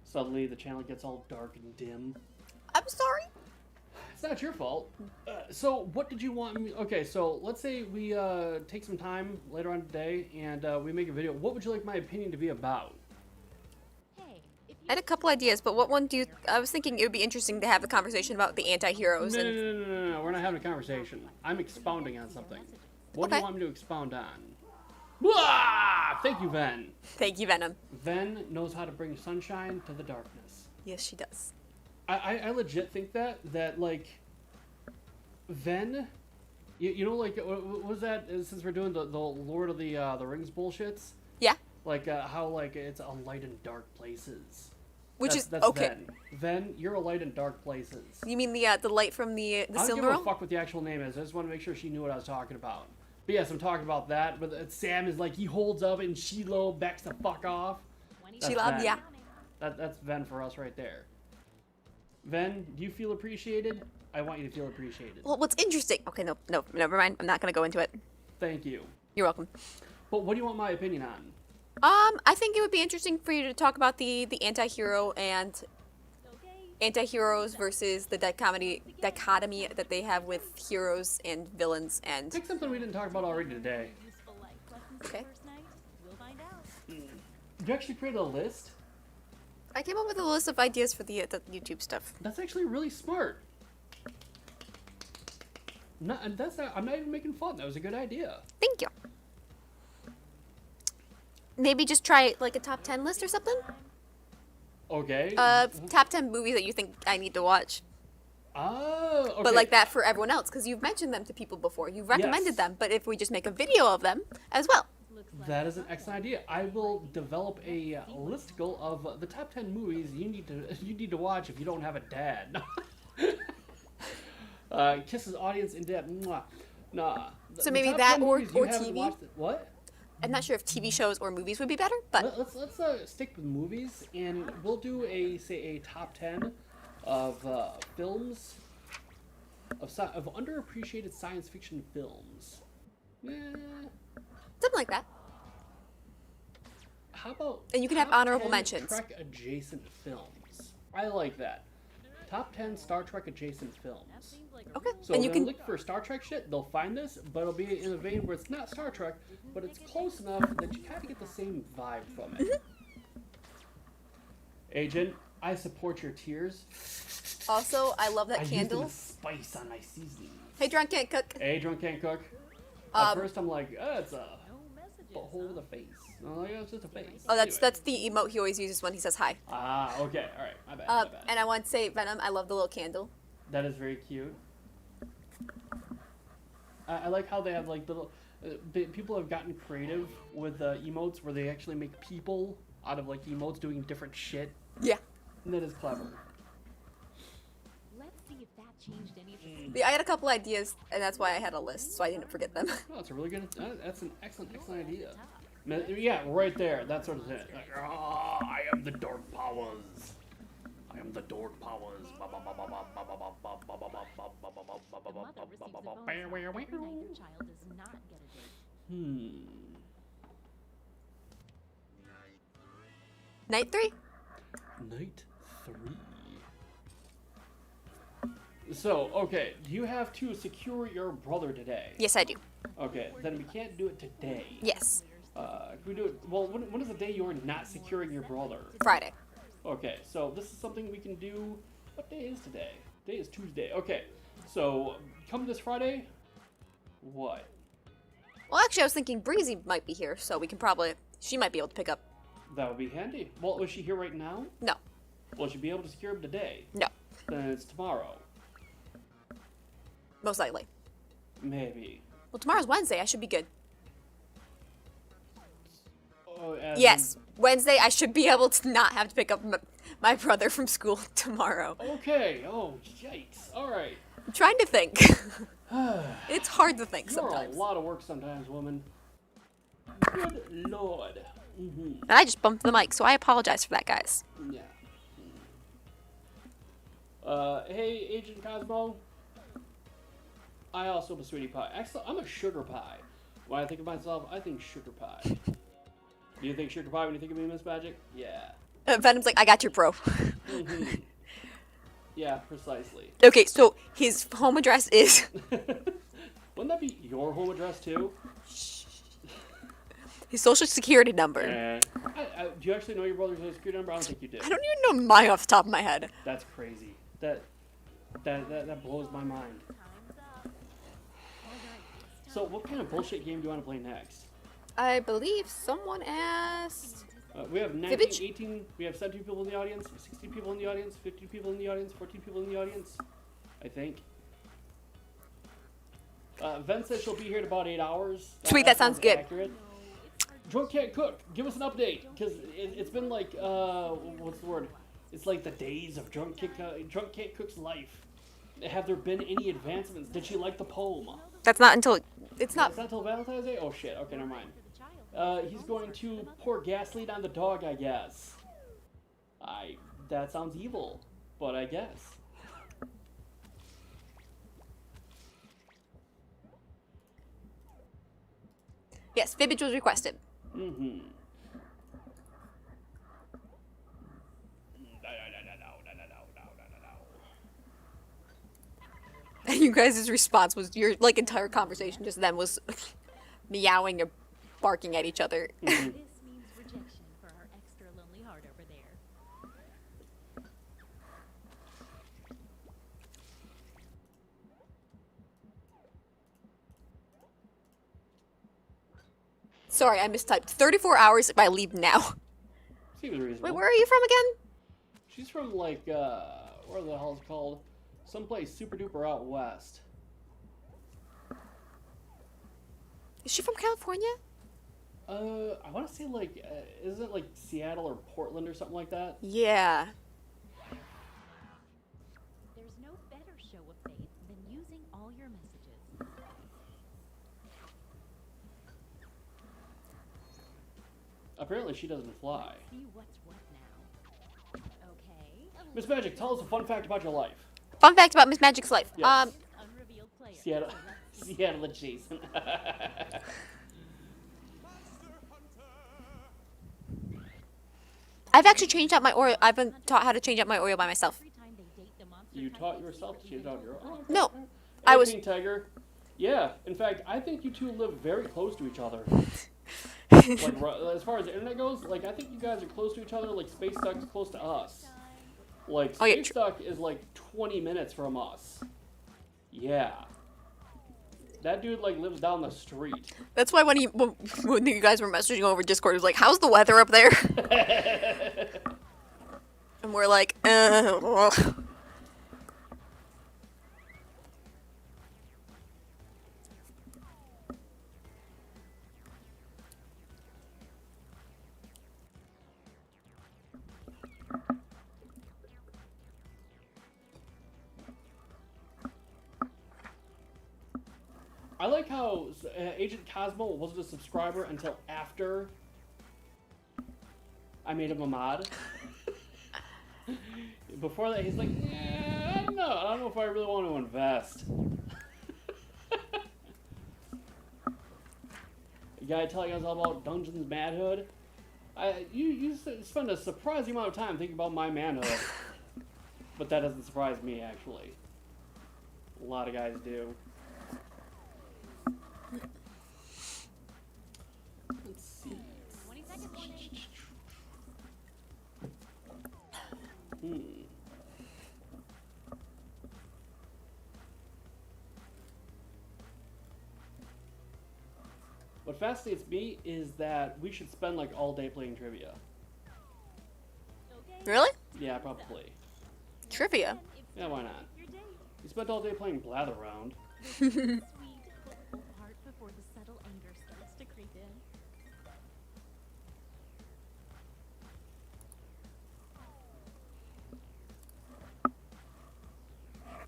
Suddenly the channel gets all dark and dim. I'm sorry. It's not your fault. So what did you want me... Okay, so let's say we take some time later on today and we make a video. What would you like my opinion to be about? I had a couple ideas, but what one do you... I was thinking it would be interesting to have a conversation about the anti-heroes. No, we're not having a conversation. I'm expounding on something. What do you want me to expound on? Thank you, Ven. Thank you, Venom. Ven knows how to bring sunshine to the darkness. Yes, she does. I legit think that like Ven, you know, like what was that? Since we're doing the Lord of the Rings bullshits, Yeah. like how like it's a light and dark places. Which That's is okay. Ven. Ven, you're a light in dark places. You mean the light from the I don't Silver give a Realm? fuck what the actual name is. I just want to make sure she knew what I was talking about. But yes, I'm talking about that. But Sam is like, he holds up and Shiloh backs the fuck off. That's Sheila, Ven. yeah. That's Ven for us right there. Ven, do you feel appreciated? I want you to feel appreciated. Well, what's interesting? Okay, no, never mind. I'm not gonna go into it. Thank you. You're welcome. But what do you want my opinion on? I think it would be interesting for you to talk about the anti-hero and anti-heroes versus the dichotomy that they have with heroes and villains and. Pick something we didn't talk about already today. Okay. Did you actually create a list? I came up with a list of ideas for the YouTube stuff. That's actually really smart. I'm not even making fun. That was a good idea. Thank you. Maybe just try like a top 10 list or something. Okay. Top 10 movies that you think I need to watch. Oh, okay. But like that for everyone else, because you've mentioned them to people before. You've recommended them, but if we just make a video of them as well. That is an excellent idea. I will develop a listicle of the top 10 movies you need to watch if you don't have a dad. Kisses audience in depth. Mwah. Nah. So maybe that or TV. TV. What? I'm not sure if TV shows or movies would be better, but let's stick with movies, and we'll do a top 10 of films of underappreciated science fiction films. something like that. How about And you can have top honorable 10 mentions. Trek adjacent films. I like that. Top 10 Star Trek adjacent films. Okay. So And you if can they look for Star Trek shit, they'll find this, but it'll be in a vein where it's not Star Trek, but it's close enough that you kind of get the same vibe from it. Agent, I support your tears. also I love that I candle. used spice on my seasoning. Hey, drunk can't cook. Hey, drunk can't cook. At first I'm like, it's a butthole with a face. No, it's just a face. Oh, that's Anyway. the emote he always uses when he says hi. Ah, okay, all right, my bad. My bad. And I want to say, Venom, I love the little candle. That is very cute. I like how they have like little. People have gotten creative with emotes where they actually make people out of like emotes doing different shit. Yeah. And that is clever. Let's see if that changed anything. Yeah, I had a couple ideas, and that's why I had a list, so I didn't forget them. Oh, that's a really good. That's an excellent idea. Yeah, right there. That sort of thing. Like, I am the dark powers. I am the dark powers. The mother receives a bonus every night your child does not get a date. Night 3? Night 3. So, okay, you have to secure your brother today. Yes, I do. Okay, then we can't do it today. Yes. Can we do it? Well, when is the day you are not securing your brother? Friday. Okay, so this is something we can do. What day is today? Today is Tuesday. Okay, so come this Friday. What? Well, actually, I was thinking Breezy might be here, so we can probably... She might be able to pick up. That would be handy. Well, was she here right now? No. Will she be able to secure him today? No. Then it's tomorrow. Most likely. Maybe. Well, tomorrow's Wednesday. I should be good. Oh, Yes. Wednesday, I should be able to not have to pick up my brother from school tomorrow. Okay. Oh, yikes. All right. I'm trying to think. It's hard to think You're sometimes. a lot of work sometimes, woman. Good lord. And I just bumped the mic, so I apologize for that, guys. Yeah. Hey, Agent Cosmo. I also am a sweetie pie. Actually, I'm a sugar pie. When I think of myself, I think sugar pie. Do you think sugar pie when you think of me, Miss Magic? Yeah. Venom's like, I got your bro. Yeah, precisely. Okay, so his home address is... Wouldn't that be your home address, too? His social security number. Do you actually know your brother's social security number? I don't think you do. I don't even know mine off the top of my head. That's crazy. That blows my mind. So what kind of bullshit game do you want to play next? I believe someone asked. We have 19, Fibbage? 18, we have 17 people in the audience, 16 people in the audience, 15 people in the audience, 14 people in the audience, I think. Ven says she'll be here in about 8 hours. Sweet, that sounds good. Accurate. Drunk Can't Cook, give us an update, because it's been like, what's the word? It's like the days of Drunk Can't Cook's life. Have there been any advancements? Did she like the poem? That's not until it's not. It's not until Valentine's Day? Oh shit, okay, never mind. He's going to pour gasoline on the dog, I guess. That sounds evil, but I guess. Yes, Fibbage was requested. Mm-hmm. You guys' response was your like entire conversation just then was meowing or barking at each other. This means rejection for our extra lonely heart over there. Sorry, I mistyped. 34 hours if I leave now. Seems reasonable. Wait, where are you from again? She's from like, where the hell is it called? Someplace super duper out west. Is she from California? I want to say like, isn't it like Seattle or Portland or something like that? Yeah. There's no better show of faith than using all your messages. Apparently she doesn't fly. See what's what now. Okay. Miss Magic, tell us a fun fact about your life. Fun fact about Miss Magic's life. Yes. Unrevealed player. Seattle adjacent. I've actually changed out my Oreo. I've been taught how to change out my Oreo by myself. Every time they date the monster You type, taught yourself to change out your own? No, Hey, I was. Pink Tiger. Yeah, in fact, I think you two live very close to each other. Like, as far as the internet goes, like, I think you guys are close to each other, like, Space Duck is close to us. Like, Oh, yeah, Space Duck is, like, 20 minutes from us. Yeah. That dude, like, lives down the street. That's why when you guys were messaging over Discord, it was like, "How's the weather up there?" And we're like, I like how Agent Cosmo wasn't a subscriber until after I made him a mod. Before that, he's like, yeah, I don't know. I don't know if I really want to invest. You gotta tell you guys all about Dungeons Manhood. You spend a surprising amount of time thinking about my manhood. But that doesn't surprise me, actually. A lot of guys do. Let's see. 20 seconds warning. What fascinates me is that we should spend like all day playing trivia. Okay. really? Yeah, probably. Trivia. Yeah, why not? Your date. We spent all day playing Blather Round. Sweet, hopeful part before the subtle anger starts to creep in.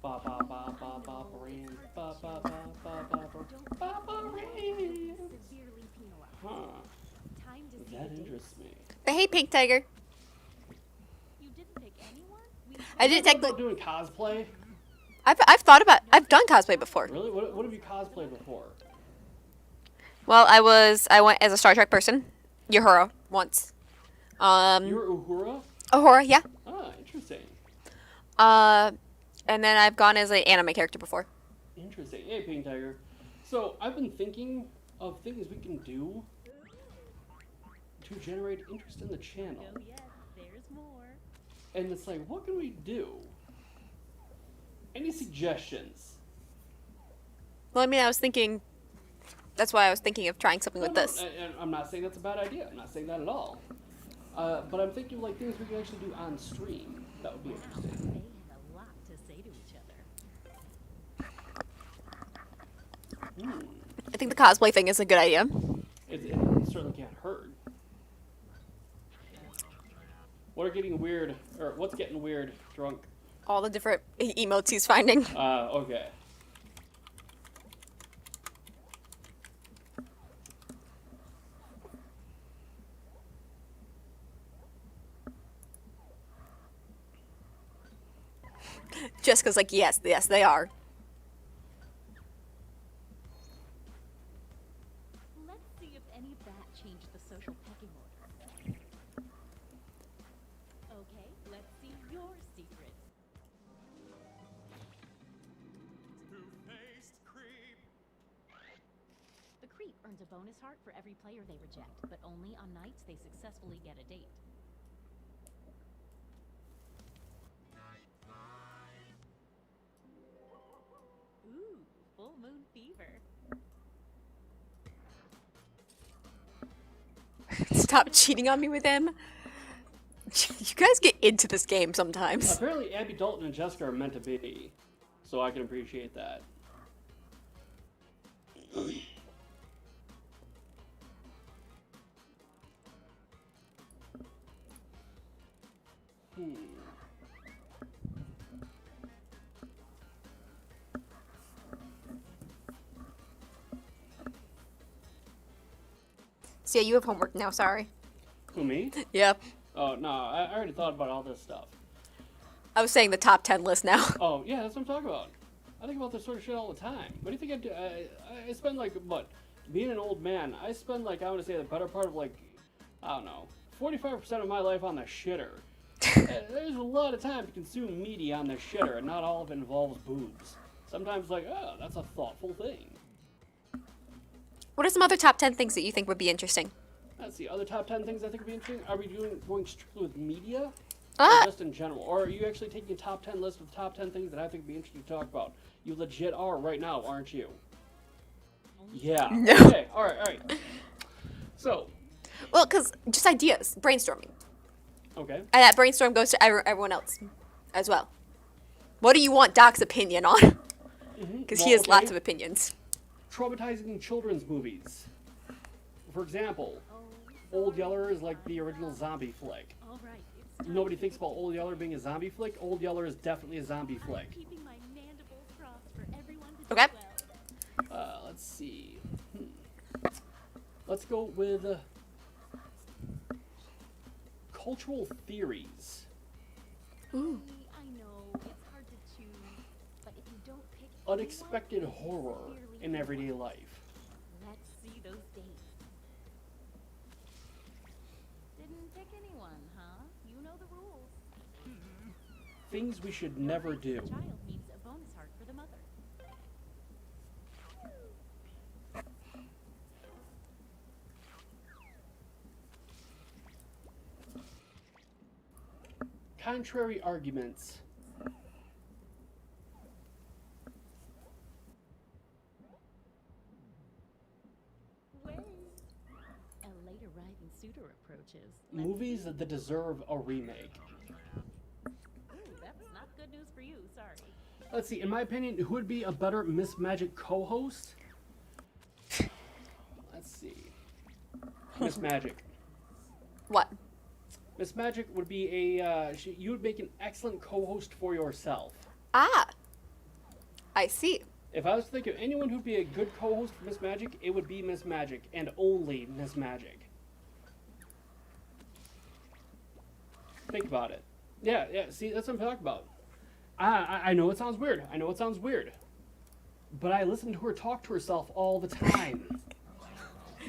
Ba ba ba ba ba brain. Ba ba ba ba ba brain. Severely penalized. Huh. Time to see That the date. interests me. But hey, Pink Tiger. You didn't pick anyone? I didn't Think about technically. doing cosplay. I've done cosplay before. Really? What have you cosplayed before? Well, I went as a Star Trek person, Uhura, once. You're Uhura? Uhura, yeah. Ah, interesting. And then I've gone as an anime character before. Interesting. Hey, Pink Tiger. So, I've been thinking of things we can do to generate interest in the channel. Oh yes, there's more. And it's like, what can we do? Any suggestions? Well, I mean, I was thinking That's why I was thinking of trying something with this. I'm not saying that's a bad idea. I'm not saying that at all. But I'm thinking like things we can actually do on stream. That would be interesting. They have a lot to say to each other. I think the cosplay thing is a good idea. It certainly can't hurt. What's getting weird drunk? All the different emotes he's finding. Okay. Jessica's like, yes, they are. Let's see if any of that changed the social pecking order. Okay, let's see your secret. Two-faced creep. The creep earns a bonus heart for every player they reject, but only on nights they successfully get a date. Ooh, full moon fever. Stop cheating on me with him. You guys get into this game sometimes. Apparently, Abby Dalton and Jessica are meant to be, so I can appreciate that. So yeah, you have homework now, sorry. Who, me? Yep. Oh, no, I already thought about all this stuff. I was saying the top 10 list now. Oh, yeah, that's what I'm talking about. I think about this sort of shit all the time. What do you think I do? I spend, like, what? Being an old man, I spend, like, I want to say the better part of, like, I don't know, 45% of my life on the shitter. There's a lot of time to consume media on the shitter, and not all of it involves boobs. Sometimes, like, oh, that's a thoughtful thing. What are some other top 10 things that you think would be interesting? Let's see, other top 10 things I think would be interesting. Are we going strictly with media? Ah! Or just in general? Or are you actually taking a top 10 list of the top 10 things that I think would be interesting to talk about? You legit are right now, aren't you? Yeah. No. Okay, alright. So. Well, because just ideas, brainstorming. Okay. And that brainstorm goes to everyone else as well. What do you want Doc's opinion on? Because he has lots of opinions. Traumatizing children's movies. For example, Old Yeller is like the original zombie flick. All right, Nobody thinks about Old Yeller being a zombie flick. Old Yeller is definitely a zombie flick. keeping my mandibles crossed for everyone to Okay. do well. Let's see. Let's go with cultural theories. Ooh. I know it's hard to choose, but if you don't pick Unexpected horror in everyday life. let's see those dates. Didn't pick anyone, huh? You know the rules. Things we should never do. Child means a bonus heart for the mother. Contrary arguments. Wait. A late arriving suitor approaches. Movies that deserve a remake. Ooh, that's not good news for you. Sorry. Let's see, in my opinion, who would be a better Miss Magic co-host? Let's see. Miss Magic. What? Miss Magic would be a, you would make an excellent co-host for yourself. Ah. I see. If I was to think of anyone who'd be a good co-host for Miss Magic, it would be Miss Magic, and only Miss Magic. Think about it. Yeah, see, that's what I'm talking about. I know it sounds weird. But I listen to her talk to herself all the time.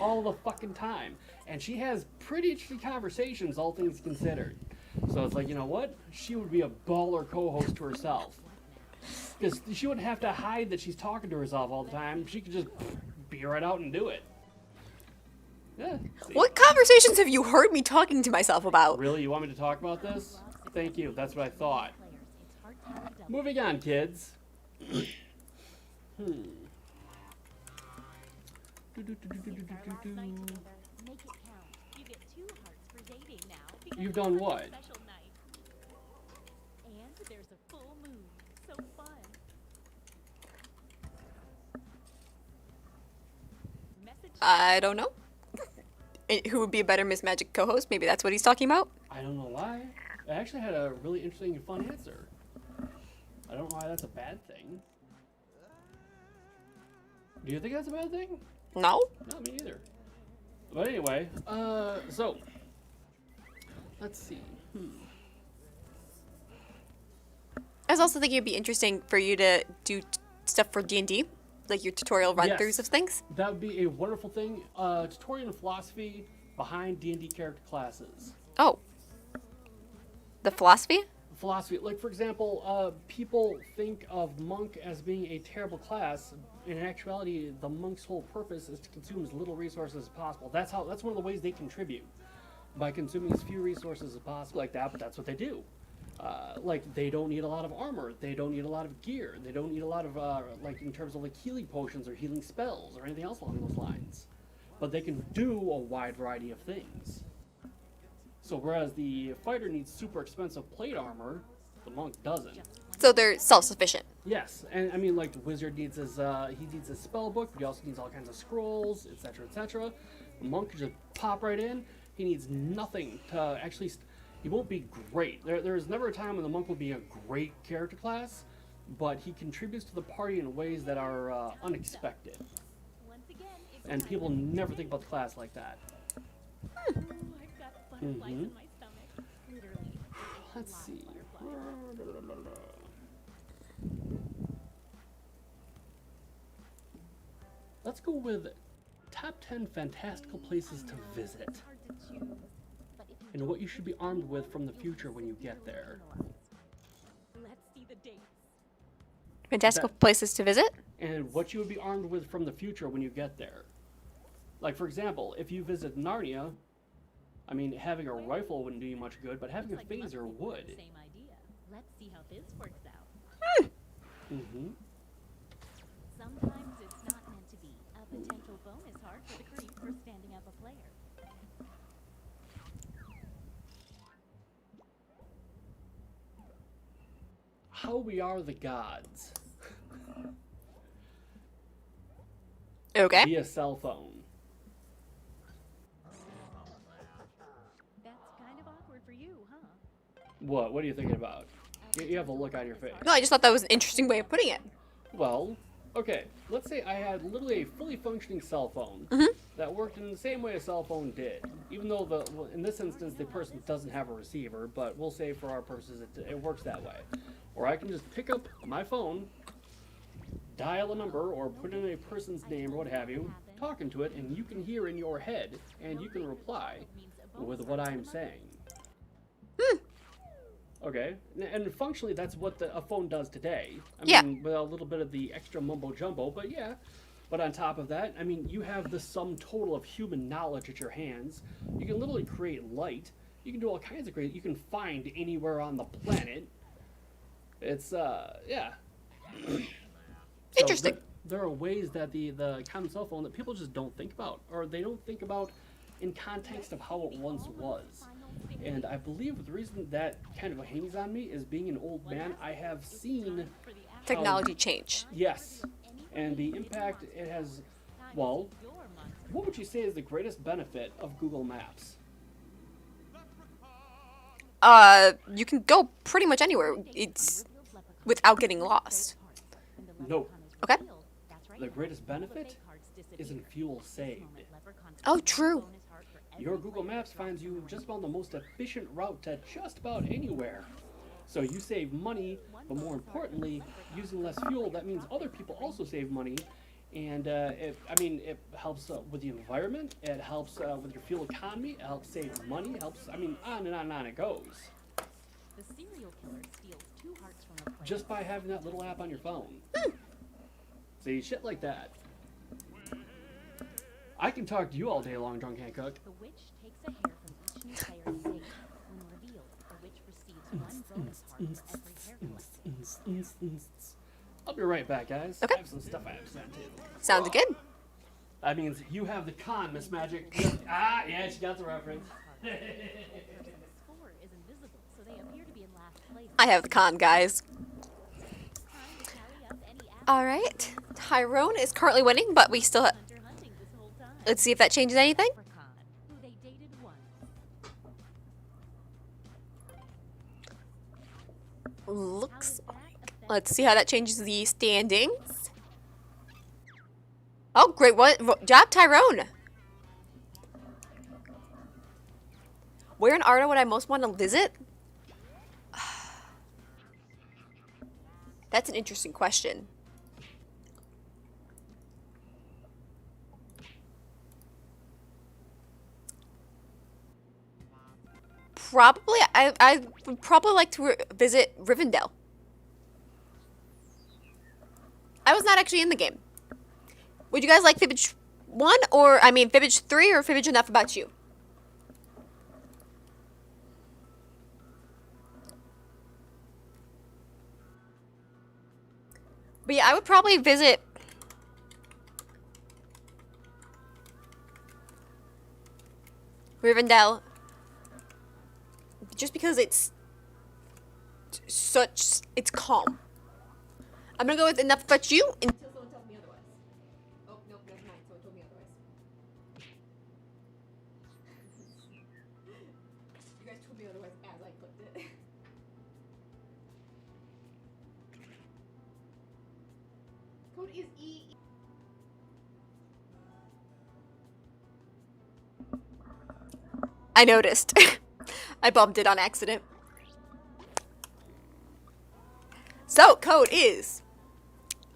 All the fucking time. And she has pretty interesting conversations, all things considered. So it's like, you know what? She would be a baller co-host to herself. Because she wouldn't have to hide that she's talking to herself all the time. She could just be right out and do it. Yeah. See. What conversations have you heard me talking to myself about? Really? You want me to talk about this? Thank you. That's what I thought. Moving on, kids. Since our last night together, make it count. You get 2 hearts for dating now. because You've it's done such a what? special night. And there's a full moon. So fun. Message. I don't know. Who would be a better Miss Magic co-host? Maybe that's what he's talking about. I don't know why. I actually had a really interesting and fun answer. I don't know why that's a bad thing. Do you think that's a bad thing? No. Not me either. But anyway, so let's see. I was also thinking it'd be interesting for you to do stuff for D&D, like your tutorial run-throughs Yes. of things. That would be a wonderful thing. Tutorial and philosophy behind D&D character classes. Oh. The philosophy? Philosophy, like for example, people think of monk as being a terrible class. In actuality, the monk's whole purpose is to consume as little resources as possible. That's one of the ways they contribute, by consuming as few resources as possible, like that. But that's what they do. Like they don't need a lot of armor, they don't need a lot of gear, they don't need a lot of like in terms of like healing potions or healing spells or anything else along those lines. But they can do a wide variety of things. So whereas the fighter needs super expensive plate armor, the monk doesn't. So they're self-sufficient. Yes, and I mean, like the wizard needs his spell book, but he also needs all kinds of scrolls, etc., etc. The monk can just pop right in. He needs nothing to actually. He won't be great. There's never a time when the monk will be a great character class, but he contributes to the party in ways that are unexpected. Once again, it's And people never think about the class like that. Ooh, I've got butterflies in my stomach. Literally. Let's see. Let's go with top 10 fantastical places to visit, Hard to choose. But if you and what you should be armed with from the future when you get there. let's see the dates. Fantastical places to visit? And what you would be armed with from the future when you get there. Like, for example, if you visit Narnia, I mean, having a rifle wouldn't do you much good, but having a Looks like most phaser people have the would. Same idea. Let's see how this works out. Mm-hmm. Sometimes it's not meant to be. A potential bonus heart for the creep for standing up a player. How we are the gods. Okay. Via cell phone. That's kind of awkward for you, huh? What? What are you thinking about? You have a look on your face. No, I just thought that was an interesting way of putting it. Well, okay. Let's say I had literally a fully functioning cell phone that worked in the same way a cell phone did. Even though in this instance the person doesn't have a receiver, but we'll say for our purposes it works that way. Or I can just pick up my phone, dial a number, or put in a person's name or what have you, talk into it, and you can hear in your head, and you can reply with what I'm saying. Okay, and functionally that's what a phone does today. I mean, with a little bit of the extra mumbo jumbo, but yeah. But on top of that, I mean, you have the sum total of human knowledge at your hands. You can literally create light. You can do all kinds of great. You can find anywhere on the planet. It's yeah. Interesting. There are ways that the common cell phone that people just don't think about, or they don't think about in context of how it once was. And I believe the reason that kind of hangs on me is being an old man. I have seen Technology change. Yes, and the impact it has. Well, what would you say is the greatest benefit of Google Maps? You can go pretty much anywhere. It's without getting lost. No. Okay. The greatest benefit is in fuel saved. Oh, true. Your Google Maps finds you just about the most efficient route to just about anywhere. So you save money, but more importantly, using less fuel, that means other people also save money. And it helps with the environment, it helps with your fuel economy, it helps save money, it helps, on and on and on it goes. The serial killer steals 2 hearts from a player. Just by having that little app on your phone. See, shit like that. I can talk to you all day long, Drunk Can't Cook. The witch takes a hair from each new player's estate. When revealed, the witch receives 1 bonus heart for every hair collected. I'll be right back, guys. Okay. I have some stuff I have to send to. Sounds good. That means you have the con, Miss Magic. Yeah, she got the reference. The score is invisible, so they appear to be in last place. I have the con, guys. Time to tally up any All right. Tyrone is currently winning, but we still have... hunter hunting this whole time. Let's see if that changes anything. Leprechaun, who they dated once. Looks... Let's see how that changes the standings. Oh, great job, Tyrone. Where in Arda would I most want to visit? That's an interesting question. Probably, I would probably like to visit Rivendell. I was not actually in the game. Would you guys like Fibbage 1 or, I mean, Fibbage 3 or Fibbage Enough About You? But yeah, I would probably visit Rivendell just because it's calm. I'm gonna go with Enough About You until someone tells me otherwise. Oh, nope, never mind. Someone told me otherwise. You guys told me otherwise as I clicked it. Code is E. I noticed. I bumped it on accident. So, code is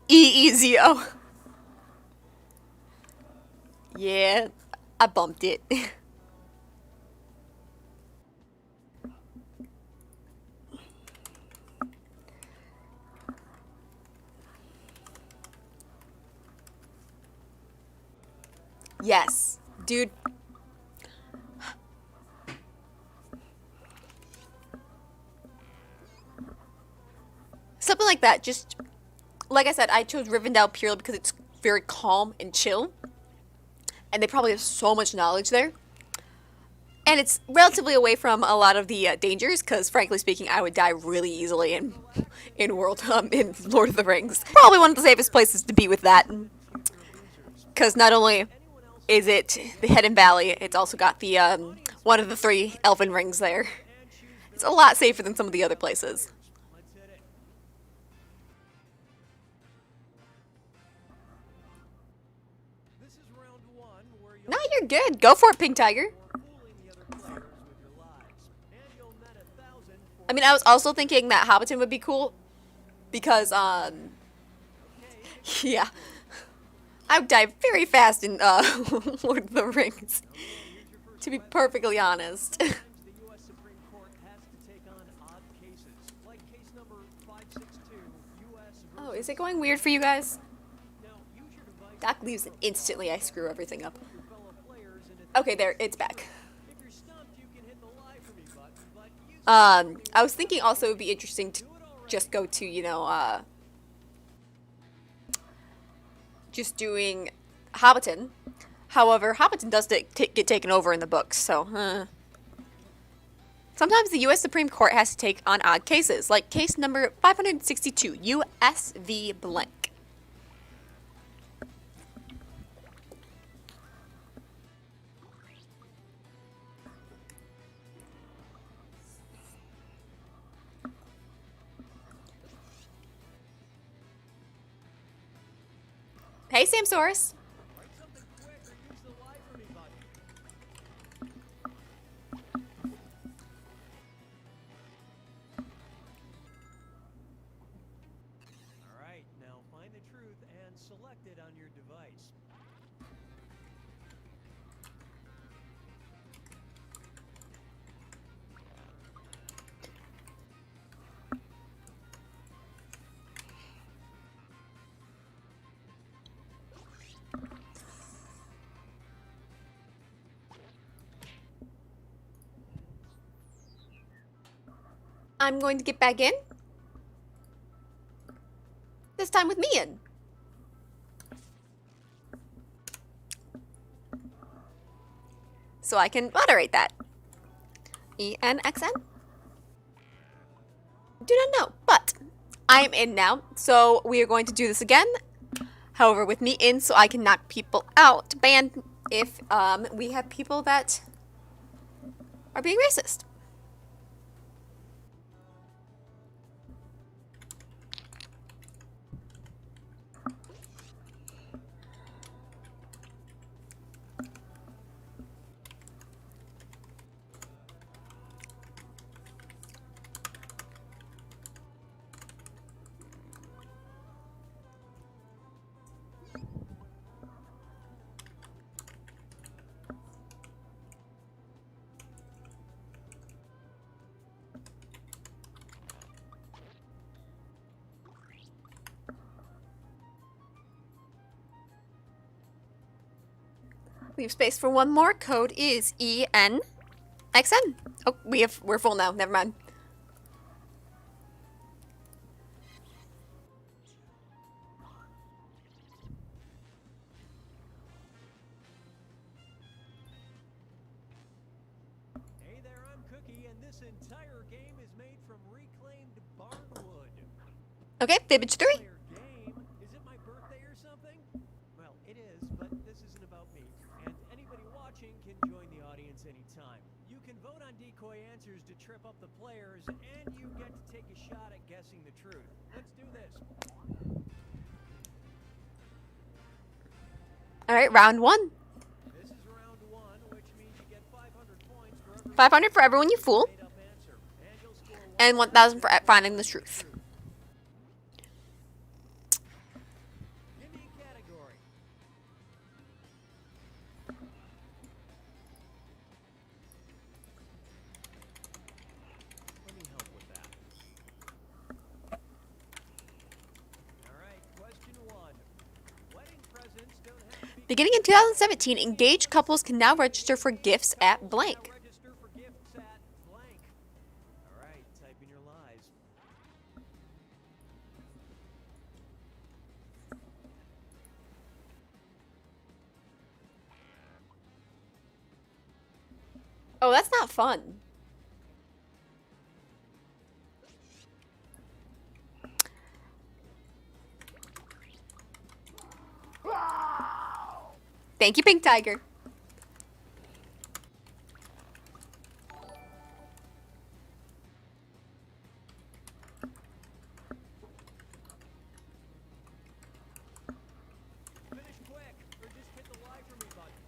EEZO. Yeah, I bumped it. Yes, dude. Something like that. Just, like I said, I chose Rivendell purely because it's very calm and chill. And they probably have so much knowledge there. And it's relatively away from a lot of the dangers, because frankly speaking, I would die really easily in in Lord of the Rings. Probably one of the safest places to be with that. Because not only is it the Hidden Valley, it's also got the one of the 3 elven rings there. It's a lot safer than some of the other places. No, you're good. Go for it, Pink Tiger. I mean, I was also thinking that Hobbiton would be cool. Because, yeah. I would die very fast in, Lord of the Rings. To be perfectly honest. Oh, is it going weird for you guys? Doc leaves it instantly. I screw everything up. Okay, there, it's back. I was thinking also it would be interesting to just go to, you know, just doing Hobbiton. However, Hobbiton does get taken over in the books, so, Sometimes the U.S. Supreme Court has to take on odd cases, like case number 562, U.S. v. blank. Hey, Samsaurus. Alright, now find the truth and select it on your device. I'm going to get back in. This time with me in. so I can moderate that. ENXN? Do not know, but I'm in now, so we are going to do this again. However, with me in, so I can knock people out, ban if we have people that are being racist. Leave space for one more. Code is ENXN. Oh, we're full now. Never mind. Hey there, I'm Cookie, and this entire game is made from reclaimed barnwood. Okay, Fibbage 3. Player game? Is it my birthday or something? Well, it is, but this isn't about me. And anybody watching can join the audience anytime. You can vote on decoy answers to trip up the players, and you get to take a shot at guessing the truth. Let's do this. Alright, round 1. This is round 1, which means you get 500 points for every 500 for everyone you fool, made-up answer. And you'll score and 1,000 for finding the truth. Give me a category. Let me help with that. All right, question 1. Wedding presents don't have to be Beginning in 2017, engaged couples can now register for gifts at blank. register for gifts at blank. All right, type in your lies. Oh, that's not fun. Thank you, Pink Tiger. Finish quick, or just hit the lie for me button.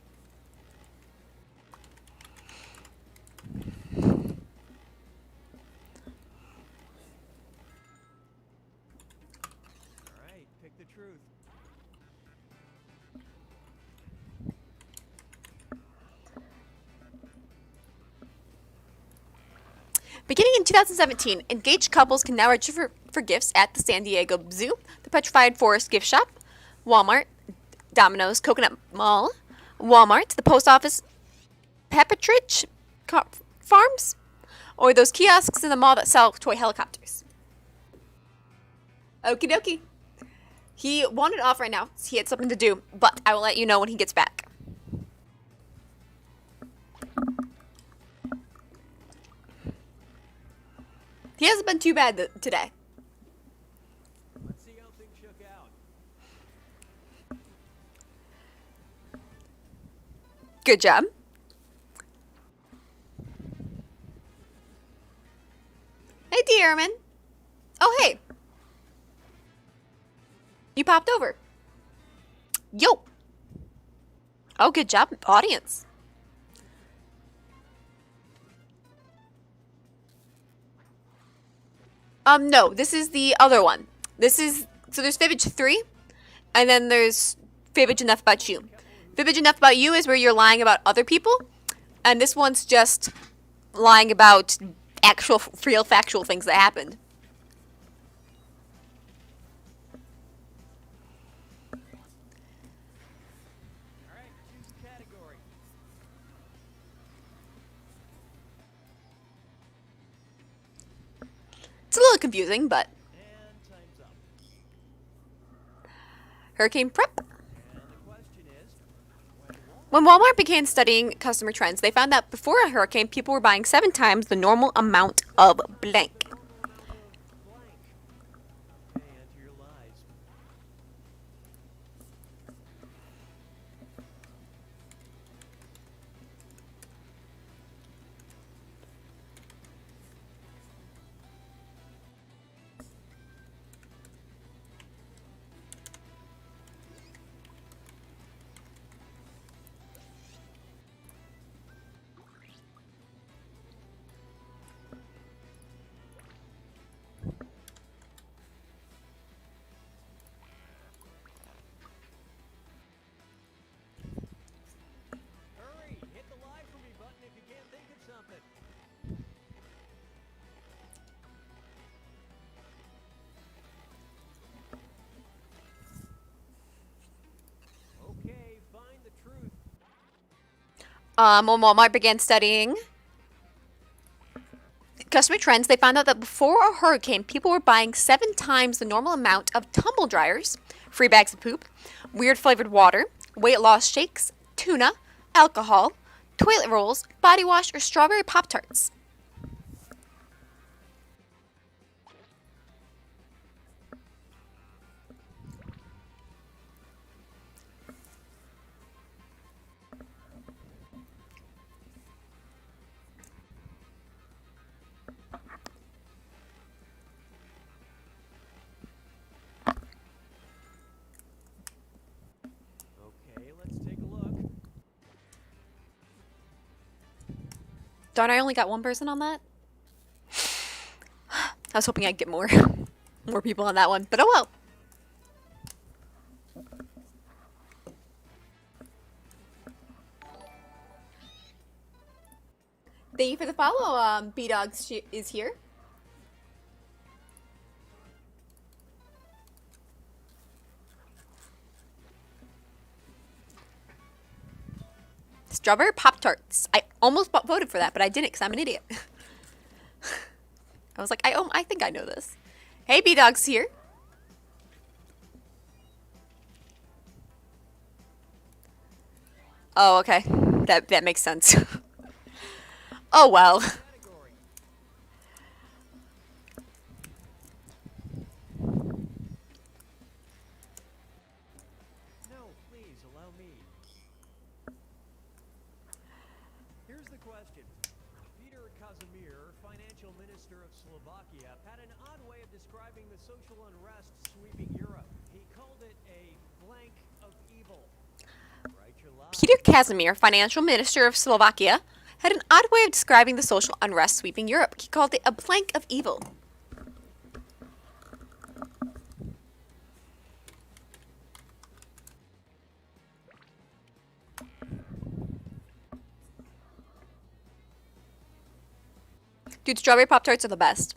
All right, pick the truth. Beginning in 2017, engaged couples can now register for gifts at the San Diego Zoo, the Petrified Forest Gift Shop, Walmart, Domino's, Coconut Mall, Walmart, the Post Office, Pepperidge Farms, or those kiosks in the mall that sell toy helicopters. Okie dokie. He wanted off right now. He had something to do, but I will let you know when he gets back. He hasn't been too bad today. Let's see how things shook out. Good job. Hey, Dearman. Oh, hey. You popped over. Yo. Oh, good job, audience. No, this is the other one. So there's Fibbage 3, and then there's Fibbage Enough About You. Fibbage Enough About You is where you're lying about other people, and this one's just lying about actual, real, factual things that happened. All right, choose a category. It's a little confusing, but And time's up. Hurricane Prep. And the question is, when When Walmart began studying customer trends, they found that before a hurricane, people were buying 7 times the normal amount of blank. Okay, enter your lies. Hurry, hit the lie for me button if you can't think of something. Okay, find the truth. When Walmart began studying customer trends, they found out that before a hurricane, people were buying 7 times the normal amount of tumble dryers, free bags of poop, weird flavored water, weight loss shakes, tuna, alcohol, toilet rolls, body wash, or strawberry Pop-Tarts. Okay, let's take a look. Darn, I only got 1 person on that. I was hoping I'd get more, more people on that one, but oh well. Thank you for the follow. B-Dogs is here. Strawberry Pop-Tarts. I almost voted for that, but I didn't because I'm an idiot. I was like, I think I know this. Hey, B-Dog's here. Oh, okay. That makes sense. Oh, well. Category. No, please allow me. Here's the question. Peter Kazimir, financial minister of Slovakia, had an odd way of describing the social unrest sweeping Europe. He called it a blank of evil. Write your lie. Peter Kazimir, financial minister of Slovakia, had an odd way of describing the social unrest sweeping Europe. He called it a blank of evil. Dude, strawberry Pop-Tarts are the best.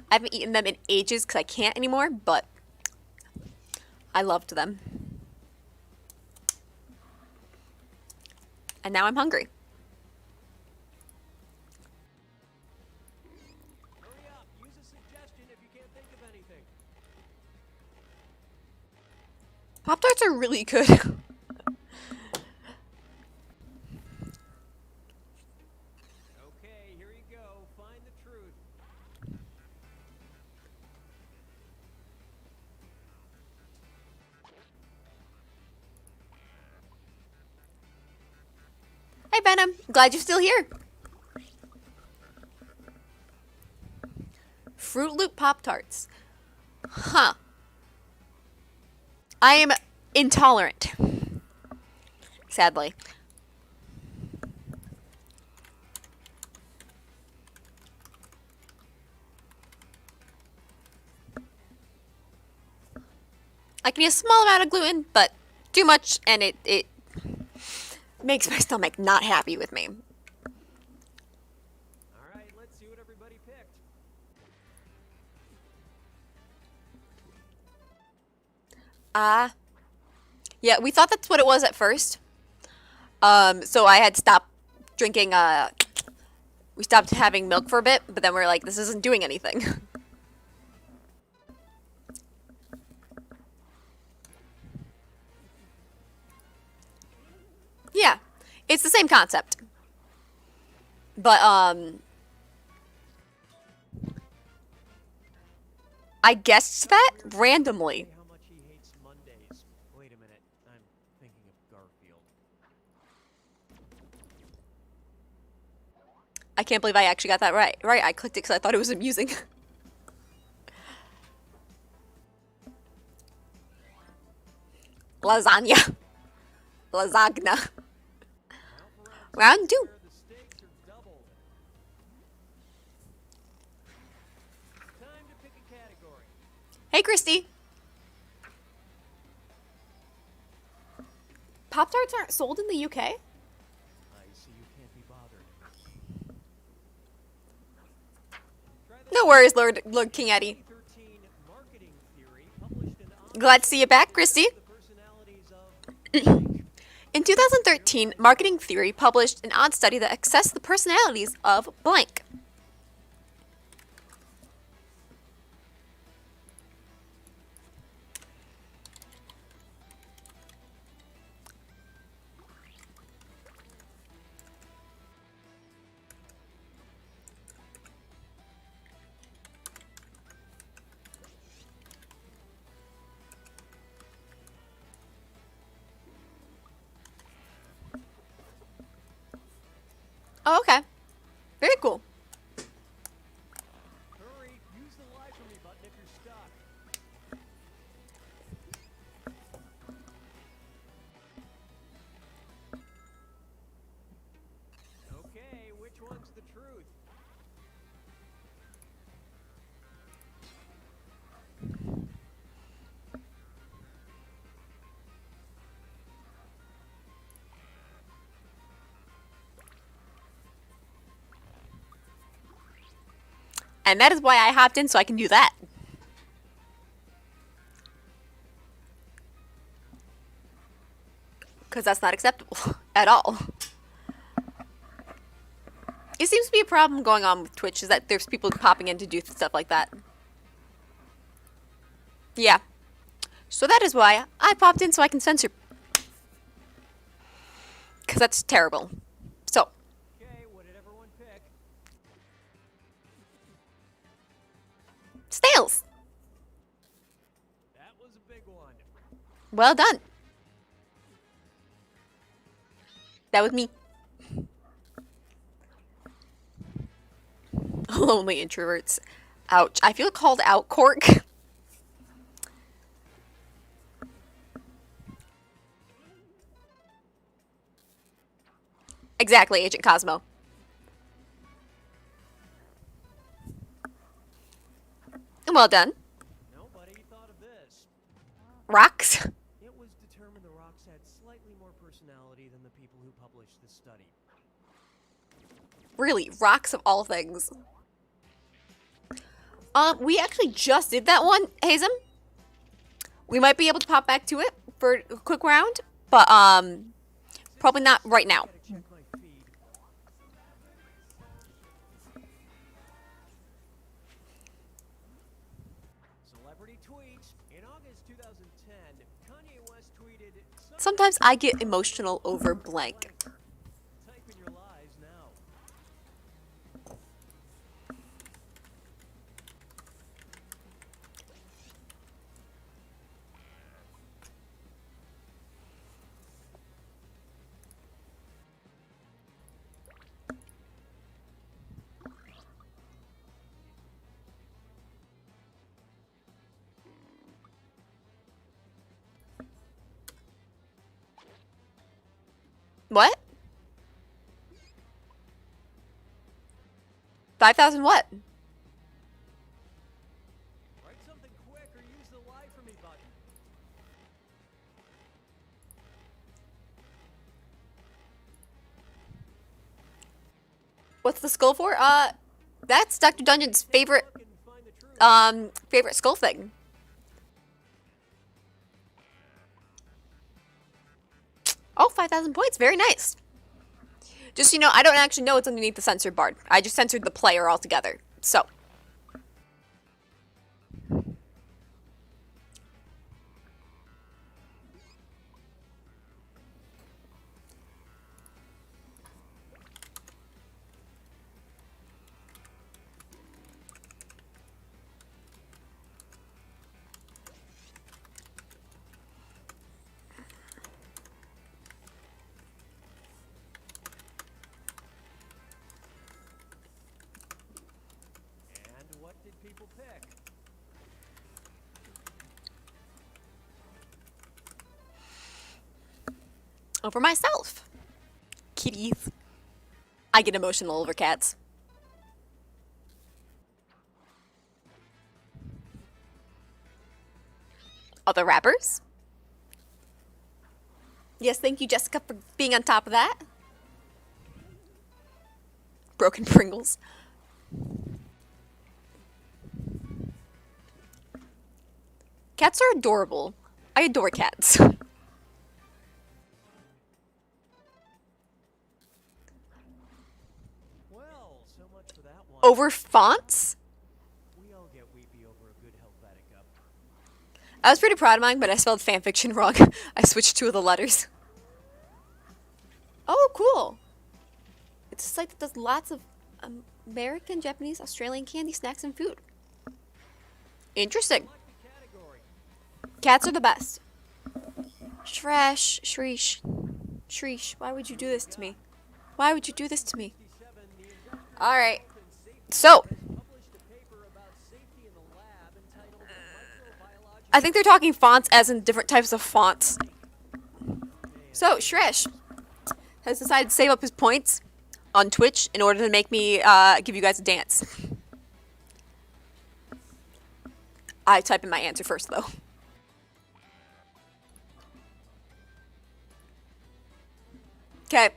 I haven't eaten them in ages because I can't anymore, but I loved them. And now I'm hungry. Hurry up. Use a suggestion if you can't think of anything. Pop-Tarts are really good. Okay, here you go. Find the truth. Hey, Venom. Glad you're still here. Fruit Loop Pop-Tarts. Huh. I am intolerant. Sadly. I can eat a small amount of gluten, but too much and it makes my stomach not happy with me. All right, let's see what everybody picked. Yeah, we thought that's what it was at first. So I had stopped drinking, we stopped having milk for a bit, but then we were like, this isn't doing anything. Yeah, It's the same concept. But, I guessed that randomly. How much he hates Mondays. Wait a minute. I'm thinking of Garfield. I can't believe I actually got that right. Right, I clicked it because I thought it was amusing. Lasagna. Lasagna. Round 2. The stakes are doubled. Time to pick a category. Hey, Christy. Pop-Tarts aren't sold in the UK? I see you can't be bothered. No worries, Lord King Eddie. 13 marketing theory published in Glad to see you back, Christy. the personalities of In 2013, Marketing Theory published an odd study that assessed the personalities of blank. Oh, okay. Very cool. hurry, use the lie for me button if you're stuck. Okay, which one's the truth? And that is why I hopped in so I can do that. Because that's not acceptable at all. It seems to be a problem going on with Twitch is that there's people popping in to do stuff like that. Yeah. So that is why I popped in so I can censor. Because that's terrible. So. Okay, what did everyone pick? Snails. That was a big one. Well done. That was me. Lonely introverts. Ouch. I feel called out, Cork. Exactly, Agent Cosmo. Well done. Nobody thought of this. Rocks. It was determined the rocks had slightly more personality than the people who published the study. Really, rocks of all things. We actually just did that one, Hazem. We might be able to pop back to it for a quick round, but probably not right now. Gotta check my feed. Celebrity tweets. In August 2010, Kanye West tweeted, Sometimes I get emotional over blank. type in your lies now. What? 5,000 what? Write something quick or use the lie for me button. What's the skull for? That's Dr. Dungeon's favorite, Look and find the truth. favorite skull thing. Oh, 5,000 points. Very nice. Just, you know, I don't actually know what's underneath the censored bar. I just censored the player altogether. So. people pick. Over myself. Kitties. I get emotional over cats. Other rappers? Yes, thank you, Jessica, for being on top of that. Broken Pringles. Cats are adorable. I adore cats. Well, so much for that one. Over fonts? We all get weepy over a good Helvetica. I was pretty proud of mine, but I spelled fanfiction wrong. I switched 2 of the letters. Oh, cool. It's a site that does lots of American, Japanese, Australian candy, snacks, and food. Interesting. Cats are the best. Shreesh. Why would you do this to me? Why would you do this to me? Alright. So. I think they're talking fonts as in different types of fonts. So, Shreesh has decided to save up his points on Twitch in order to make me give you guys a dance. I type in my answer first, though. Okay.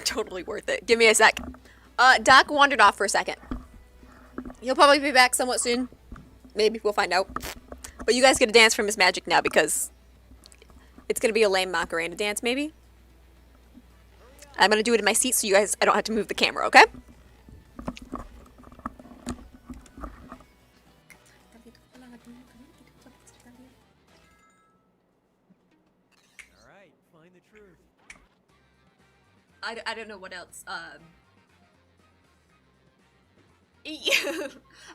Totally worth it. Give me a sec. Doc wandered off for a second. He'll probably be back somewhat soon. Maybe, we'll find out. But you guys get a dance from Miss Magic now because it's gonna be a lame Macarena dance, maybe. I'm gonna do it in my seat so you guys, I don't have to move the camera, okay? Alright, find the truth. I don't know what else.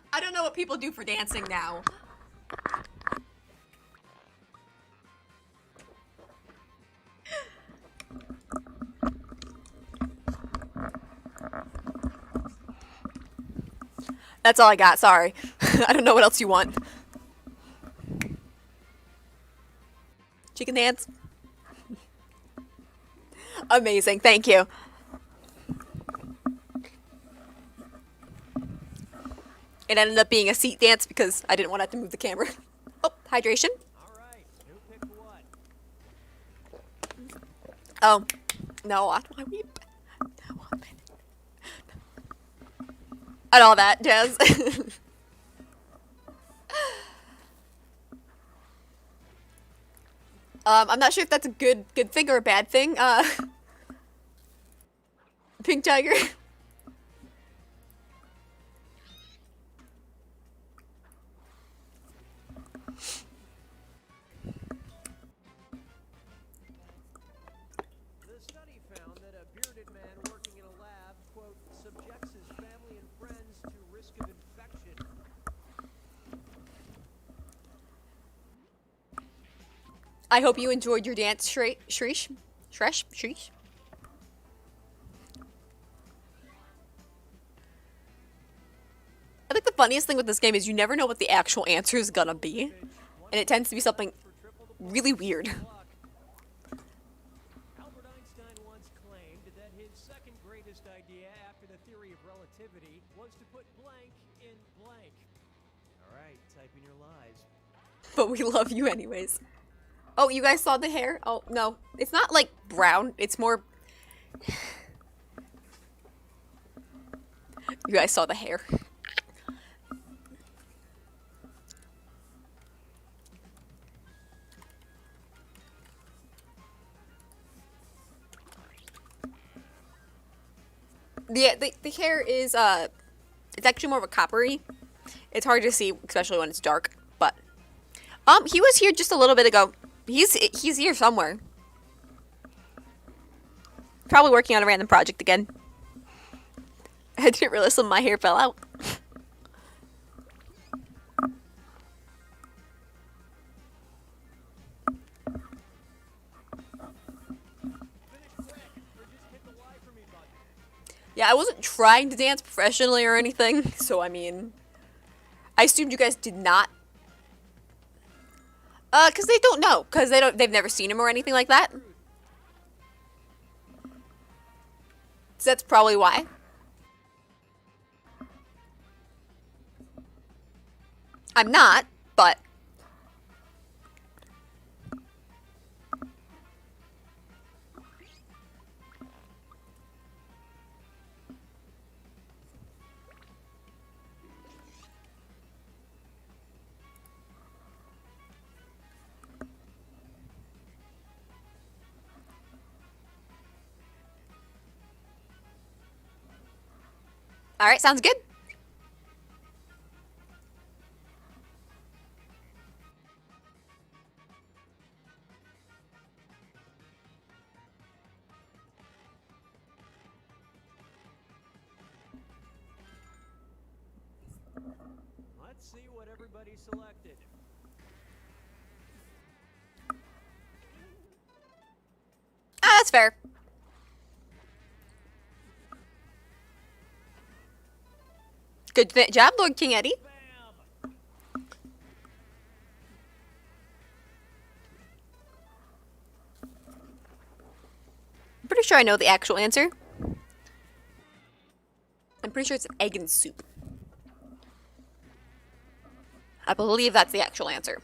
I don't know what people do for dancing now. That's all I got, sorry. I don't know what else you want. Chicken dance? Amazing, thank you. It ended up being a seat dance because I didn't want to have to move the camera. Oh, hydration. Alright, who picked what? Oh, no, I don't weep. No, and all that jazz. I'm not sure if that's a good thing or a bad thing. Pink Tiger. The study found that a bearded man working in a lab, quote, subjects his family and friends to risk of infection. I hope you enjoyed your dance, Shreesh. I think the funniest thing with this game is you never know what the actual answer is gonna be. And it tends to be something really weird. Albert Einstein once claimed that his second greatest idea after the theory of relativity was to put blank in blank. Alright, type in your lies. But we love you anyways. Oh, you guys saw the hair? Oh, no. It's not like brown. It's more... You guys saw the hair. Yeah, the hair is, it's actually more of a coppery. It's hard to see, especially when it's dark, but... he was here just a little bit ago. He's here somewhere. Probably working on a random project again. I didn't realize some of my hair fell out. I wasn't trying to dance professionally or anything, so I mean, I assumed you guys did not. Cause they don't know, cause they've never seen him or anything like that. So that's probably why. I'm not, but. All right, sounds good. Let's see what everybody selected. Ah, that's fair. Good job, Lord King Eddie. I'm pretty sure I know the actual answer. I'm pretty sure it's an egg and soup. I believe that's the actual answer.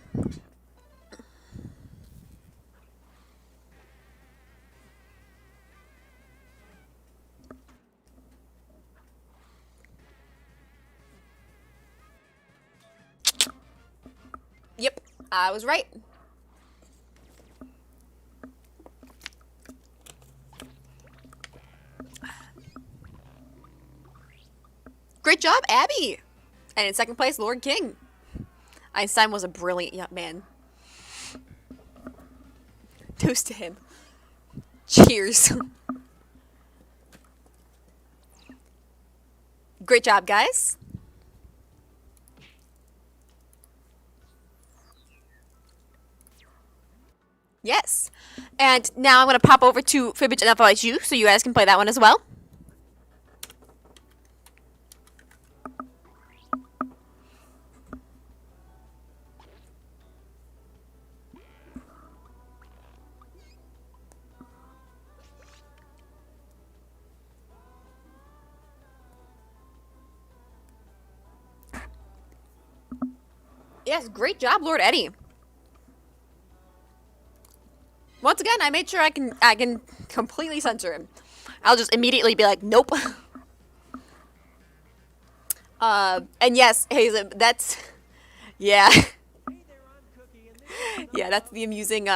Yep, I was right. Great job, Abby! And in second place, Lord King. Einstein was a brilliant young man. Toast to him. Cheers. Great job, guys. Yes. And now I'm going to pop over to Fibbage and FLHU so you guys can play that one as well. Yes, great job, Lord Eddie. Once again, I made sure I can completely censor him. I'll just immediately be like, nope. And yes, Hazen, that's, yeah. Yeah, that's the amusing,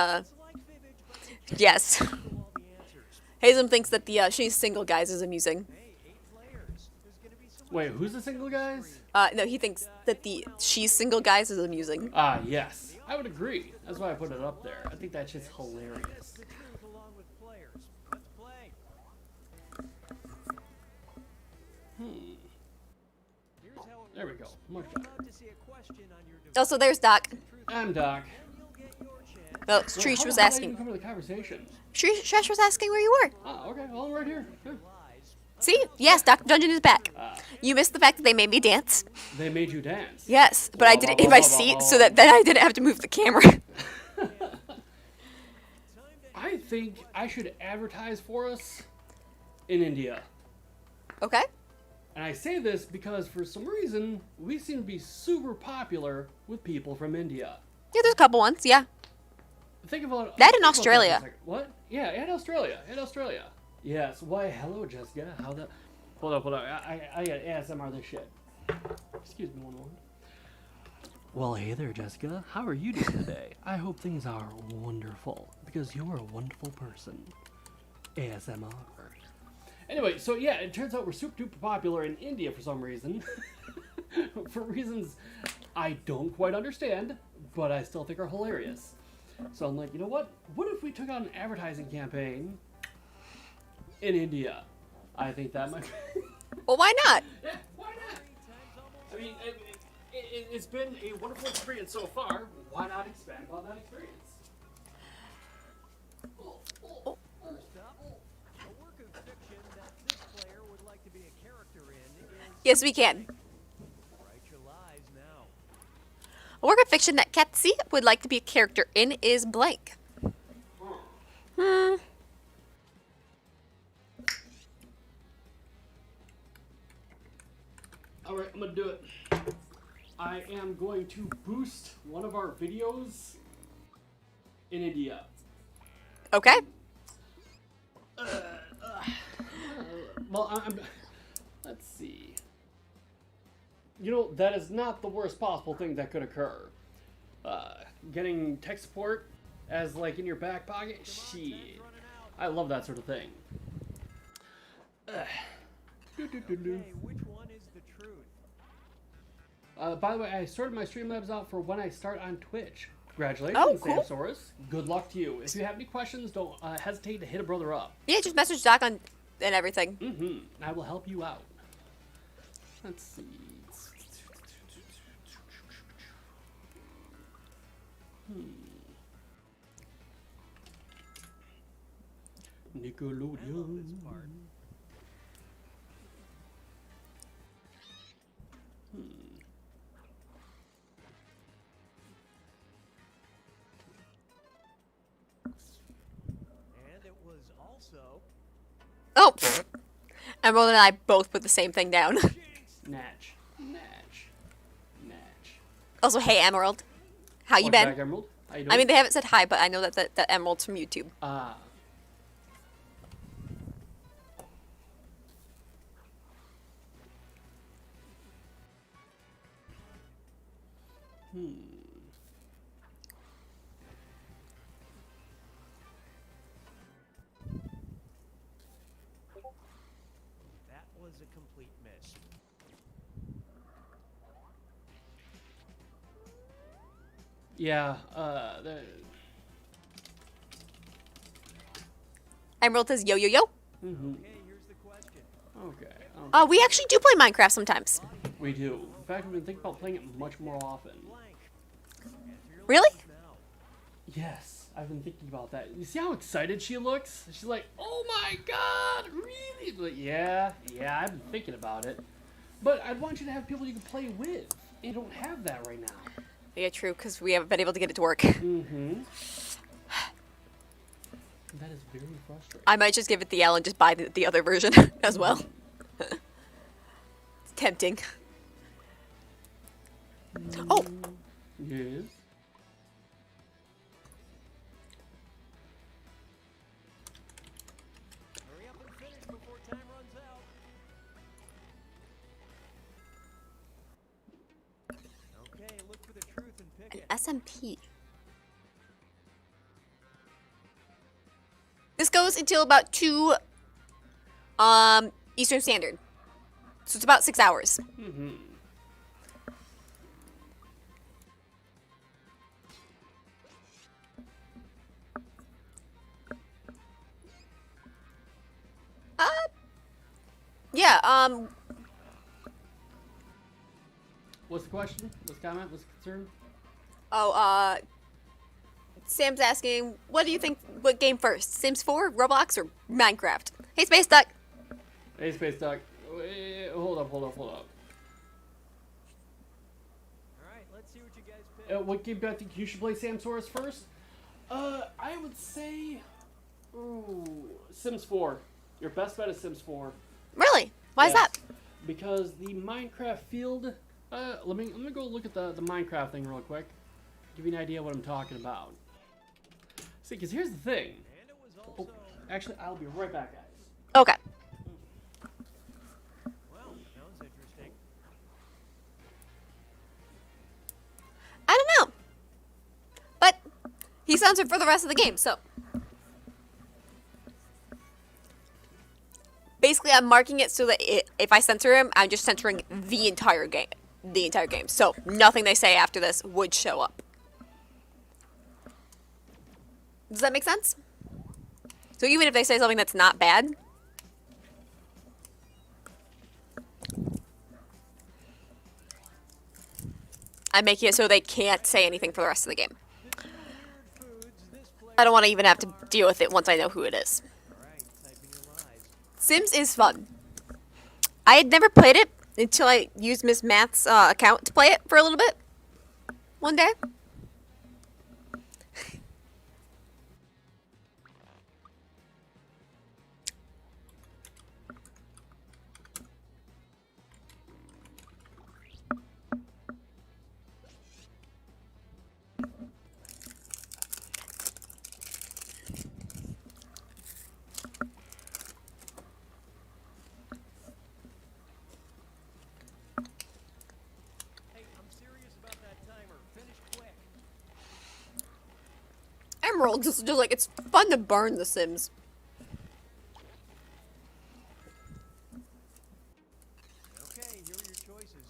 yes. Hazen thinks that the she's single guys is amusing. Wait, who's the single guys? No, he thinks that the she's single guys is amusing. Ah, yes. I would agree. That's why I put it up there. I think that shit's hilarious. There we go. Much better. Oh, so there's Doc. I'm Doc. Well, Streesh was asking. Come to the conversation. Streesh was asking where you were. Ah, okay. Well, I'm right here. Good. See? Yes, Dr. Dungeon is back. You missed the fact that they made me dance. They made you dance. Yes, but I did it in my seat so that then I didn't have to move the camera. I think I should advertise for us in India. Okay. And I say this because for some reason, we seem to be super popular with people from India. Yeah, there's a couple ones, yeah. Think about that in Australia. What? Yeah, in Australia. In Australia. Yes. Why, hello, Jessica. How the... Hold up. I got ASMR this shit. Excuse me one moment. Well, hey there, Jessica. How are you doing today? I hope things are wonderful, because you're a wonderful person. ASMR. Anyway, so yeah, it turns out we're super duper popular in India for some reason. For reasons I don't quite understand, but I still think are hilarious. So I'm like, you know what? What if we took on an advertising campaign in India? I think that might be... Well, why not? Yeah, why not? I mean, it's been a wonderful experience so far. Why not expand upon that experience? First up, a work of fiction that this player would like to be Yes, we can. Write your lies now. A work of fiction that Ketsy would like to be a character in is blank. Alright, I'm gonna do it. I am going to boost one of our videos in India. Okay. Well, let's see. You know, that is not the worst possible thing that could occur. Getting tech support as, like, in your back pocket? Shit. I love that sort of thing. Okay, which one is the truth? By the way, I sorted my Streamlabs out for when I start on Twitch. Congratulations, Oh, cool. Samsaurus. Good luck to you. If you have any questions, don't hesitate to hit a brother up. Yeah, just message Doc on and everything. Mm-hmm. I will help you out. Let's see. Nickelodeon. And it was also Oh, pfft. Emerald and I both put the same thing down. Natch. Also, hey Emerald, how you Welcome been? back, Emerald. How you doing? I mean, they haven't said hi, but I know that Emerald's from YouTube. that was a complete miss. Yeah, Emerald says yo yo yo. mm-hmm. Okay, here's the question. Okay. We actually do play Minecraft sometimes. We do. In fact, we've been thinking about playing it much more often. Blank. Really? Now. Yes, I've been thinking about that. You see how excited she looks? She's like, oh my god, really? But yeah, I've been thinking about it. But I'd want you to have people you can play with. You don't have that right now. Yeah, true, because we haven't been able to get it to work. Mm-hmm. That is very frustrating. I might just give it the L and just buy the other version as well. It's tempting. Oh! Yes. Hurry up and finish before time runs out. Okay, look for the truth and pick An it. SMP. This goes until about 2 Eastern Standard. So it's about 6 hours. Mm-hmm. Yeah, What's the question? What's the comment? What's the concern? Sam's asking, what do you think, what game first? Sims 4, Roblox, or Minecraft? Hey, Space Duck! Hey, Space Duck. Wait, hold up. Alright, let's see what you guys pick. What game do I think you should play, Samsaurus, first? I would say... Ooh, Sims 4. Your best bet is Sims 4. Really? Why is Yes. that? Because the Minecraft field... let me go look at the Minecraft thing real quick. Give you an idea what I'm talking about. See, because here's the thing. And it was Oh, also... actually, I'll be right back, guys. Okay. Well, that was interesting. I don't know. But he censored for the rest of the game, so. Basically, I'm marking it so that if I censor him, I'm just censoring the entire game. The entire game. So nothing they say after this would show up. Does that make sense? So even if they say something that's not bad, I'm making it so they can't say anything for the rest of the game. I don't want to even have to deal with it once I know who it is. Alright, type in your lies. Sims is fun. I had never played it until I use Miss Math's account to play it for a little bit. One day. Hey, I'm serious about that timer. Finish quick. Emerald, just like, it's fun to burn The Sims. Okay, here are your choices.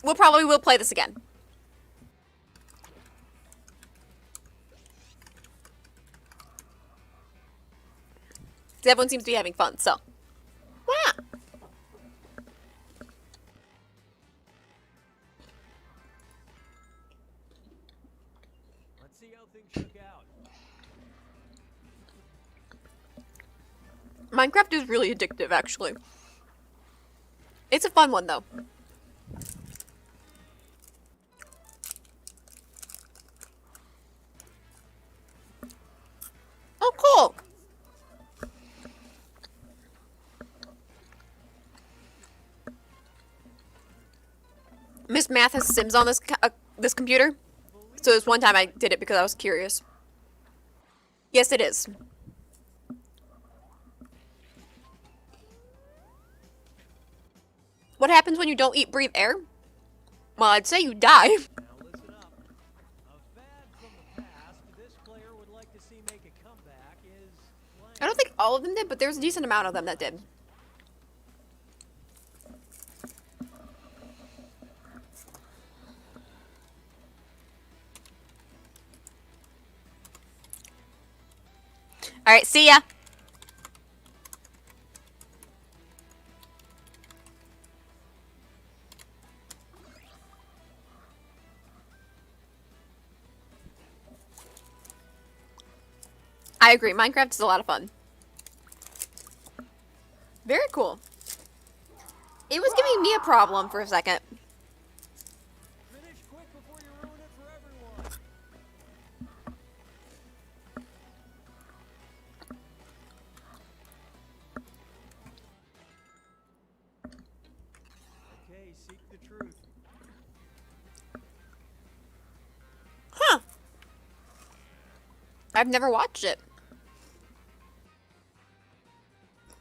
We'll probably will play this again. 'Cause everyone seems to be having fun, so why not? Let's see how things shook out. Minecraft is really addictive, actually. It's a fun one, though. Oh, cool! Miss Math has Sims on this computer, so this one time I did it because I was curious. Yes, it is. What happens when you don't eat, breathe air? Well, I'd say you die. Now listen up. A fad from the past this player would like to see make a comeback is blank. I don't think all of them did, but there's a decent amount of them that did. Alright, see ya! I agree, Minecraft is a lot of fun. Very cool. It was giving me a problem for a second. Finish quick before you ruin it for everyone. Okay, seek the truth. Huh. I've never watched it.